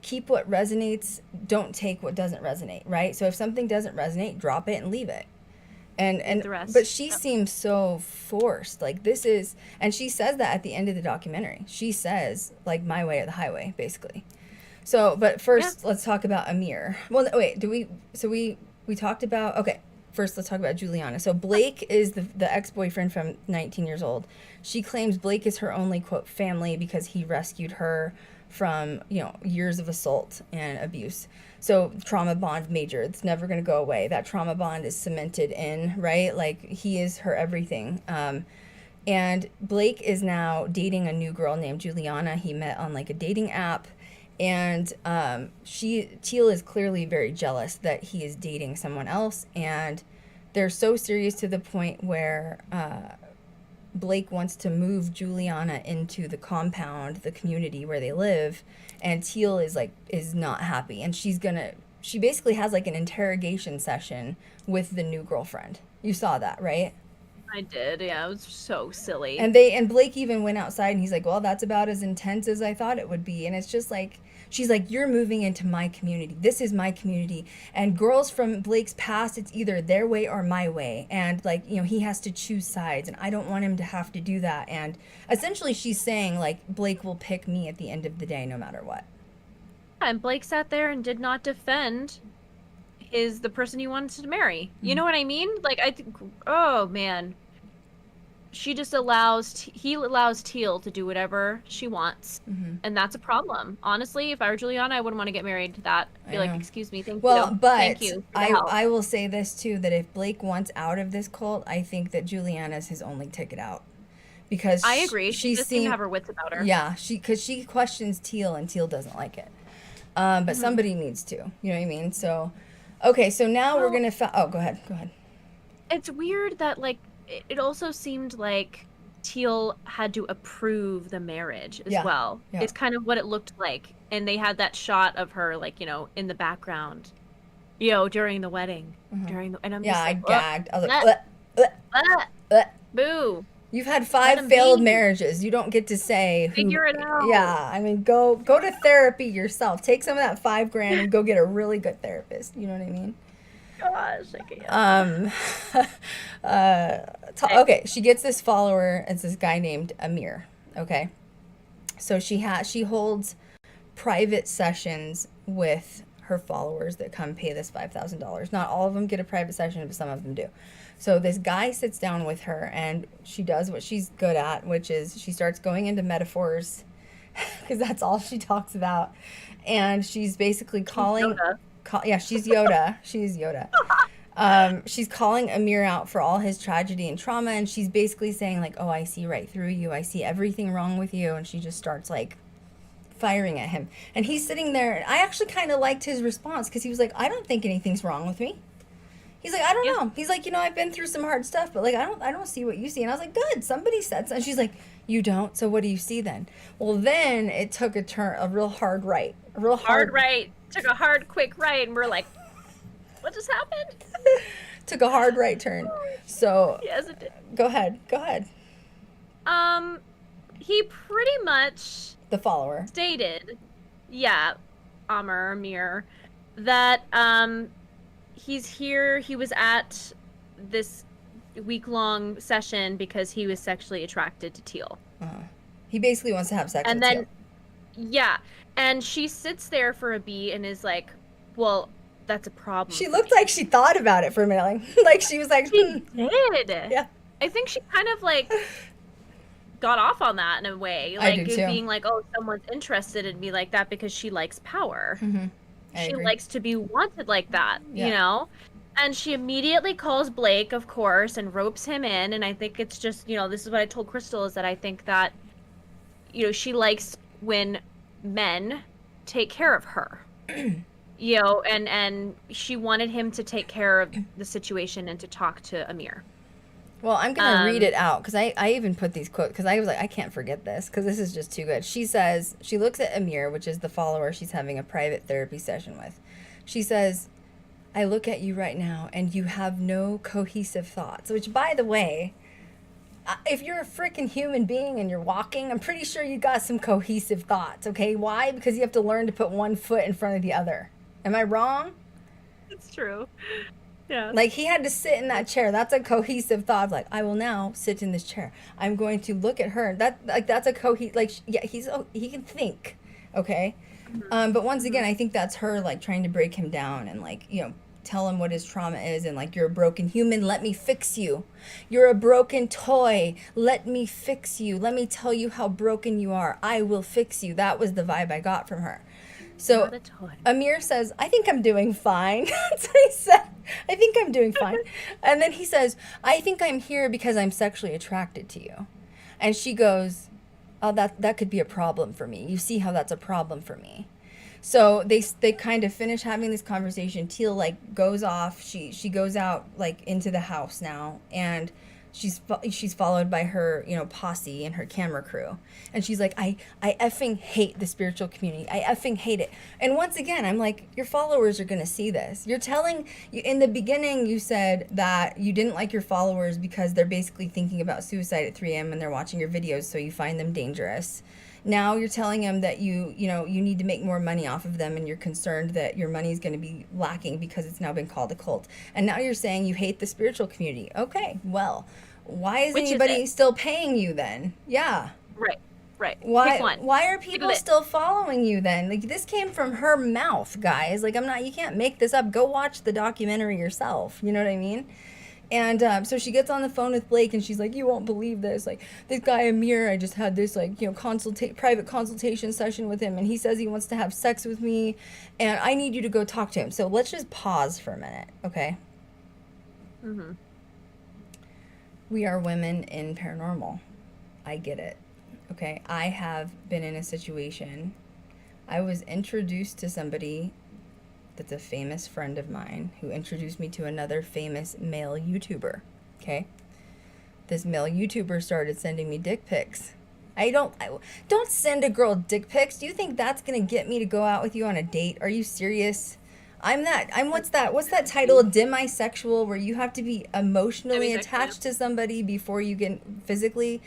Keep what resonates, don't take what doesn't resonate, right? So if something doesn't resonate, drop it and leave it. And the rest. But she seems so forced. Like, this is, and she says that at the end of the documentary. She says, like, my way or the highway, basically. So, but first, let's talk about Amir. Well, wait, we talked about, okay, first let's talk about Juliana. So Blake is the ex-boyfriend from 19 years old. She claims Blake is her only, quote, family because he rescued her from, you know, years of assault and abuse. So trauma bond major, it's never going to go away. That trauma bond is cemented in, right? Like, he is her everything. And Blake is now dating a new girl named Juliana. He met on like a dating app. And Teal is clearly very jealous that he is dating someone else. And they're so serious to the point where Blake wants to move Juliana into the compound, the community where they live, and Teal is not happy, and she's she basically has like an interrogation session with the new girlfriend. You saw that, right? I did. Yeah, it was so silly. And Blake even went outside and he's like, well, that's about as intense as I thought it would be. And it's just like, she's like, you're moving into my community. This is my community. And girls from Blake's past, it's either their way or my way. And like, you know, he has to choose sides and I don't want him to have to do that. And essentially she's saying like, Blake will pick me at the end of the day, no matter what. And Blake sat there and did not defend the person he wanted to marry. You know what I mean? Like, I think, oh man, he allows Teal to do whatever she wants, and that's a problem. Honestly, if I were Juliana, I wouldn't want to get married to that. Be like, excuse me, thank you. Well, but thank you for the help. I will say this too, that if Blake wants out of this cult, I think that Juliana's his only ticket out. Because I agree. She does seem to have her wits about her. Yeah, because she questions Teal and Teal doesn't like it. But somebody needs to. You know what I mean? So, okay, so now we're going to... go ahead. It's weird that, like, it also seemed like Teal had to approve the marriage as well. Yeah. It's kind of what it looked like. And they had that shot of her, like, you know, in the background, you know, during the wedding. And I'm just like, I gagged. I was like, boo. You've had 5 failed marriages. You don't get to say figure it out. Yeah, I mean, go to therapy yourself. Take some of that $5,000 and go get a really good therapist. You know what I mean? Gosh, okay, she gets this follower. It's this guy named Amir. Okay, so she holds private sessions with her followers that come pay this $5,000. Not all of them get a private session, but some of them do. So this guy sits down with her and she does what she's good at, which is she starts going into metaphors because that's all she talks about. And she's basically calling... she's Yoda. She's Yoda. She's calling Amir out for all his tragedy and trauma. And she's basically saying like, oh, I see right through you. I see everything wrong with you. And she just starts like firing at him. And he's sitting there. And I actually kind of liked his response because he was like, I don't think anything's wrong with me. He's like, I don't know. He's like, you know, I've been through some hard stuff, but like, I don't see what you see. And I was like, good, somebody said so. And she's like, you don't? So what do you see then? Well, then it took a turn, a real hard right. Hard right. Took a hard, quick right. And we're like, what just happened? Took a hard right turn. So yes, it did. Go ahead. He pretty much the follower stated, Amir, that he's here. He was at this week-long session because he was sexually attracted to Teal. He basically wants to have sex with Teal. And she sits there for a beat and is like, well, that's a problem. She looked like she thought about it for a minute. Like she was like, She did. Yeah. I think she kind of like got off on that in a way. Like being like, oh, someone's interested in me like that because she likes power. Mm-hmm. She likes to be wanted like that, you know? And she immediately calls Blake, of course, and ropes him in. And I think it's just, you know, this is what I told Krystal, is that I think that, you know, she likes when men take care of her. You know, and she wanted him to take care of the situation and to talk to Amir. Well, I'm going to read it out because I even put these quotes because I was like, I can't forget this because this is just too good. She says, she looks at Amir, which is the follower she's having a private therapy session with. She says, I look at you right now and you have no cohesive thoughts, which, by the way, if you're a freaking human being and you're walking, I'm pretty sure you got some cohesive thoughts, okay? Why? Because you have to learn to put one foot in front of the other. Am I wrong? It's true. Yeah. Like, he had to sit in that chair. That's a cohesive thought. Like, I will now sit in this chair. I'm going to look at her. That's a he can think, okay? Mm-hmm. But once again, I think that's her, like, trying to break him down and, like, you know, tell him what his trauma is and, like, you're a broken human. Let me fix you. You're a broken toy. Let me fix you. Let me tell you how broken you are. I will fix you. That was the vibe I got from her. So Amir says, I think I'm doing fine. That's what he said. I think I'm doing fine. And then he says, I think I'm here because I'm sexually attracted to you. And she goes, oh, that could be a problem for me. You see how that's a problem for me. So they kind of finish having this conversation. Teal, like, goes off. She goes out, like, into the house now. And she's followed by her, posse and her camera crew. And she's like, I effing hate the spiritual community. I effing hate it. And once again, I'm like, your followers are going to see this. You're telling, in the beginning, you said that you didn't like your followers because they're basically thinking about suicide at 3 a.m. and they're watching your videos, so you find them dangerous. Now you're telling them that you need to make more money off of them, and you're concerned that your money is going to be lacking because it's now been called a cult. And now you're saying you hate the spiritual community. Okay, well, why is anybody still paying you then? Yeah. Right. Why are people still following you then? Like, this came from her mouth, guys. Like, you can't make this up. Go watch the documentary yourself. You know what I mean? And so she gets on the phone with Blake, and she's like, you won't believe this. Like, this guy Amir, I just had this, private consultation session with him, and he says he wants to have sex with me, and I need you to go talk to him. So let's just pause for a minute, okay? Mm-hmm. We are women in paranormal. I get it, okay? I have been in a situation. I was introduced to somebody that's a famous friend of mine who introduced me to another famous male YouTuber, okay? This male YouTuber started sending me dick pics. Don't send a girl dick pics. Do you think that's gonna get me to go out with you on a date? Are you serious? What's that title? Demisexual, where you have to be emotionally attached to somebody before you get physically.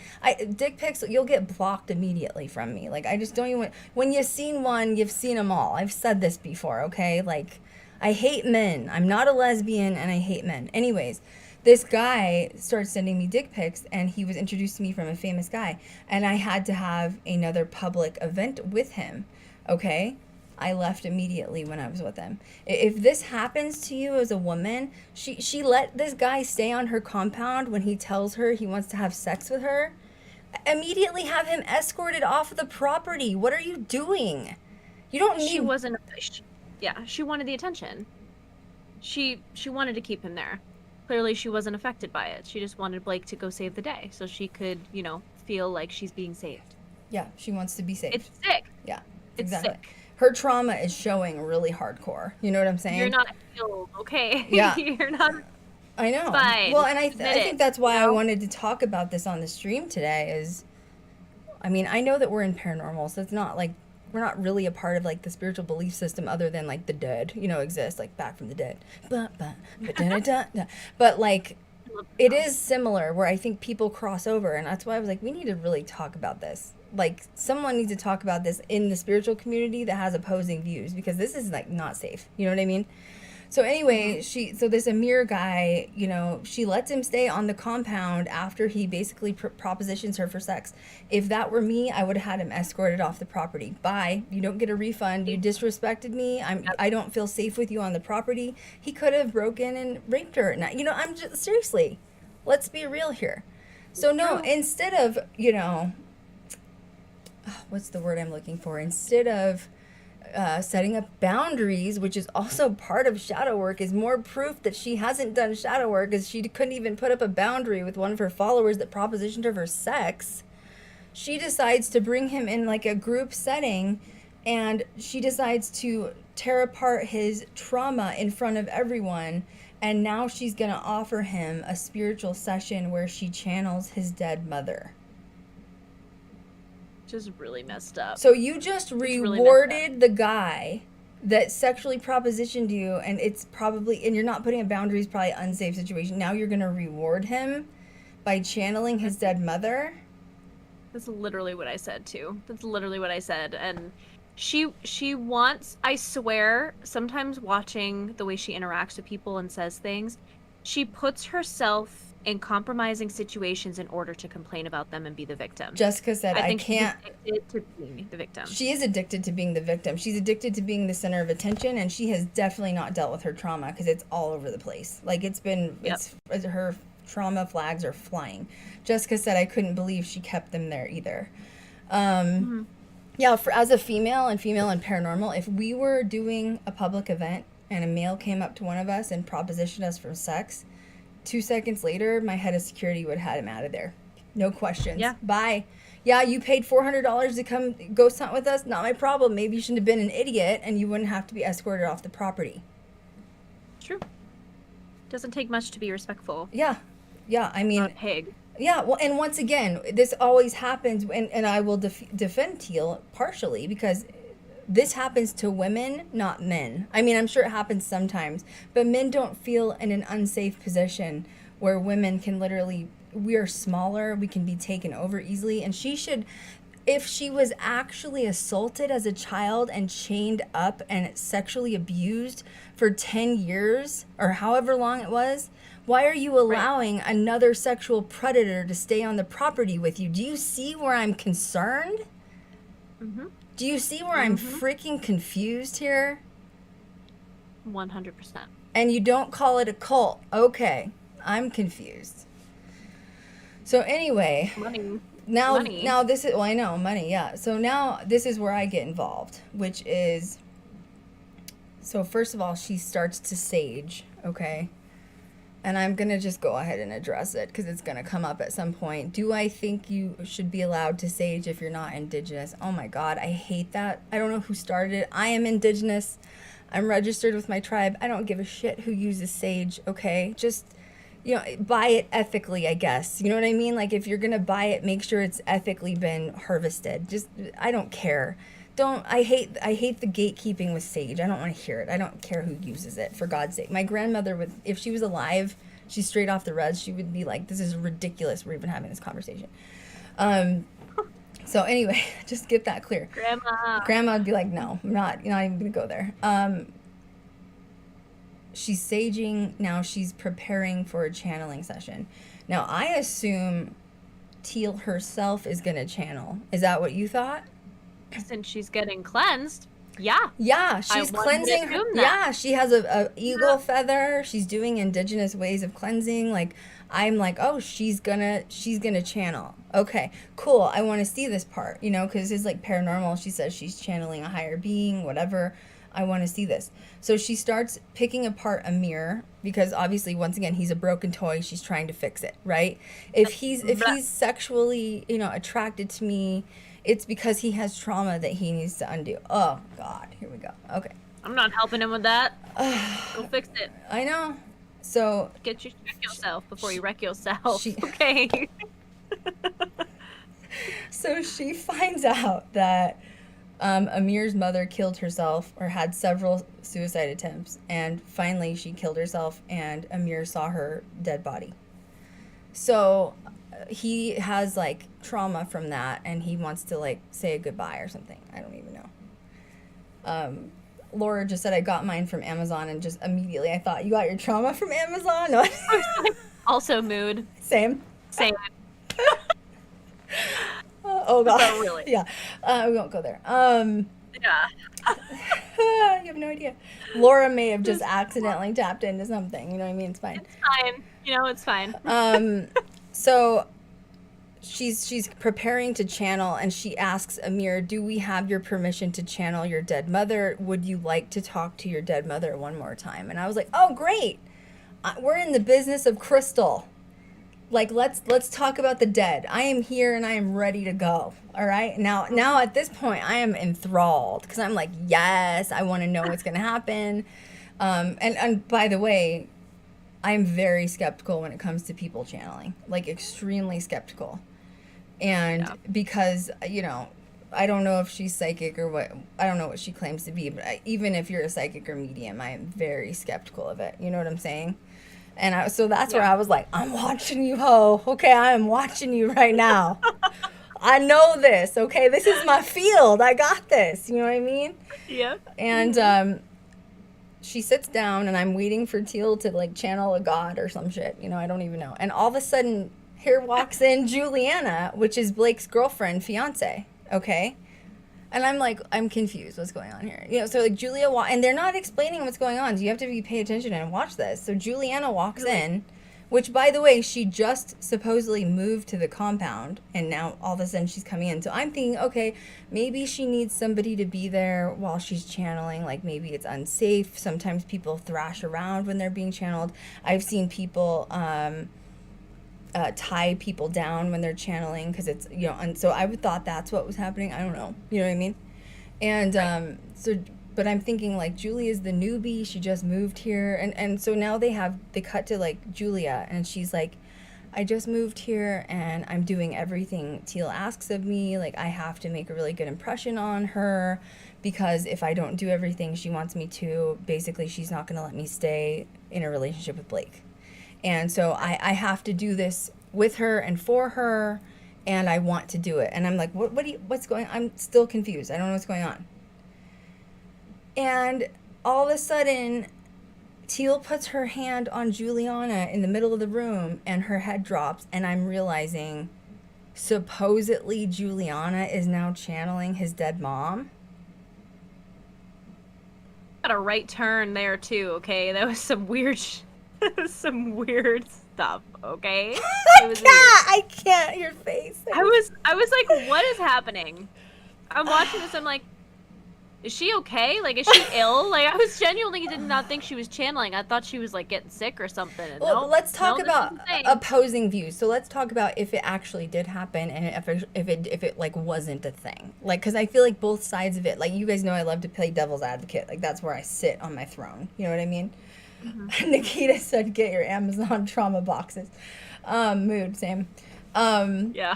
Dick pics, you'll get blocked immediately from me. Like, I just don't even, when you've seen one, you've seen them all. I've said this before, okay? Like, I hate men. I'm not a lesbian, and I hate men. Anyways, this guy started sending me dick pics, and he was introduced to me from a famous guy, and I had to have another public event with him, okay? I left immediately when I was with him. If this happens to you as a woman, she let this guy stay on her compound when he tells her he wants to have sex with her. Immediately have him escorted off of the property. What are you doing? You don't need... She wanted the attention. She wanted to keep him there. Clearly she wasn't affected by it. She just wanted Blake to go save the day so she could, feel like she's being saved. Yeah, she wants to be saved. It's sick. Yeah, it's exactly. Sick. Her trauma is showing really hardcore. You know what I'm saying? You're not healed, okay? Yeah. You're not... I know. Fine. Well, and I think that's why I wanted to talk about this on the stream today is, I know that we're in paranormal, so it's not like, we're not really a part of, like, the spiritual belief system other than, like, the dead, exists, like, back from the dead. But, like, it is similar where I think people cross over, and that's why I was like, we need to really talk about this. Like, someone needs to talk about this in the spiritual community that has opposing views, because this is, like, not safe. You know what I mean? So anyway, so this Amir guy, she lets him stay on the compound after he basically propositions her for sex. If that were me, I would have had him escorted off the property. Bye. You don't get a refund. You disrespected me. I don't feel safe with you on the property. He could have broken and raped her. Now, I'm just, seriously, let's be real here. So no, instead of, what's the word I'm looking for? Instead of setting up boundaries, which is also part of shadow work, is more proof that she hasn't done shadow work, because she couldn't even put up a boundary with one of her followers that propositioned her for sex. She decides to bring him in like a group setting, and she decides to tear apart his trauma in front of everyone, and now she's going to offer him a spiritual session where she channels his dead mother. Just really messed up. So you just rewarded the guy that sexually propositioned you, and and you're not putting a boundaries, probably unsafe situation. Now you're going to reward him by channeling his dead mother? That's literally what I said too. That's literally what I said. And she wants, I swear, sometimes watching the way she interacts with people and says things, she puts herself in compromising situations in order to complain about them and be the victim. Jessica said, I can't... She's addicted to being the victim. She is addicted to being the victim. She's addicted to being the center of attention, and she has definitely not dealt with her trauma, because it's all over the place. Like, her trauma flags are flying. Jessica said, I couldn't believe she kept them there either. Yeah, as a female in paranormal, if we were doing a public event and a male came up to one of us and propositioned us for sex, 2 seconds later, my head of security would have had him out of there. No questions. Yeah. Bye. Yeah, you paid $400 to come ghost hunt with us? Not my problem. Maybe you shouldn't have been an idiot, and you wouldn't have to be escorted off the property. True. Doesn't take much to be respectful. Yeah. Yeah, I mean, Not a pig. yeah, well, and once again, this always happens, and I will defend Teal partially because this happens to women, not men. I mean, I'm sure it happens sometimes, but men don't feel in an unsafe position where women can literally, we are smaller, we can be taken over easily, and she should, if she was actually assaulted as a child and chained up and sexually abused for 10 years or however long it was, why are you allowing another sexual predator to stay on the property with you? Do you see where I'm concerned? Mm-hmm. Do you see where I'm freaking confused here? 100%. And you don't call it a cult. Okay, I'm confused. So anyway, Money. now this is, well, I know, money, yeah. So now this is where I get involved, which is, so first of all, she starts to sage, okay? And I'm going to just go ahead and address it because it's going to come up at some point. Do I think you should be allowed to sage if you're not Indigenous? Oh my God, I hate that. I don't know who started it. I am Indigenous. I'm registered with my tribe. I don't give a shit who uses sage, okay? Just, you know, buy it ethically, I guess. You know what I mean? Like, if you're going to buy it, make sure it's ethically been harvested. Just, I don't care. I hate the gatekeeping with sage. I don't want to hear it. I don't care who uses it, for God's sake. My grandmother would, if she was alive, she's straight off the res, she would be like, this is ridiculous. We're even having this conversation. So anyway, just get that clear. Grandma would be like, no, I'm not even going to go there. She's saging. Now she's preparing for a channeling session. Now, I assume Teal herself is going to channel. Is that what you thought? Since she's getting cleansed, yeah. Yeah, she's cleansing her. Yeah, she has a eagle feather. She's doing indigenous ways of cleansing. Like, I'm like, oh, she's gonna channel. Okay, cool. I want to see this part, you know, because it's like paranormal. She says she's channeling a higher being, whatever. I want to see this. So she starts picking apart a mirror because obviously, once again, he's a broken toy. She's trying to fix it, right? If he's sexually, you know, attracted to me, it's because he has trauma that he needs to undo. Oh, God. Here we go. Okay. I'm not helping him with that. Go fix it. I know. So... Check yourself before you wreck yourself. She, okay. So she finds out that Amir's mother killed herself or had several suicide attempts. And finally, she killed herself and Amir saw her dead body. So... he has like trauma from that and he wants to like say a goodbye or something. I don't even know. Laura just said I got mine from Amazon and just immediately I thought, you got your trauma from Amazon? No. Also mood. Same. Oh God. But really. Yeah. We won't go there. Yeah. You have no idea. Laura may have just accidentally tapped into something. You know what I mean? It's fine. It's fine. You know, it's fine. So she's preparing to channel and she asks Amir, do we have your permission to channel your dead mother? Would you like to talk to your dead mother one more time? And I was like, oh, great. We're in the business of Krystal. Like, let's talk about the dead. I am here and I am ready to go. All right. Now at this point, I am enthralled because I'm like, yes, I want to know what's going to happen. And by the way, I'm very skeptical when it comes to people channeling, like extremely skeptical. And because, you know, I don't know if she's psychic or what, I don't know what she claims to be, but even if you're a psychic or medium, I am very skeptical of it. You know what I'm saying? And so that's where I was like, I'm watching you, ho. Okay, I am watching you right now. I know this, okay? This is my field. I got this. You know what I mean? Yeah. And she sits down, and I'm waiting for Teal to, like, channel a god or some shit. You know, I don't even know. And all of a sudden, here walks in Juliana, which is Blake's girlfriend, fiance, okay? And I'm like, I'm confused. What's going on here? You know, so like Julia, and they're not explaining what's going on. So you have to pay attention and watch this. So Juliana walks in, which, by the way, she just supposedly moved to the compound, and now all of a sudden she's coming in. So I'm thinking, okay, maybe she needs somebody to be there while she's channeling. Like maybe it's unsafe. Sometimes people thrash around when they're being channeled. I've seen people tie people down when they're channeling because it's, you know, and so I would thought that's what was happening. I don't know. You know what I mean? And but I'm thinking like Julia's the newbie. She just moved here. And so now they cut to like Julia and she's like, I just moved here and I'm doing everything Teal asks of me. Like, I have to make a really good impression on her, because if I don't do everything she wants me to, basically she's not going to let me stay in a relationship with Blake. And so I have to do this with her and for her, and I want to do it. And I'm like, what's going on? I'm still confused. I don't know what's going on. And all of a sudden, Teal puts her hand on Juliana in the middle of the room, and her head drops, and I'm realizing supposedly Juliana is now channeling his dead mom. Got a right turn there too, okay? That was some weird some weird stuff, okay? It was weird. I can't, your face. I was like, what is happening? I'm watching this, I'm like, is she okay? Like, is she ill? Like, I was genuinely did not think she was channeling. I thought she was, like, getting sick or something. And Well, let's talk about this is insane. opposing views. So let's talk about if it actually did happen, and if it like wasn't a thing. Like, because I feel like both sides of it. Like, you guys know I love to play devil's advocate. Like, that's where I sit on my throne. You know what I mean? Mm-hmm. Nikita said, "Get your Amazon trauma boxes." Mood, same. Yeah.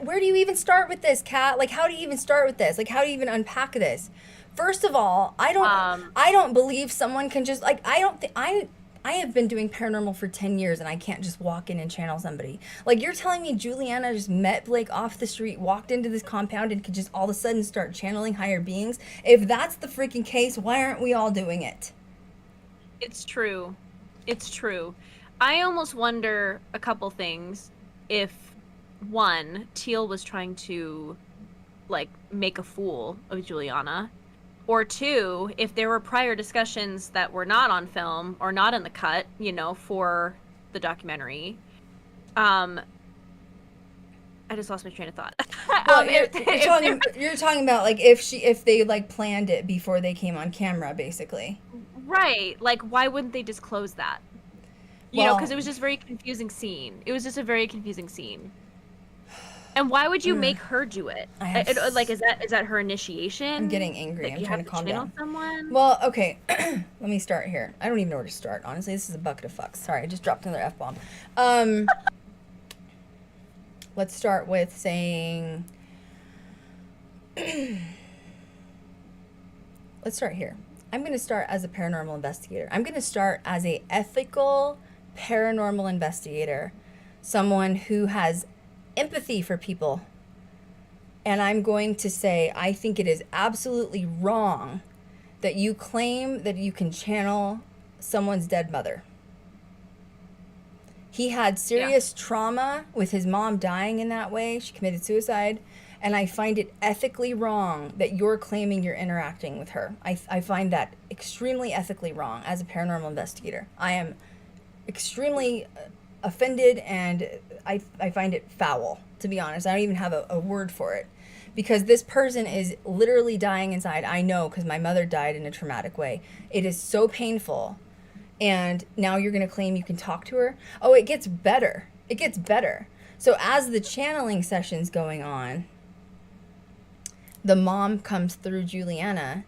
Where do you even start with this, Kat? Like, how do you even start with this? Like, how do you even unpack this? First of all, I don't believe someone can just, like, I have been doing paranormal for 10 years, and I can't just walk in and channel somebody. Like, you're telling me Juliana just met Blake off the street, walked into this compound, and could just all of a sudden start channeling higher beings? If that's the freaking case, why aren't we all doing it? It's true. It's true. I almost wonder a couple things. If, one, Teal was trying to, like, make a fool of Juliana. Or two, if there were prior discussions that were not on film or not in the cut, you know, for the documentary. I just lost my train of thought. Well, you're talking about, like, if they like planned it before they came on camera, basically. Right. Like, why wouldn't they disclose that? You know, because it was just a very confusing scene. It was just a very confusing scene. And why would you make her do it? Like, is that her initiation? I'm getting angry. Like, I'm trying to calm down. Someone? Well, okay. Let me start here. I don't even know where to start. Honestly, this is a bucket of fucks. Sorry, I just dropped another F-bomb. Let's start with saying... Let's start here. I'm going to start as a paranormal investigator. I'm going to start as a ethical paranormal investigator. Someone who has empathy for people. And I'm going to say, I think it is absolutely wrong that you claim that you can channel someone's dead mother. He had serious trauma with his mom dying in that way. She committed suicide. And I find it ethically wrong that you're claiming you're interacting with her. I find that extremely ethically wrong as a paranormal investigator. I am extremely offended, and I find it foul, to be honest. I don't even have a word for it, because this person is literally dying inside. I know, because my mother died in a traumatic way. It is so painful, and now you're going to claim you can talk to her? Oh, it gets better. It gets better. So as the channeling session's going on, the mom comes through Juliana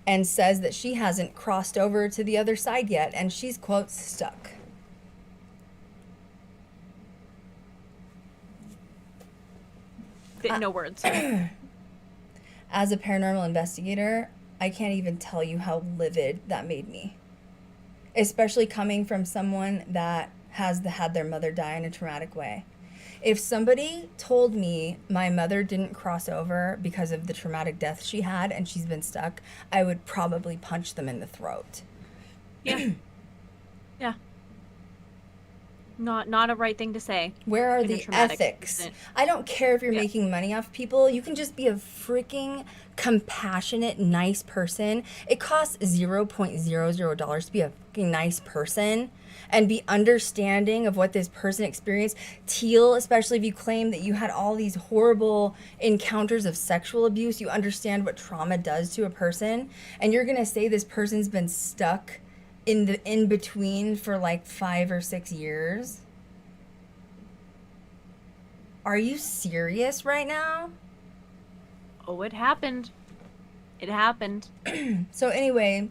and says that she hasn't crossed over to the other side yet, and she's, quote, stuck. No words. As a paranormal investigator, I can't even tell you how livid that made me. Especially coming from someone that has had their mother die in a traumatic way. If somebody told me my mother didn't cross over because of the traumatic death she had and she's been stuck, I would probably punch them in the throat. Yeah. Yeah. Not a right thing to say. Where are the ethics? Incident. I don't care if you're making money off people. You can just be a freaking compassionate, nice person. It costs $0.00 to be a fucking nice person and be understanding of what this person experienced. Teal, especially if you claim that you had all these horrible encounters of sexual abuse, you understand what trauma does to a person, and you're going to say this person's been stuck in the in-between for like 5 or 6 years? Are you serious right now? Oh, it happened. It happened. So anyway,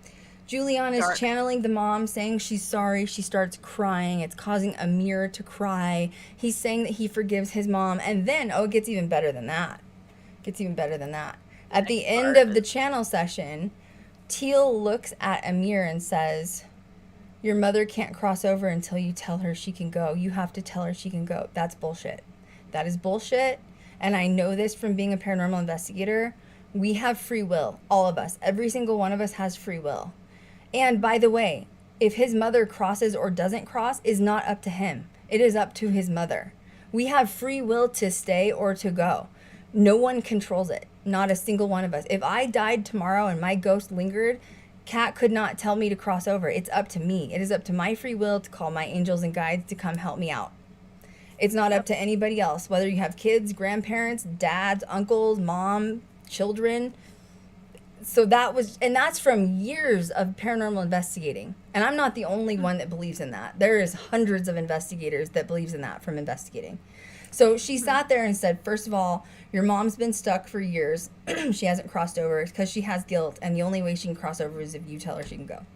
Juliana's Dark. channeling the mom, saying she's sorry. She starts crying. It's causing Amir to cry. He's saying that he forgives his mom. And then, it gets even better than that. At the end of the channel session, Teal looks at Amir and says, your mother can't cross over until you tell her she can go. You have to tell her she can go. That's bullshit. That is bullshit. And I know this from being a paranormal investigator. We have free will. All of us. Every single one of us has free will. And by the way, if his mother crosses or doesn't cross is not up to him. It is up to his mother. We have free will to stay or to go. No one controls it. Not a single one of us. If I died tomorrow and my ghost lingered, Cat could not tell me to cross over. It's up to me. It is up to my free will to call my angels and guides to come help me out. It's not up to anybody else. Whether you have kids, grandparents, dads, uncles, mom, children. So that's from years of paranormal investigating. And I'm not the only one that believes in that. There is hundreds of investigators that believes in that from investigating. So she sat there and said, first of all, your mom's been stuck for years. She hasn't crossed over because she has guilt. And the only way she can cross over is if you tell her she can go.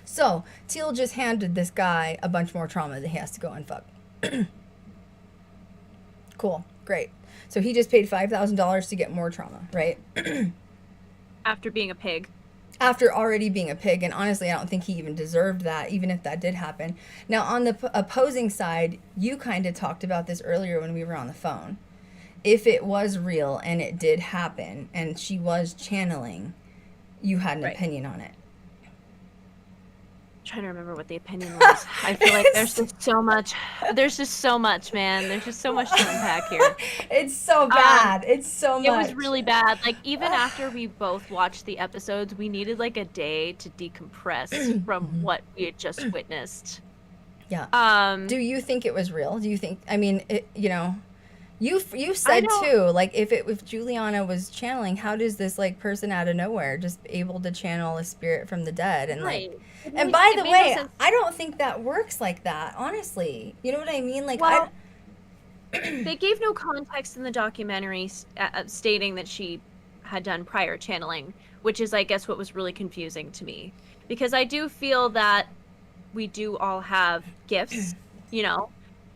So Teal just handed this guy a bunch more trauma that he has to go and fuck. Cool. Great. So he just paid $5,000 to get more trauma, right? After being a pig. After already being a pig. And honestly, I don't think he even deserved that, even if that did happen. Now, on the opposing side, you kind of talked about this earlier when we were on the phone. If it was real and it did happen and she was channeling, you had an opinion on it. I'm trying to remember what the opinion was. I feel like there's just so much, man. There's just so much to unpack here. It's so bad. It's so much. It was really bad. Like, even after we both watched the episodes, we needed like a day to decompress from what we had just witnessed. Yeah. Do you think it was real? Do you think, I mean, you said too, like, if Juliana was channeling, how does this like person out of nowhere just able to channel a spirit from the dead? And like, and by the way, I don't think that works like that, honestly. You know what I mean? Like, well, they gave no context in the documentary stating that she had done prior channeling, which is, I guess, what was really confusing to me. Because I do feel that we do all have gifts,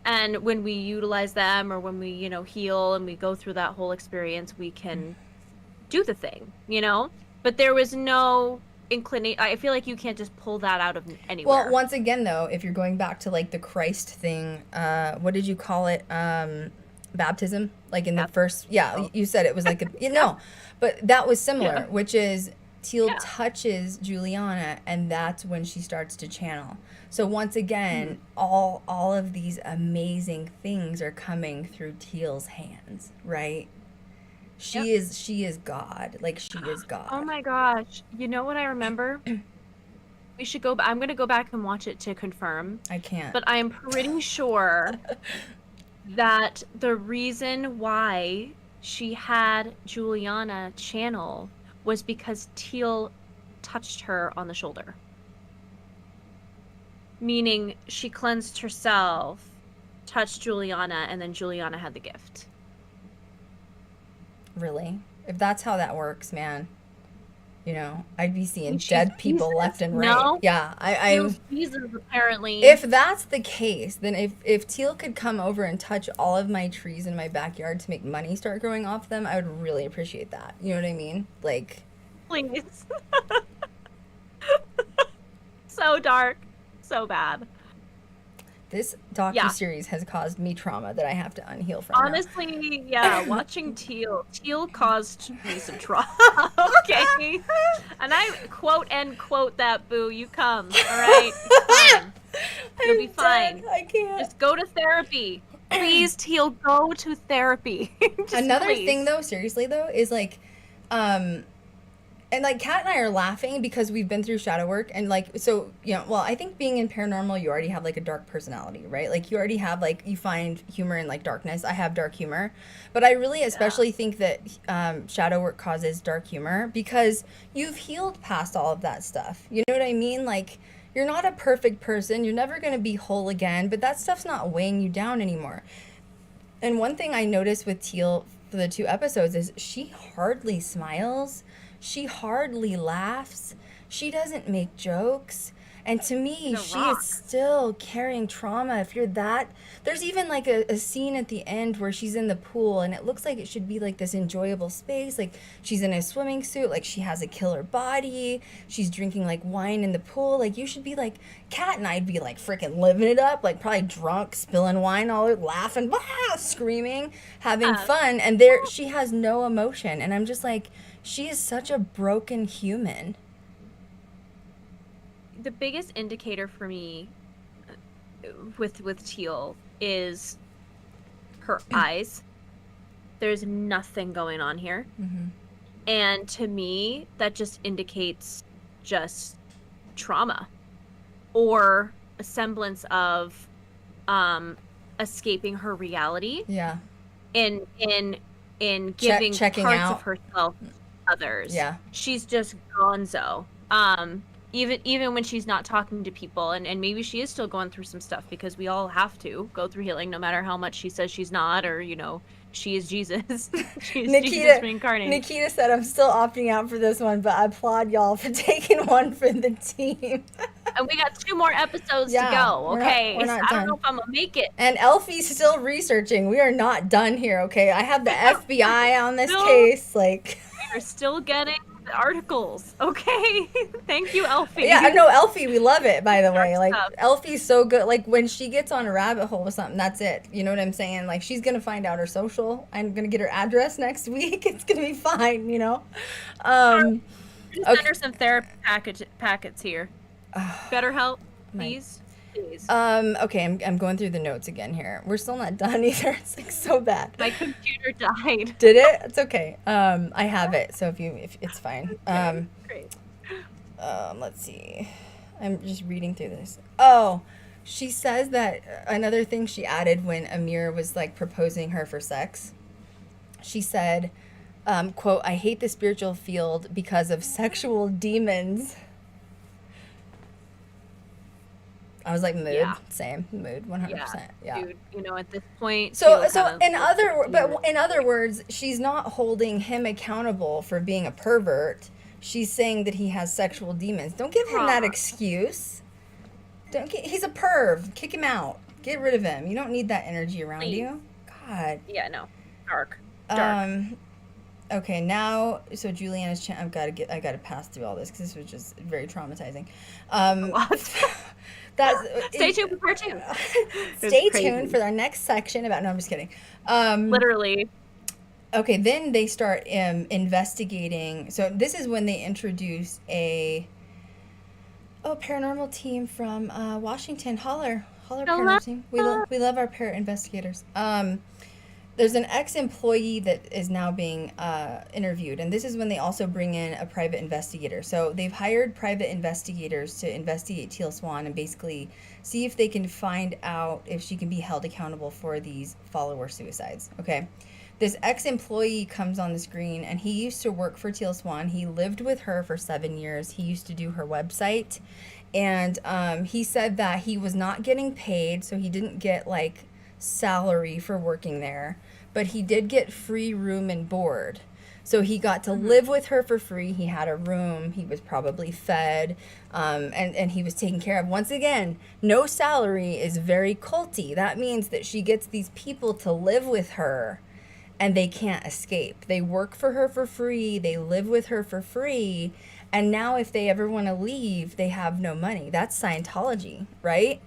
and when we utilize them or when we, heal and we go through that whole experience, we can do the thing, But there was no inclination. I feel like you can't just pull that out of anywhere. Well, once again, though, if you're going back to like the Christ thing, what did you call it? Baptism? Like in the first, you said it was like but that was similar, which is Teal touches Juliana, and that's when she starts to channel. So once again, all of these amazing things are coming through Teal's hands, right? She is God. Like, she is God. Oh my gosh. You know what I remember? We should go I'm going to go back and watch it to confirm. I can't. But I am pretty sure that the reason why she had Juliana channel was because Teal touched her on the shoulder. Meaning she cleansed herself, touched Juliana, and then Juliana had the gift. Really? If that's how that works, man, I'd be seeing dead people left and right. No? Yeah, Jesus, apparently. If that's the case, then if Teal could come over and touch all of my trees in my backyard to make money start growing off them, I would really appreciate that. You know what I mean? Like, please. So dark, so bad. This docuseries has caused me trauma that I have to unheal from. Honestly, watching Teal caused me some trauma. Okay, and I end quote that, boo. You come, all right? Fine. You'll be fine. I can't. Just go to therapy, please. Teal, go to therapy. Another thing, though, seriously though, is like, and like Kat and I are laughing because we've been through shadow work, and like, so, well, I think being in paranormal, you already have like a dark personality, right? Like, you already have like, you find humor in like darkness. I have dark humor, but I really especially think that shadow work causes dark humor because you've healed past all of that stuff. You know what I mean? Like, you're not a perfect person. You're never going to be whole again, but that stuff's not weighing you down anymore. And one thing I noticed with Teal for the 2 episodes is she hardly smiles. She hardly laughs. She doesn't make jokes. And to me, she is still carrying trauma. If you're that, there's even like a scene at the end where she's in the pool and it looks like it should be like this enjoyable space. Like she's in a swimming suit, like she has a killer body. She's drinking like wine in the pool. Like you should be like, Kat and I'd be like freaking living it up, like probably drunk, spilling wine all over, laughing, screaming, having fun. And there, she has no emotion. And I'm just like, she is such a broken human. The biggest indicator for me with Teal is her eyes. There's nothing going on here. Mm-hmm. And to me, that just indicates just trauma or a semblance of escaping her reality. Yeah. In giving checking parts out of herself to others. Yeah. She's just gonzo. Even when she's not talking to people, and maybe she is still going through some stuff, because we all have to go through healing no matter how much she says she's not, or she is Jesus. She's Jesus reincarnated. Nikita said, I'm still opting out for this one, but I applaud y'all for taking one for the team. And we got 2 more episodes to go, okay? We're not I done. don't know if I'm gonna make it. And Elfie's still researching. We are not done here, okay? I have the FBI on this case, like... We're still getting the articles, okay? Thank you, Elfie. Yeah, I know Elfie. We love it, by the way. Like, stuff. Elfie's so good. Like, when she gets on a rabbit hole with something, that's it. You know what I'm saying? Like, she's going to find out her social. I'm going to get her address next week. It's going to be fine, you know? Send her some therapy packets here. BetterHelp, please. Okay, I'm going through the notes again here. We're still not done either. It's like so bad. My computer died. Did it? It's okay. I have it, so if it's fine. Great. Let's see. I'm just reading through this. Oh, she says that another thing she added when Amir was like proposing her for sex. She said, quote, I hate the spiritual field because of sexual demons. I was like, mood, same, mood, 100%. Yeah. Dude, at this point. So in other words, she's not holding him accountable for being a pervert. She's saying that he has sexual demons. Don't give him that excuse. He's a perv. Kick him out. Get rid of him. You don't need that energy around you. God. Yeah, no. Dark. Okay, now, so Juliana's I gotta pass through all this because this was just very traumatizing. Stay tuned for part 2. Stay tuned for our next section about. No, I'm just kidding. Literally. Okay, then they start investigating. So this is when they introduce a paranormal team from Washington. Holler paranormal team. We love our para investigators. There's an ex-employee that is now being interviewed, and this is when they also bring in a private investigator. So they've hired private investigators to investigate Teal Swan and basically see if they can find out if she can be held accountable for these follower suicides. Okay. This ex-employee comes on the screen, and he used to work for Teal Swan. He lived with her for 7 years. He used to do her website, and he said that he was not getting paid, so he didn't get like salary for working there, but he did get free room and board. So he got to live with her for free. He had a room. He was probably fed, and he was taken care of. Once again, no salary is very culty. That means that she gets these people to live with her, and they can't escape. They work for her for free. They live with her for free. And now if they ever want to leave, they have no money. That's Scientology, right?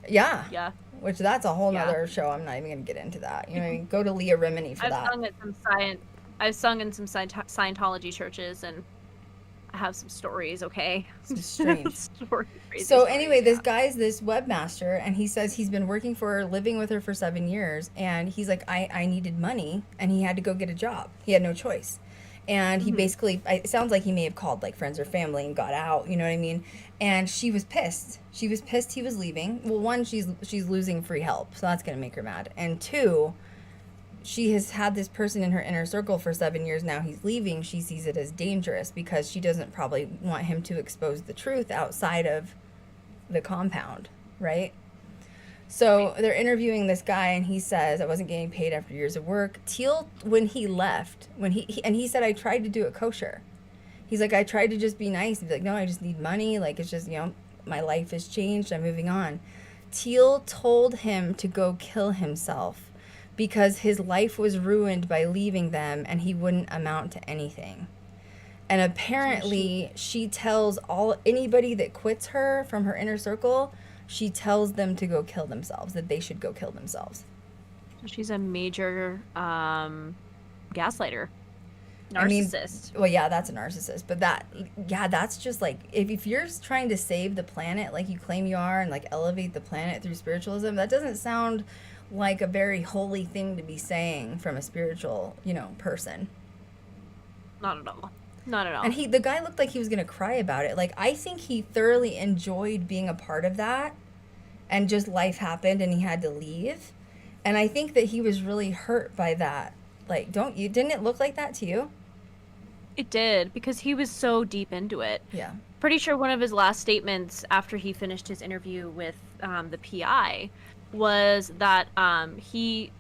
Yeah. Yeah. Which that's a whole nother show. I'm not even going to get into that. You know what I mean? Go to Leah Remini for that. I've sung in some Scientology churches, and I have some stories, okay? It's strange. So anyway, this guy's this webmaster, and he says he's been working for her, living with her for 7 years, and he's like, I needed money, and he had to go get a job. He had no choice. And he basically, it sounds like he may have called like friends or family and got out, you know what I mean? And she was pissed. She was pissed he was leaving. Well, one, she's losing free help, so that's going to make her mad. And 2, she has had this person in her inner circle for 7 years now. He's leaving. She sees it as dangerous because she doesn't probably want him to expose the truth outside of the compound, right? So they're interviewing this guy, and he says, I wasn't getting paid after years of work. Teal, when he left, he said, I tried to do it kosher. He's like, I tried to just be nice. He's like, no, I just need money. Like, it's just, my life has changed. I'm moving on. Teal told him to go kill himself because his life was ruined by leaving them, and he wouldn't amount to anything. And apparently, she tells anybody that quits her from her inner circle, she tells them to go kill themselves, that they should go kill themselves. She's a major gaslighter. I Narcissist. mean, well, yeah, that's a narcissist. But that's just like, if you're trying to save the planet like you claim you are and like elevate the planet through spiritualism, that doesn't sound like a very holy thing to be saying from a spiritual, person. Not at all. Not at all. And the guy looked like he was going to cry about it. Like, I think he thoroughly enjoyed being a part of that, and just life happened and he had to leave. And I think that he was really hurt by that. Like, didn't it look like that to you? It did, because he was so deep into it. Yeah. Pretty sure one of his last statements after he finished his interview with the PI was that he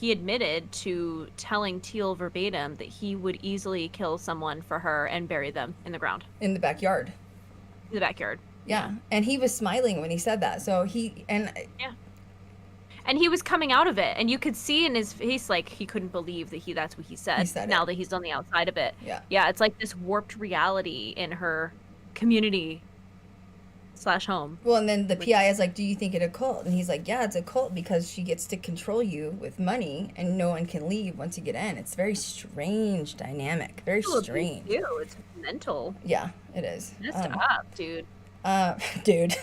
admitted to telling Teal verbatim that he would easily kill someone for her and bury them in the ground. In the backyard. In the backyard. Yeah. And he was smiling when he said that. So Yeah. And he was coming out of it, and you could see in his face, like, he couldn't believe that that's what he said now that he's on the outside of it. Yeah. Yeah, it's like this warped reality in her community / home. Well, and then the PI is like, do you think it's a cult? And he's like, yeah, it's a cult because she gets to control you with money, and no one can leave once you get in. It's very strange dynamic. Very strange. It's mental. Yeah, it is. Messed up, dude. Dude.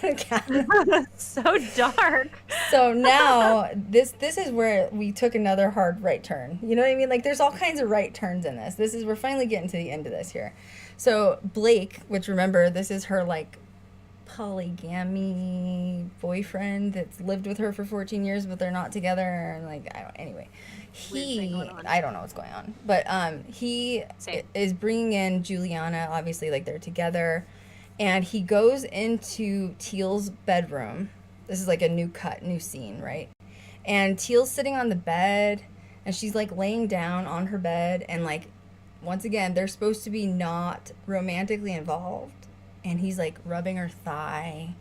So dark. So now this is where we took another hard right turn. You know what I mean? Like, there's all kinds of right turns in this. We're finally getting to the end of this here. So Blake, which, remember, this is her like polygamy boyfriend that's lived with her for 14 years, but they're not together. And like, anyway, I don't know what's going on, but he is bringing in Juliana. Obviously, like, they're together. And he goes into Teal's bedroom. This is like a new scene, right? And Teal's sitting on the bed, and she's like laying down on her bed. And like, once again, they're supposed to be not romantically involved. And he's like rubbing her thigh,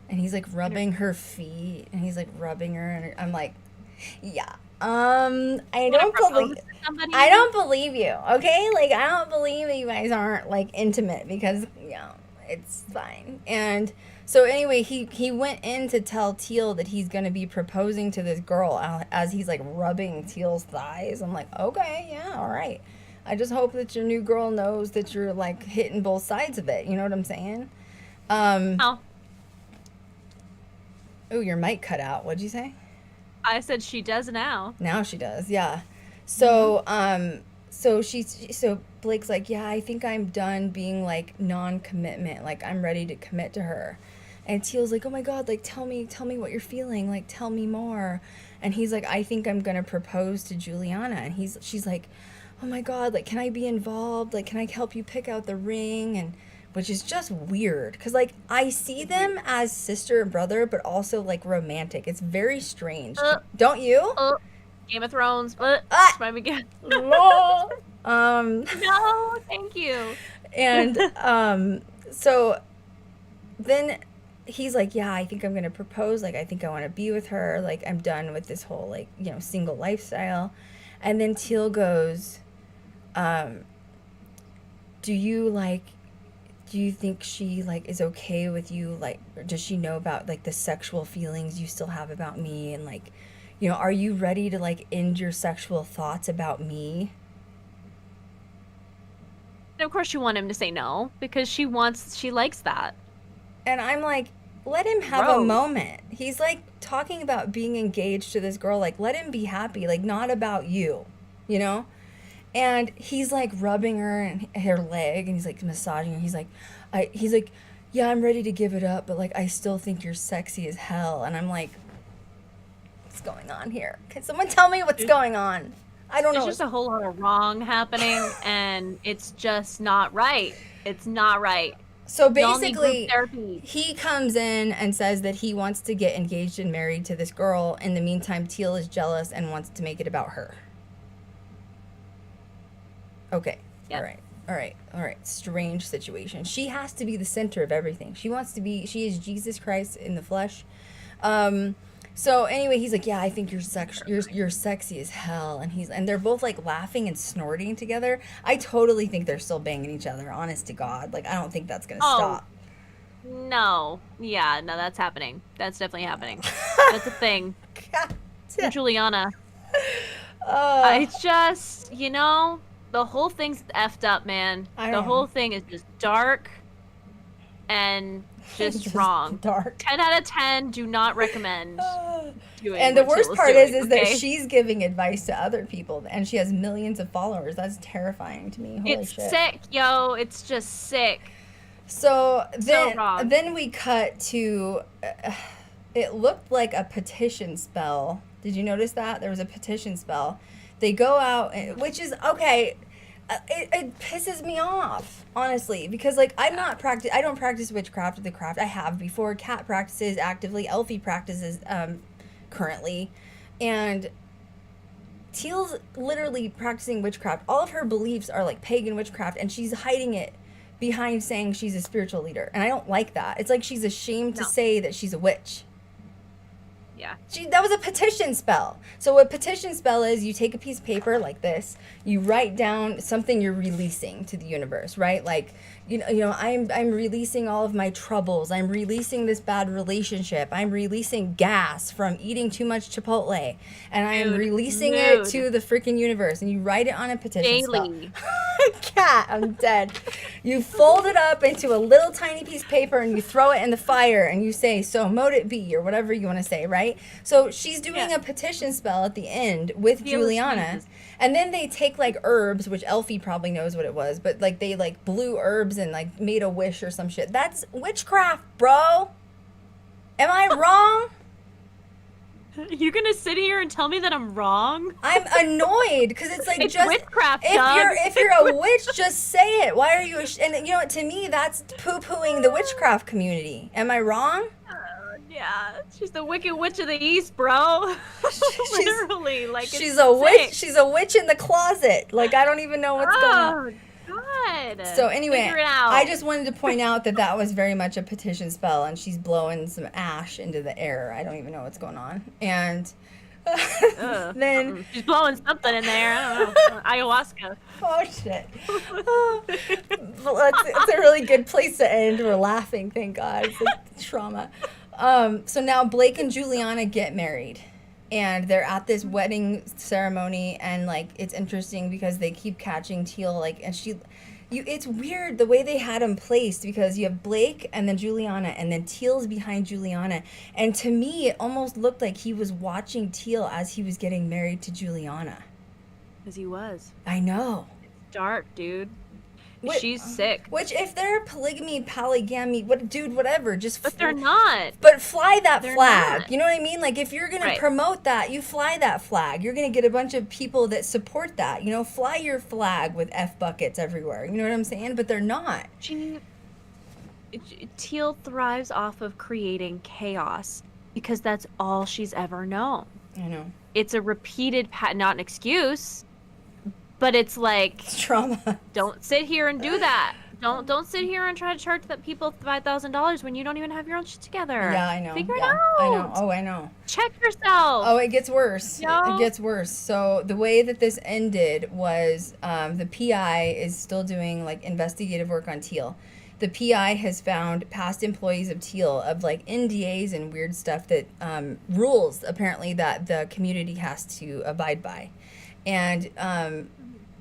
and he's like rubbing her feet, and he's like rubbing her. And I'm like, yeah. I don't believe you. Okay, like, I don't believe that you guys aren't like intimate, because it's fine. And so anyway, he went in to tell Teal that he's going to be proposing to this girl as he's like rubbing Teal's thighs. I'm like, okay, yeah, all right. I just hope that your new girl knows that you're like hitting both sides of it. You know what I'm saying? Oh, your mic cut out. What'd you say? I said she does now. Now she does, yeah. So, So Blake's like, yeah, I think I'm done being like non-commitment. Like, I'm ready to commit to her. And Teal's like, oh my God, like, tell me what you're feeling. Like, tell me more. And he's like, I think I'm going to propose to Juliana. And she's like, oh my God, like, can I be involved? Like, can I help you pick out the ring? And which is just weird. Cause like, I see them as sister and brother, but also like romantic. It's very strange. Don't you? Game of Thrones. My begin. No, thank you. And so then he's like, yeah, I think I'm gonna propose. Like, I think I want to be with her. Like, I'm done with this whole like, single lifestyle. And then Teal goes, do you think she like is okay with you? Like, does she know about like the sexual feelings you still have about me? And like, are you ready to like end your sexual thoughts about me? And of course you want him to say no, because she likes that. And I'm like, let him have a moment. He's like talking about being engaged to this girl. Like, let him be happy. Like, not about you, And he's like rubbing her leg, and he's like massaging her. He's like, yeah, I'm ready to give it up, but like, I still think you're sexy as hell. And I'm like, what's going on here? Can someone tell me what's going on? I don't know. There's just a whole lot of wrong happening, and it's just not right. It's not right. So Y'all need group basically, therapy. he comes in and says that he wants to get engaged and married to this girl. In the meantime, Teal is jealous and wants to make it about her. Okay. Yep. All right. Strange situation. She has to be the center of everything. She is Jesus Christ in the flesh. So anyway, he's like, yeah, I think you're sexy as hell. And they're both like laughing and snorting together. I totally think they're still banging each other, honest to God. Like, I don't think that's going to stop. No. Yeah, no, that's happening. That's definitely happening. That's a thing. God. Juliana. I just, the whole thing's effed up, man. The whole thing is just dark and just wrong. Dark. 10 out of 10, do not recommend doing And the what worst Teal's part doing, is that okay? she's giving advice to other people, and she has millions of followers. That's terrifying to me. Holy It's shit. sick, yo. It's just sick. So wrong. then we cut to, it looked like a petition spell. Did you notice that? There was a petition spell. They go out, which is, okay, it pisses me off, honestly, because, like, I don't practice witchcraft or the craft. I have before. Cat practices actively. Elfie practices currently. And Teal's literally practicing witchcraft. All of her beliefs are, like, pagan witchcraft, and she's hiding it behind saying she's a spiritual leader. And I don't like that. It's like she's ashamed to say that she's a witch. Yeah. That was a petition spell. So what petition spell is, you take a piece of paper like this, you write down something you're releasing to the universe, right? Like, I'm releasing all of my troubles. I'm releasing this bad relationship. I'm releasing gas from eating too much Chipotle. And I am releasing it to the freaking universe. And you write it on a petition Daily. spell. Cat, I'm dead. You fold it up into a little tiny piece of paper and you throw it in the fire and you say, so mote it be, or whatever you want to say, right? So she's doing a petition spell at the end with Juliana. And then they take, like, herbs, which Elfie probably knows what it was, but, like, they, like, blew herbs and, like, made a wish or some shit. That's witchcraft, bro. Am I wrong? You gonna sit here and tell me that I'm wrong? I'm annoyed because it's like, It's just witchcraft, if Doug. you're a witch, just say it. Why are you? And you know what? To me, that's poo-pooing the witchcraft community. Am I wrong? Yeah, she's the Wicked Witch of the East, bro. Literally, like, She's it's a witch. sick. She's a witch in the closet. Like, I don't even know what's going on. God. So anyway, Figure it out. I just wanted to point out that was very much a petition spell, and she's blowing some ash into the air. I don't even know what's going on. And then she's blowing something in there. I don't know. Ayahuasca. oh shit. Well, it's a really good place to end. We're laughing, thank God. It's like trauma. So now Blake and Juliana get married. And they're at this wedding ceremony, and, like, it's interesting because they keep catching Teal, like, and it's weird the way they had him placed, because you have Blake and then Juliana, and then Teal's behind Juliana. And to me, it almost looked like he was watching Teal as he was getting married to Juliana. Because he was. I know. Dark, dude. What- She's sick. Which, if they're polygamy, polygamy, whatever, just. But they're not. But fly that They're flag. not. You know what I mean? Like, if you're going Right. to promote that, you fly that flag. You're going to get a bunch of people that support that. Fly your flag with F buckets everywhere. You know what I'm saying? But they're not. Teal thrives off of creating chaos because that's all she's ever known. I know. It's a repeated not an excuse, but it's like, It's trauma. don't sit here and do that. Don't sit here and try to charge that people $5,000 when you don't even have your own shit together. Yeah, I know. Figure it Yeah, out. I know. Oh, I know. Check yourself. Oh, it gets worse. No. It gets worse. So the way that this ended was the PI is still doing, like, investigative work on Teal. The PI has found past employees of Teal of, like, NDAs and weird stuff that rules, apparently, that the community has to abide by. And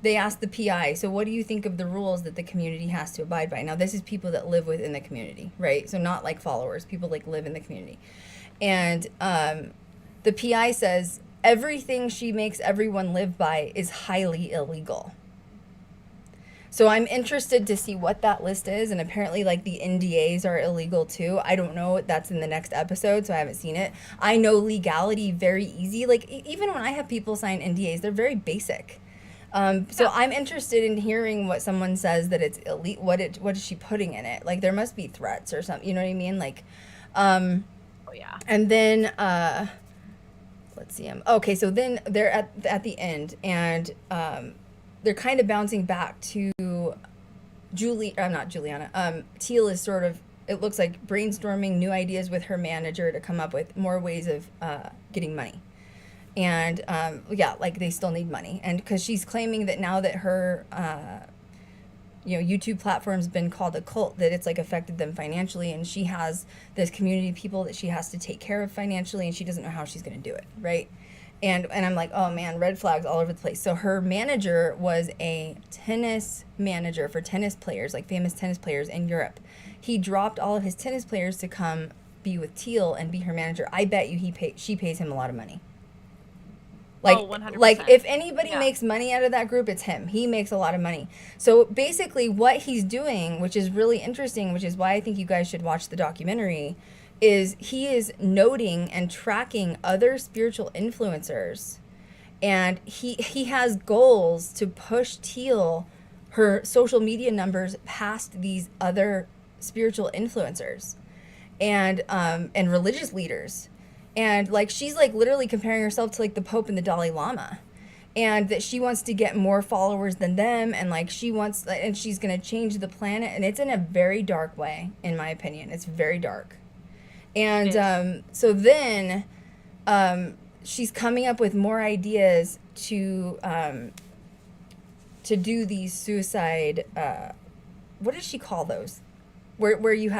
they asked the PI, so what do you think of the rules that the community has to abide by? Now, this is people that live within the community, right? So not like followers, people like live in the community. And the PI says everything she makes everyone live by is highly illegal. So I'm interested to see what that list is, and apparently, like, the NDAs are illegal too. I don't know. That's in the next episode, so I haven't seen it. I know legality very easy. Like, even when I have people sign NDAs, they're very basic. So I'm interested in hearing what someone says that it's elite. What is she putting in it? Like, there must be threats or something. You know what I mean? Like, Oh yeah. and then let's see. Okay, so then they're at the end, and they're kind of bouncing back to not Juliana. Teal is sort of, it looks like, brainstorming new ideas with her manager to come up with more ways of getting money. And yeah, like, they still need money, and because she's claiming that now that her YouTube platform's been called a cult, that it's like affected them financially, and she has this community of people that she has to take care of financially, and she doesn't know how she's going to do it, right? And I'm like, oh man, red flags all over the place. So her manager was a tennis manager for tennis players, like famous tennis players in Europe. He dropped all of his tennis players to come be with Teal and be her manager. I bet you she pays him a lot of money. Like, 100%. Like, if anybody makes money out of that group, it's him. He makes a lot of money. So basically what he's doing, which is really interesting, which is why I think you guys should watch the documentary, is he is noting and tracking other spiritual influencers. And he has goals to push Teal, her social media numbers, past these other spiritual influencers and religious leaders. And like, she's like literally comparing herself to like the Pope and the Dalai Lama, and that she wants to get more followers than them, and like she's going to change the planet, and it's in a very dark way, in my opinion. It's very dark. And so then she's coming up with more ideas to do these suicide, what does she call those? Where you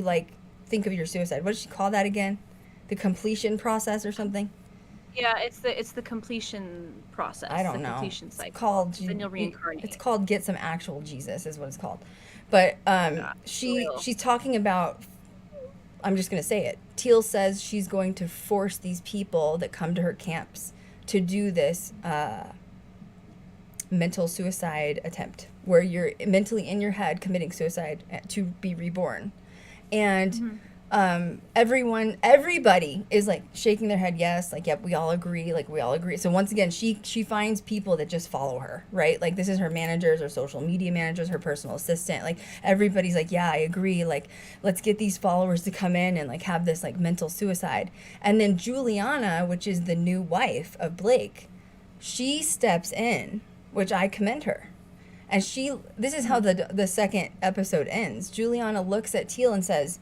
like think of your suicide. What does she call that again? The completion process or something? Yeah, it's the completion process. I don't the know. Completion cycle. It's called, then you'll reincarnate. It's called Get Some Actual Jesus is what it's called. But she's talking about, I'm just going to say it. Teal says she's going to force these people that come to her camps to do this mental suicide attempt, where you're mentally in your head committing suicide to be reborn. And everybody is like shaking their head yes, like, yep, we all agree. So once again, she finds people that just follow her, right? Like, this is her managers, her social media managers, her personal assistant. Like, everybody's like, yeah, I agree, like, let's get these followers to come in and like have this like mental suicide. And then Juliana, which is the new wife of Blake, she steps in, which I commend her. And this is how the second episode ends. Juliana looks at Teal and says,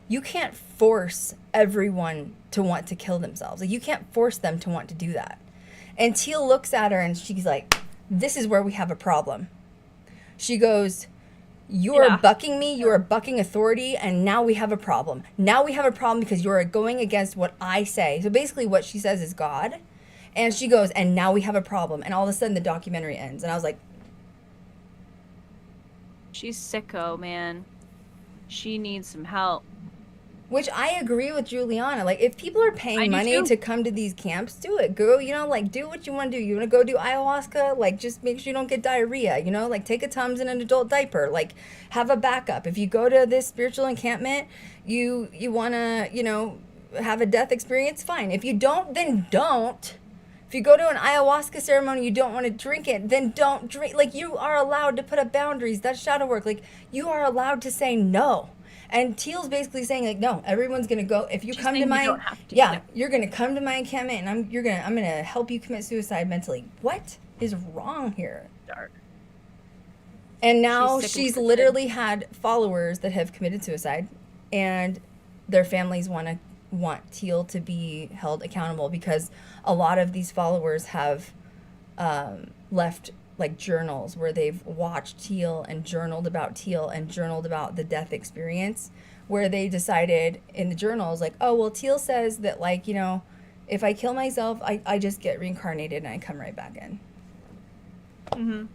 you can't force everyone to want to kill themselves. Like, you can't force them to want to do that. And Teal looks at her and she's like, this is where we have a problem. She goes, you are bucking me, you are bucking authority, and now we have a problem. Now we have a problem because you are going against what I say. So basically what she says is God. And she goes, and now we have a problem. And all of a sudden the documentary ends. And I was like, she's sicko, man. She needs some help. Which I agree with Juliana. Like, if people are paying money to come to these camps, do it. Go, like, do what you want to do. You want to go do ayahuasca? Like, just make sure you don't get diarrhea, like, take a Tums in an adult diaper. Like, have a backup. If you go to this spiritual encampment, you want to, have a death experience, fine. If you don't, then don't. If you go to an ayahuasca ceremony, you don't want to drink it, then don't drink. Like, you are allowed to put up boundaries. That's shadow work. Like, you are allowed to say no. And Teal's basically saying, like, no, everyone's going to go. If you come to my, you're going to come to my encampment, and I'm going to help you commit suicide mentally. What is wrong here? Dark. And now she's literally had followers that have committed suicide, and their families want Teal to be held accountable, because a lot of these followers have left like journals where they've watched Teal and journaled about Teal and journaled about the death experience, where they decided in the journals, like, oh, well, Teal says that, like, if I kill myself, I just get reincarnated and I come right back in.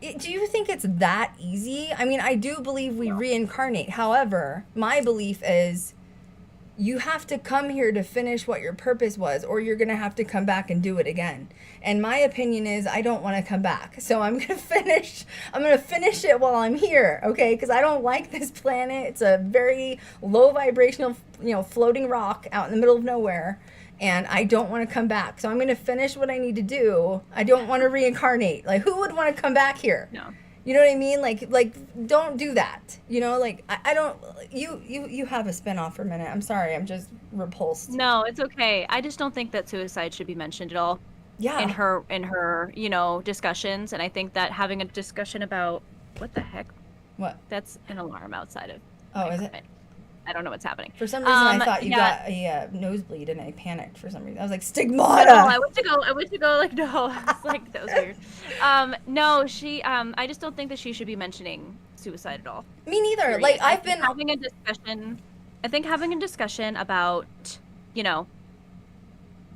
Do you think it's that easy? I mean, I do believe we reincarnate. However, my belief is you have to come here to finish what your purpose was, or you're going to have to come back and do it again. And my opinion is I don't want to come back. So I'm going to finish it while I'm here, okay? Because I don't like this planet. It's a very low vibrational, floating rock out in the middle of nowhere. and I don't want to come back. So I'm going to finish what I need to do. I don't want to reincarnate. Like, who would want to come back here? No. You know what I mean? Like, don't do that. You know, like, I don't, you have a spinoff for a minute. I'm sorry. I'm just repulsed. No, it's okay. I just don't think that suicide should be mentioned at all. Yeah. In her, you know, discussions. And I think that having a discussion about, what the heck? What? That's an alarm outside of. Oh, is it? I don't know what's happening. For some reason, I thought you got a nosebleed, and I panicked for some reason. I was like, stigmata. No, I went to go. Like, no, I was like, that was weird. No, she. I just don't think that she should be mentioning suicide at all. Me neither. Period. Like, I've been having a discussion. I think having a discussion about, you know,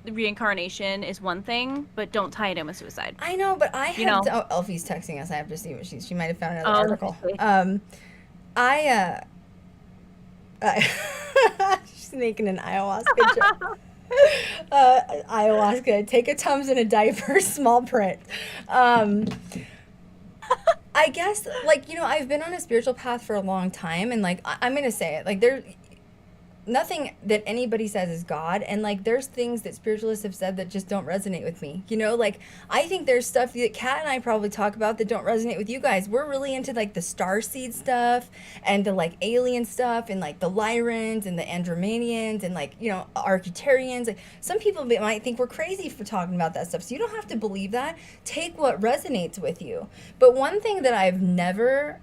the reincarnation is one thing, but don't tie it in with suicide. I know, but I have. You know? Oh, Elfie's texting us. I have to see what she might have found another article. Okay. She's making an ayahuasca joke. Ayahuasca, take a Tums in a diaper, small print. I guess, like, you know, I've been on a spiritual path for a long time, and, like, I'm going to say it. Like, nothing that anybody says is God, and, like, there's things that spiritualists have said that just don't resonate with me. You know, like, I think there's stuff that Kat and I probably talk about that don't resonate with you guys. We're really into, like, the starseed stuff and the, like, alien stuff and, like, the Lyrans and the Andromanians and, like, you know, Arcturians. Like, some people might think we're crazy for talking about that stuff, so you don't have to believe that. Take what resonates with you. But one thing that I've never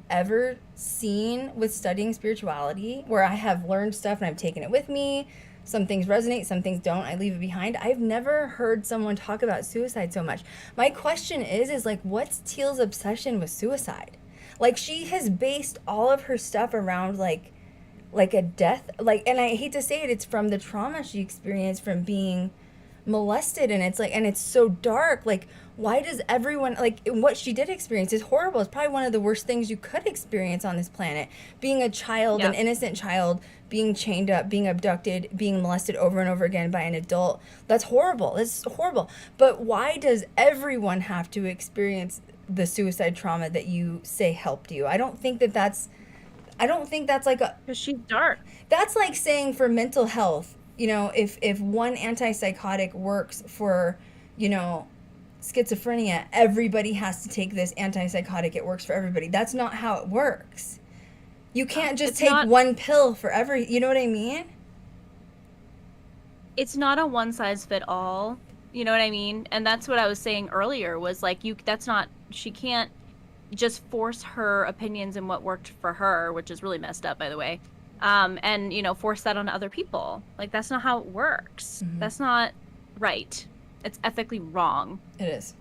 ever seen with studying spirituality, where I have learned stuff and I've taken it with me, some things resonate, some things don't, I leave it behind. I've never heard someone talk about suicide so much. My question is like, what's Teal's obsession with suicide? Like, she has based all of her stuff around like a death, like, and I hate to say it, it's from the trauma she experienced from being molested, and it's like, and it's so dark. Like, why does everyone, like, what she did experience is horrible. It's probably one of the worst things you could experience on this planet. Being a child, an innocent child, being chained up, being abducted, being molested over and over again by an adult. That's horrible. That's horrible. But why does everyone have to experience the suicide trauma that you say helped you? I don't think that's like a... Because she's dark. That's like saying for mental health, you know, if one antipsychotic works for, you know, schizophrenia, everybody has to take this antipsychotic. It works for everybody. That's not how it works. You can't just take one pill for you know what I mean? It's not a one size fit all. You know what I mean? And that's what I was saying earlier was like, she can't just force her opinions and what worked for her, which is really messed up, by the way. And, you know, force that on other people. Like, that's not how it works. Mm-hmm. That's not right. It's ethically wrong. It is.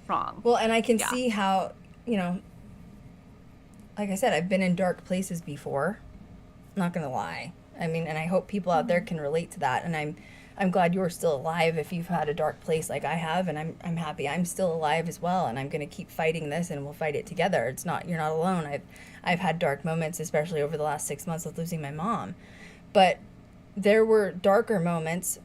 Wrong. Well, and I can see how, you know, like I said, I've been in dark places before. Not going to lie. I mean, and I hope people out there can relate to that. And I'm glad you're still alive if you've had a dark place like I have, and I'm happy I'm still alive as well, and I'm going to keep fighting this, and we'll fight it together. You're not alone. I've had dark moments, especially over the last 6 months with losing my mom. But there were darker moments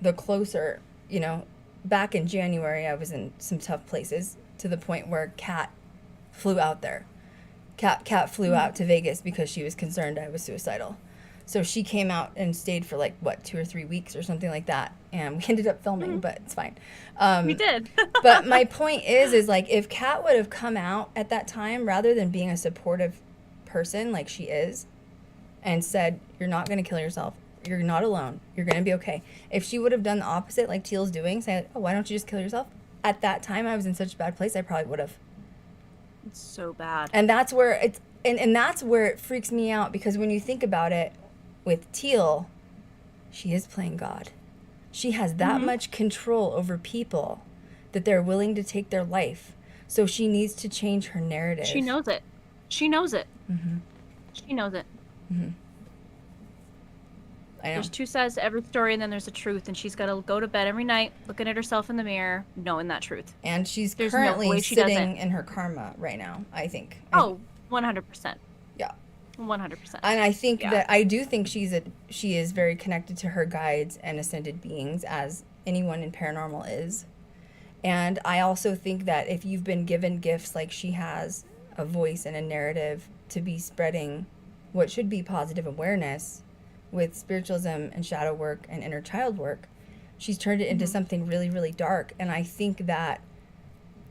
the closer, you know, back in January I was in some tough places to the point where Kat flew out there. Kat flew out to Vegas because she was concerned I was suicidal. So she came out and stayed for 2 or 3 weeks or something like that. And we ended up filming, but it's fine. We did. But my point is like, if Kat would have come out at that time, rather than being a supportive person like she is, and said, you're not going to kill yourself. You're not alone. You're going to be okay. If she would have done the opposite like Teal's doing, saying, oh, why don't you just kill yourself? At that time, I was in such a bad place, I probably would have. It's so bad. And that's where and that's where it freaks me out, because when you think about it, with Teal, she is playing God. She has that much control over people that they're willing to take their life. So she needs to change her narrative. She knows it. She knows it. Mm-hmm. She knows it. Mm-hmm. I know. There's two sides to every story, and then there's a truth, and she's got to go to bed every night looking at herself in the mirror, knowing that truth. And she's There's no currently way she sitting doesn't. in her karma right now, I think. 100%. Yeah. 100%. And I think I do think she is very connected to her guides and ascended beings, as anyone in paranormal is. And I also think that if you've been given gifts like she has, a voice and a narrative to be spreading what should be positive awareness with spiritualism and shadow work and inner child work, She's turned it into something really, really dark. And I think that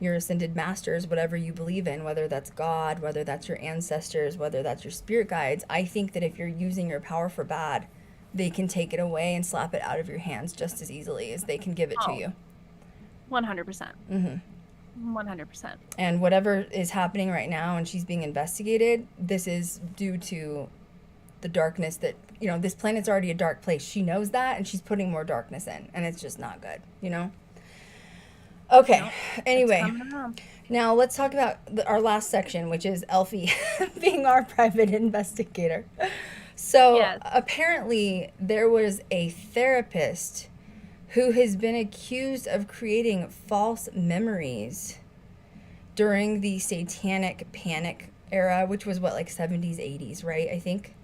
your ascended masters, whatever you believe in, whether that's God, whether that's your ancestors, whether that's your spirit guides, I think that if you're using your power for bad, they can take it away and slap it out of your hands just as easily as they can give it to you. 100%. 100%. And whatever is happening right now and she's being investigated, this is due to the darkness that, you know, this planet's already a dark place. She knows that, and she's putting more darkness in, and it's just not good, you know? Okay, Nope. anyway, now let's talk about our last section, which is Elfie being our private investigator. So Yes. apparently there was a therapist who has been accused of creating false memories during the satanic panic era, which was what, like 70s, 80s, right? I think.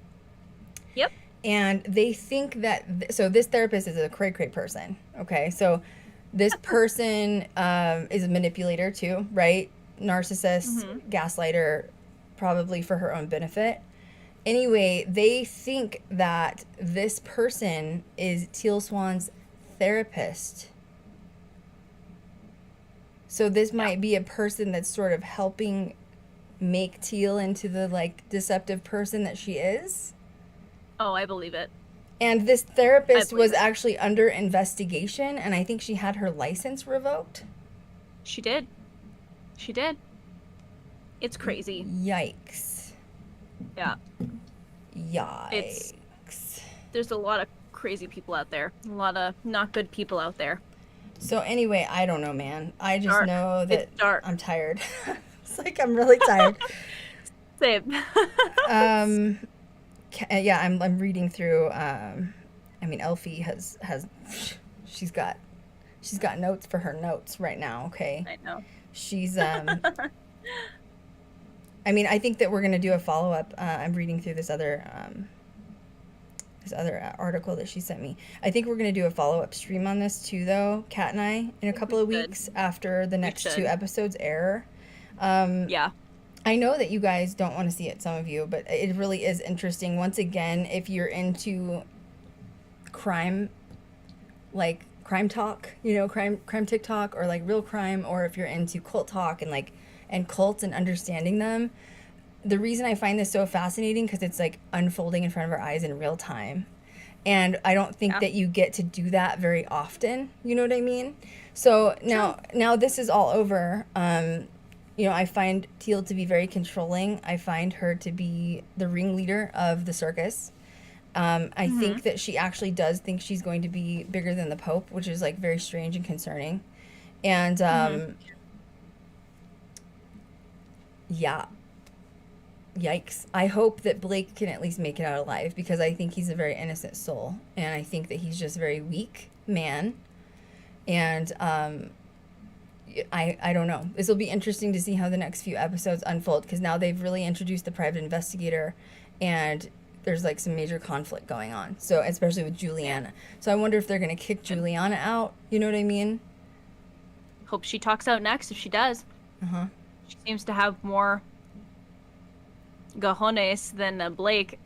Yep. And they think that, so this therapist is a cray-cray person, okay? So this person is a manipulator too, right? Narcissist, gaslighter, probably for her own benefit. Anyway, they think that this person is Teal Swan's therapist. So this might be a person that's sort of helping make Teal into the, like, deceptive person that she is. Oh, I believe it. And this therapist believe was it. actually under investigation, and I think she had her license revoked. She did. She did. It's crazy. Yikes. Yeah. Yikes. There's a lot of crazy people out there. A lot of not good people out there. So anyway, I don't know, man. I just Dark. know that It's dark. I'm tired. It's like I'm really tired. Same. Yeah, I'm reading through. I mean, Elfie has she's got notes for her notes right now. Okay, I know. she's I mean, I think that we're gonna do a follow up. I'm reading through this other article that she sent me. I think we're gonna do a follow up stream on this too, though, Kat and I, in a couple of should. weeks after the next should. 2 episodes air. Yeah. I know that you guys don't want to see it, some of you, but it really is interesting. Once again, if you're into crime, like crime talk, you know, crime TikTok, or like real crime, or if you're into cult talk and cults and understanding them, the reason I find this so fascinating, because it's like unfolding in front of our eyes in real time. And I don't think that you get to do that very often. You know what I mean? So now this is all over. You know, I find Teal to be very controlling. I find her to be the ringleader of the circus. I think that she actually does think she's going to be bigger than the Pope, which is like very strange and concerning. And yeah, yikes. I hope that Blake can at least make it out alive, because I think he's a very innocent soul, and I think that he's just a very weak man. And I don't know. This will be interesting to see how the next few episodes unfold, because now they've really introduced the private investigator, and there's like some major conflict going on. So especially with Juliana. So I wonder if they're going to kick Juliana out. You know what I mean? Hope she talks out next if she does. She seems to have more cojones than Blake.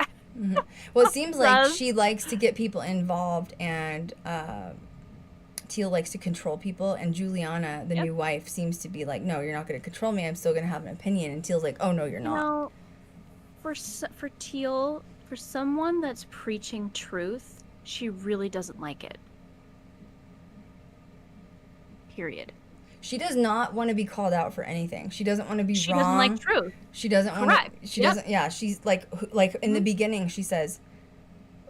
Well, it seems like she likes to get people involved, and Teal likes to control people, and Juliana, the new wife, seems to be like, no, you're not going to control me. I'm still going to have an opinion. And Teal's like, oh, no, you're not. No, for Teal, for someone that's preaching truth, she really doesn't like it. Period. She does not want to be called out for anything. She doesn't want to be wrong. She doesn't like truth. She doesn't want Correct. to. She doesn't. Yeah, she's like in the beginning, she says,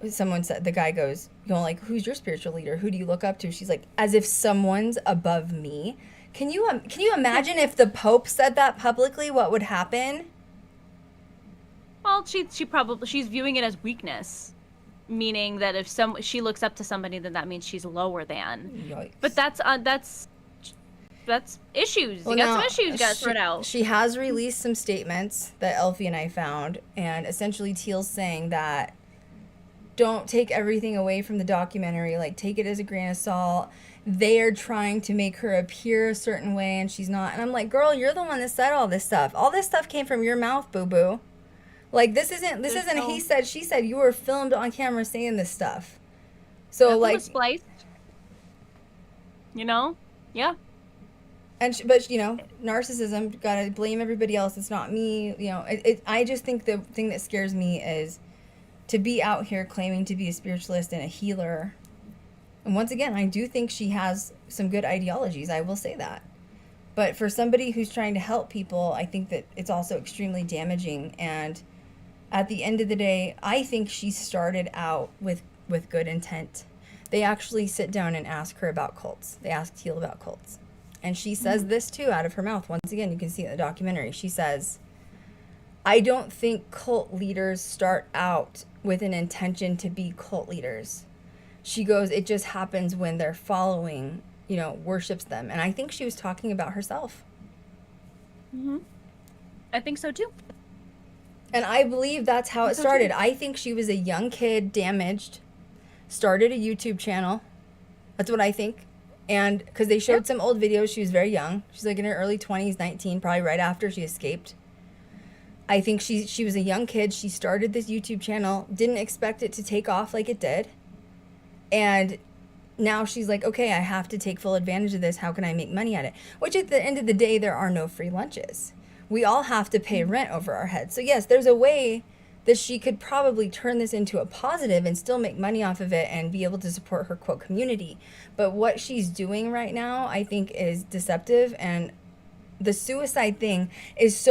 someone said, the guy goes, you know, like, who's your spiritual leader? Who do you look up to? She's like, as if someone's above me. Can you imagine if the Pope said that publicly, what would happen? Well, she's viewing it as weakness, meaning that if she looks up to somebody, then that means she's lower than. Yikes. But that's issues. Well, you got now, some issues you got to sort out. She has released some statements that Elfie and I found, and essentially Teal's saying that don't take everything away from the documentary, like take it as a grain of salt. They are trying to make her appear a certain way, and she's not. And I'm like, girl, you're the one that said all this stuff. All this stuff came from your mouth, boo-boo. Like, this isn't he said, she said. You were filmed on camera saying this stuff. So, Nothing like, was spliced. You know? Yeah. And but narcissism, gotta blame everybody else. It's not me. I just think the thing that scares me is to be out here claiming to be a spiritualist and a healer. And once again, I do think she has some good ideologies. I will say that. But for somebody who's trying to help people, I think that it's also extremely damaging. And at the end of the day, I think she started out with good intent. They actually sit down and ask her about cults. They ask Teal about cults. And she says this too out of her mouth. Once again, you can see it in the documentary. She says, I don't think cult leaders start out with an intention to be cult leaders. She goes, it just happens when their following, worships them. And I think she was talking about herself. I think so too. And I believe that's how it started. I think she was a young kid, damaged, started a YouTube channel. That's what I think. And because they showed some old videos, she was very young. She's like in her early 20s, 19, probably right after she escaped. I think she was a young kid. She started this YouTube channel, didn't expect it to take off like it did. And now she's like, okay, I have to take full advantage of this. How can I make money at it? Which at the end of the day, there are no free lunches. We all have to pay rent over our heads. So yes, there's a way that she could probably turn this into a positive and still make money off of it and be able to support her quote community. But what she's doing right now, I think, is deceptive. And the suicide thing is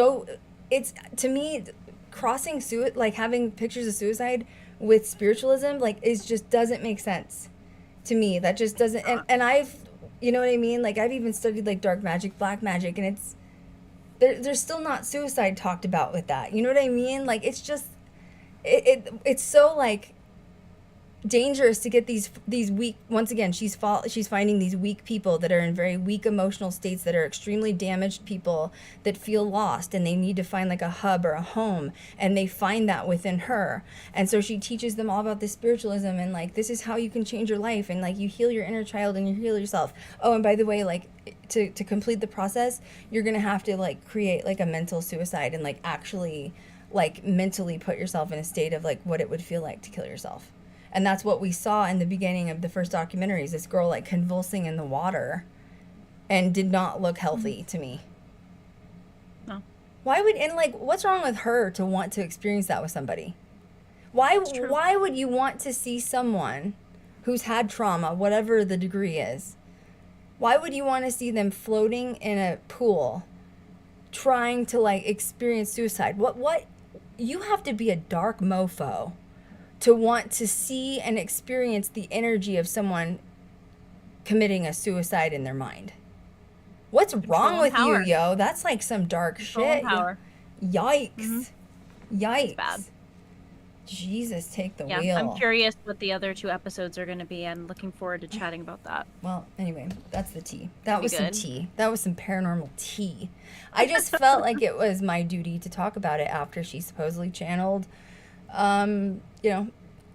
it's, to me, crossing like having pictures of suicide with spiritualism, like, it just doesn't make sense to me. That just doesn't, and I've, you know what I mean? Like, I've even studied like dark magic, black magic, and it's, there's still not suicide talked about with that. You know what I mean? Like, it's just, it's so like dangerous to get these weak, once again, she's finding these weak people that are in very weak emotional states, that are extremely damaged people that feel lost, and they need to find like a hub or a home, and they find that within her. And so she teaches them all about this spiritualism, and like, this is how you can change your life, and like, you heal your inner child and you heal yourself. Oh, and by the way, like, to complete the process, you're gonna have to like create like a mental suicide and like actually like mentally put yourself in a state of like what it would feel like to kill yourself. And that's what we saw in the beginning of the first documentaries, this girl like convulsing in the water, and did not look healthy to me. No. And like, what's wrong with her to want to experience that with somebody? Why would you want to see someone who's had trauma, whatever the degree is, why would you want to see them floating in a pool trying to like experience suicide? What you have to be a dark mofo to want to see and experience the energy of someone committing a suicide in their mind. What's wrong with you, yo? That's like some dark shit. Power. Yikes. Yikes. It's bad. Jesus, take the Yeah, wheel. I'm curious what the other 2 episodes are going to be. I'm looking forward to chatting about that. Well, anyway, that's the tea. That was some good. tea. That was some paranormal tea. I just felt like it was my duty to talk about it after she supposedly channeled,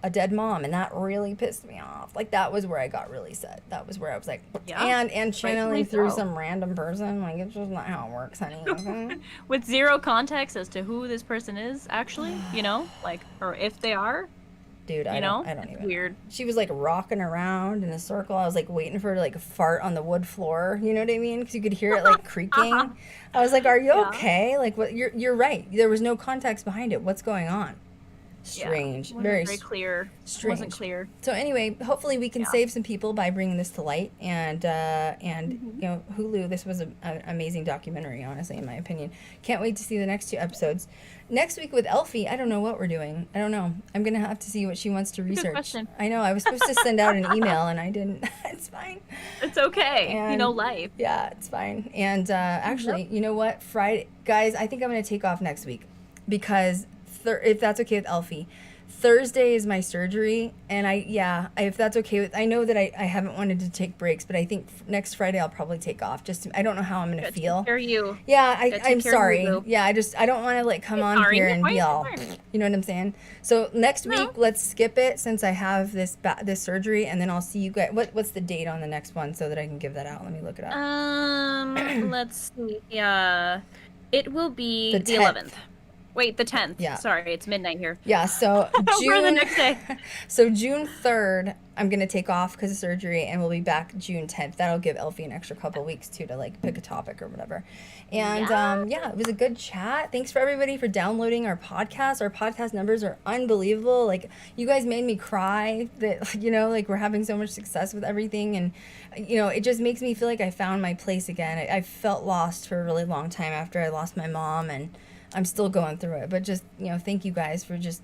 a dead mom, and that really pissed me off. Like, that was where I got really set. That was where I was like, Yeah, and channeling rightfully through so. some random person. Like, it's just not how it works, honey. Okay? With zero context as to who this person is, actually, like, or if they are. Dude, I don't even know. Weird. She was like rocking around in a circle. I was like waiting for her to like fart on the wood floor. You know what I mean? Because you could hear it like creaking. I was like, "Are you okay?" Like, what? You're right. There was no context behind it. What's going on? Strange. Wasn't Very clear. strange. Wasn't clear. So anyway, hopefully we can save some people by bringing this to light. And Hulu, this was an amazing documentary, honestly, in my opinion. Can't wait to see the next 2 episodes. Next week with Elfie, I don't know what we're doing. I don't know. I'm going to have to see what she wants to research. question. I know. I was supposed to send out an email and I didn't. It's fine. It's okay. And, life. Yeah, it's fine. And actually, you know what? Friday, guys, I think I'm going to take off next week because if that's okay with Elfie. Thursday is my surgery, and if that's okay with, I know that I haven't wanted to take breaks, but I think next Friday I'll probably take off. I don't know how I'm gonna feel. Take care of you. Yeah, I'm care sorry. of you. Yeah, I don't want to like come on here and be all, you know what I'm saying? So next week, let's skip it since I have this surgery, and then I'll see you guys. What's the date on the next one so that I can give that out? Let me look it up. Let's see. Yeah, it will be the 10th. 11th. Wait, the 10th. Yeah. Sorry, it's midnight here. Yeah, so We're the next day. So June 3rd, I'm going to take off because of surgery, and we'll be back June 10th. That'll give Elfie an extra couple weeks, too, to, like, pick a topic or whatever. And, yeah, it was a good chat. Thanks for everybody for downloading our podcast. Our podcast numbers are unbelievable. Like, you guys made me cry that, you know, like, we're having so much success with everything. And, you know, it just makes me feel like I found my place again. I felt lost for a really long time after I lost my mom, and I'm still going through it, but just, you know, thank you guys for just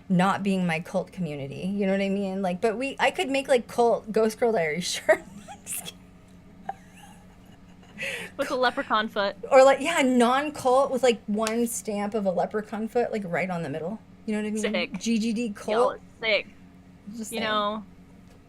not being my cult community. You know what I mean? Like, but I could make like cult Ghost Girl Diaries shirts. With a leprechaun foot. Or like, yeah, non-cult with like one stamp of a leprechaun foot, like right on the middle. You know what I mean? Sick. GGD cult. Yo, sick. Just You saying. know,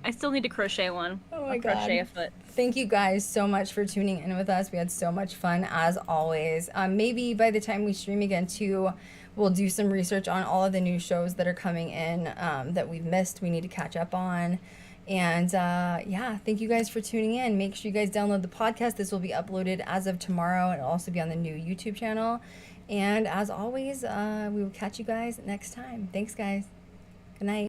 I still need to crochet one. Oh my I'll crochet God. a foot. Thank you guys so much for tuning in with us. We had so much fun as always. Maybe by the time we stream again too, we'll do some research on all of the new shows that are coming in that we've missed. We need to catch up on. And yeah, thank you guys for tuning in. Make sure you guys download the podcast. This will be uploaded as of tomorrow. It'll also be on the new YouTube channel. And as always, we will catch you guys next time. Thanks, guys. Good night.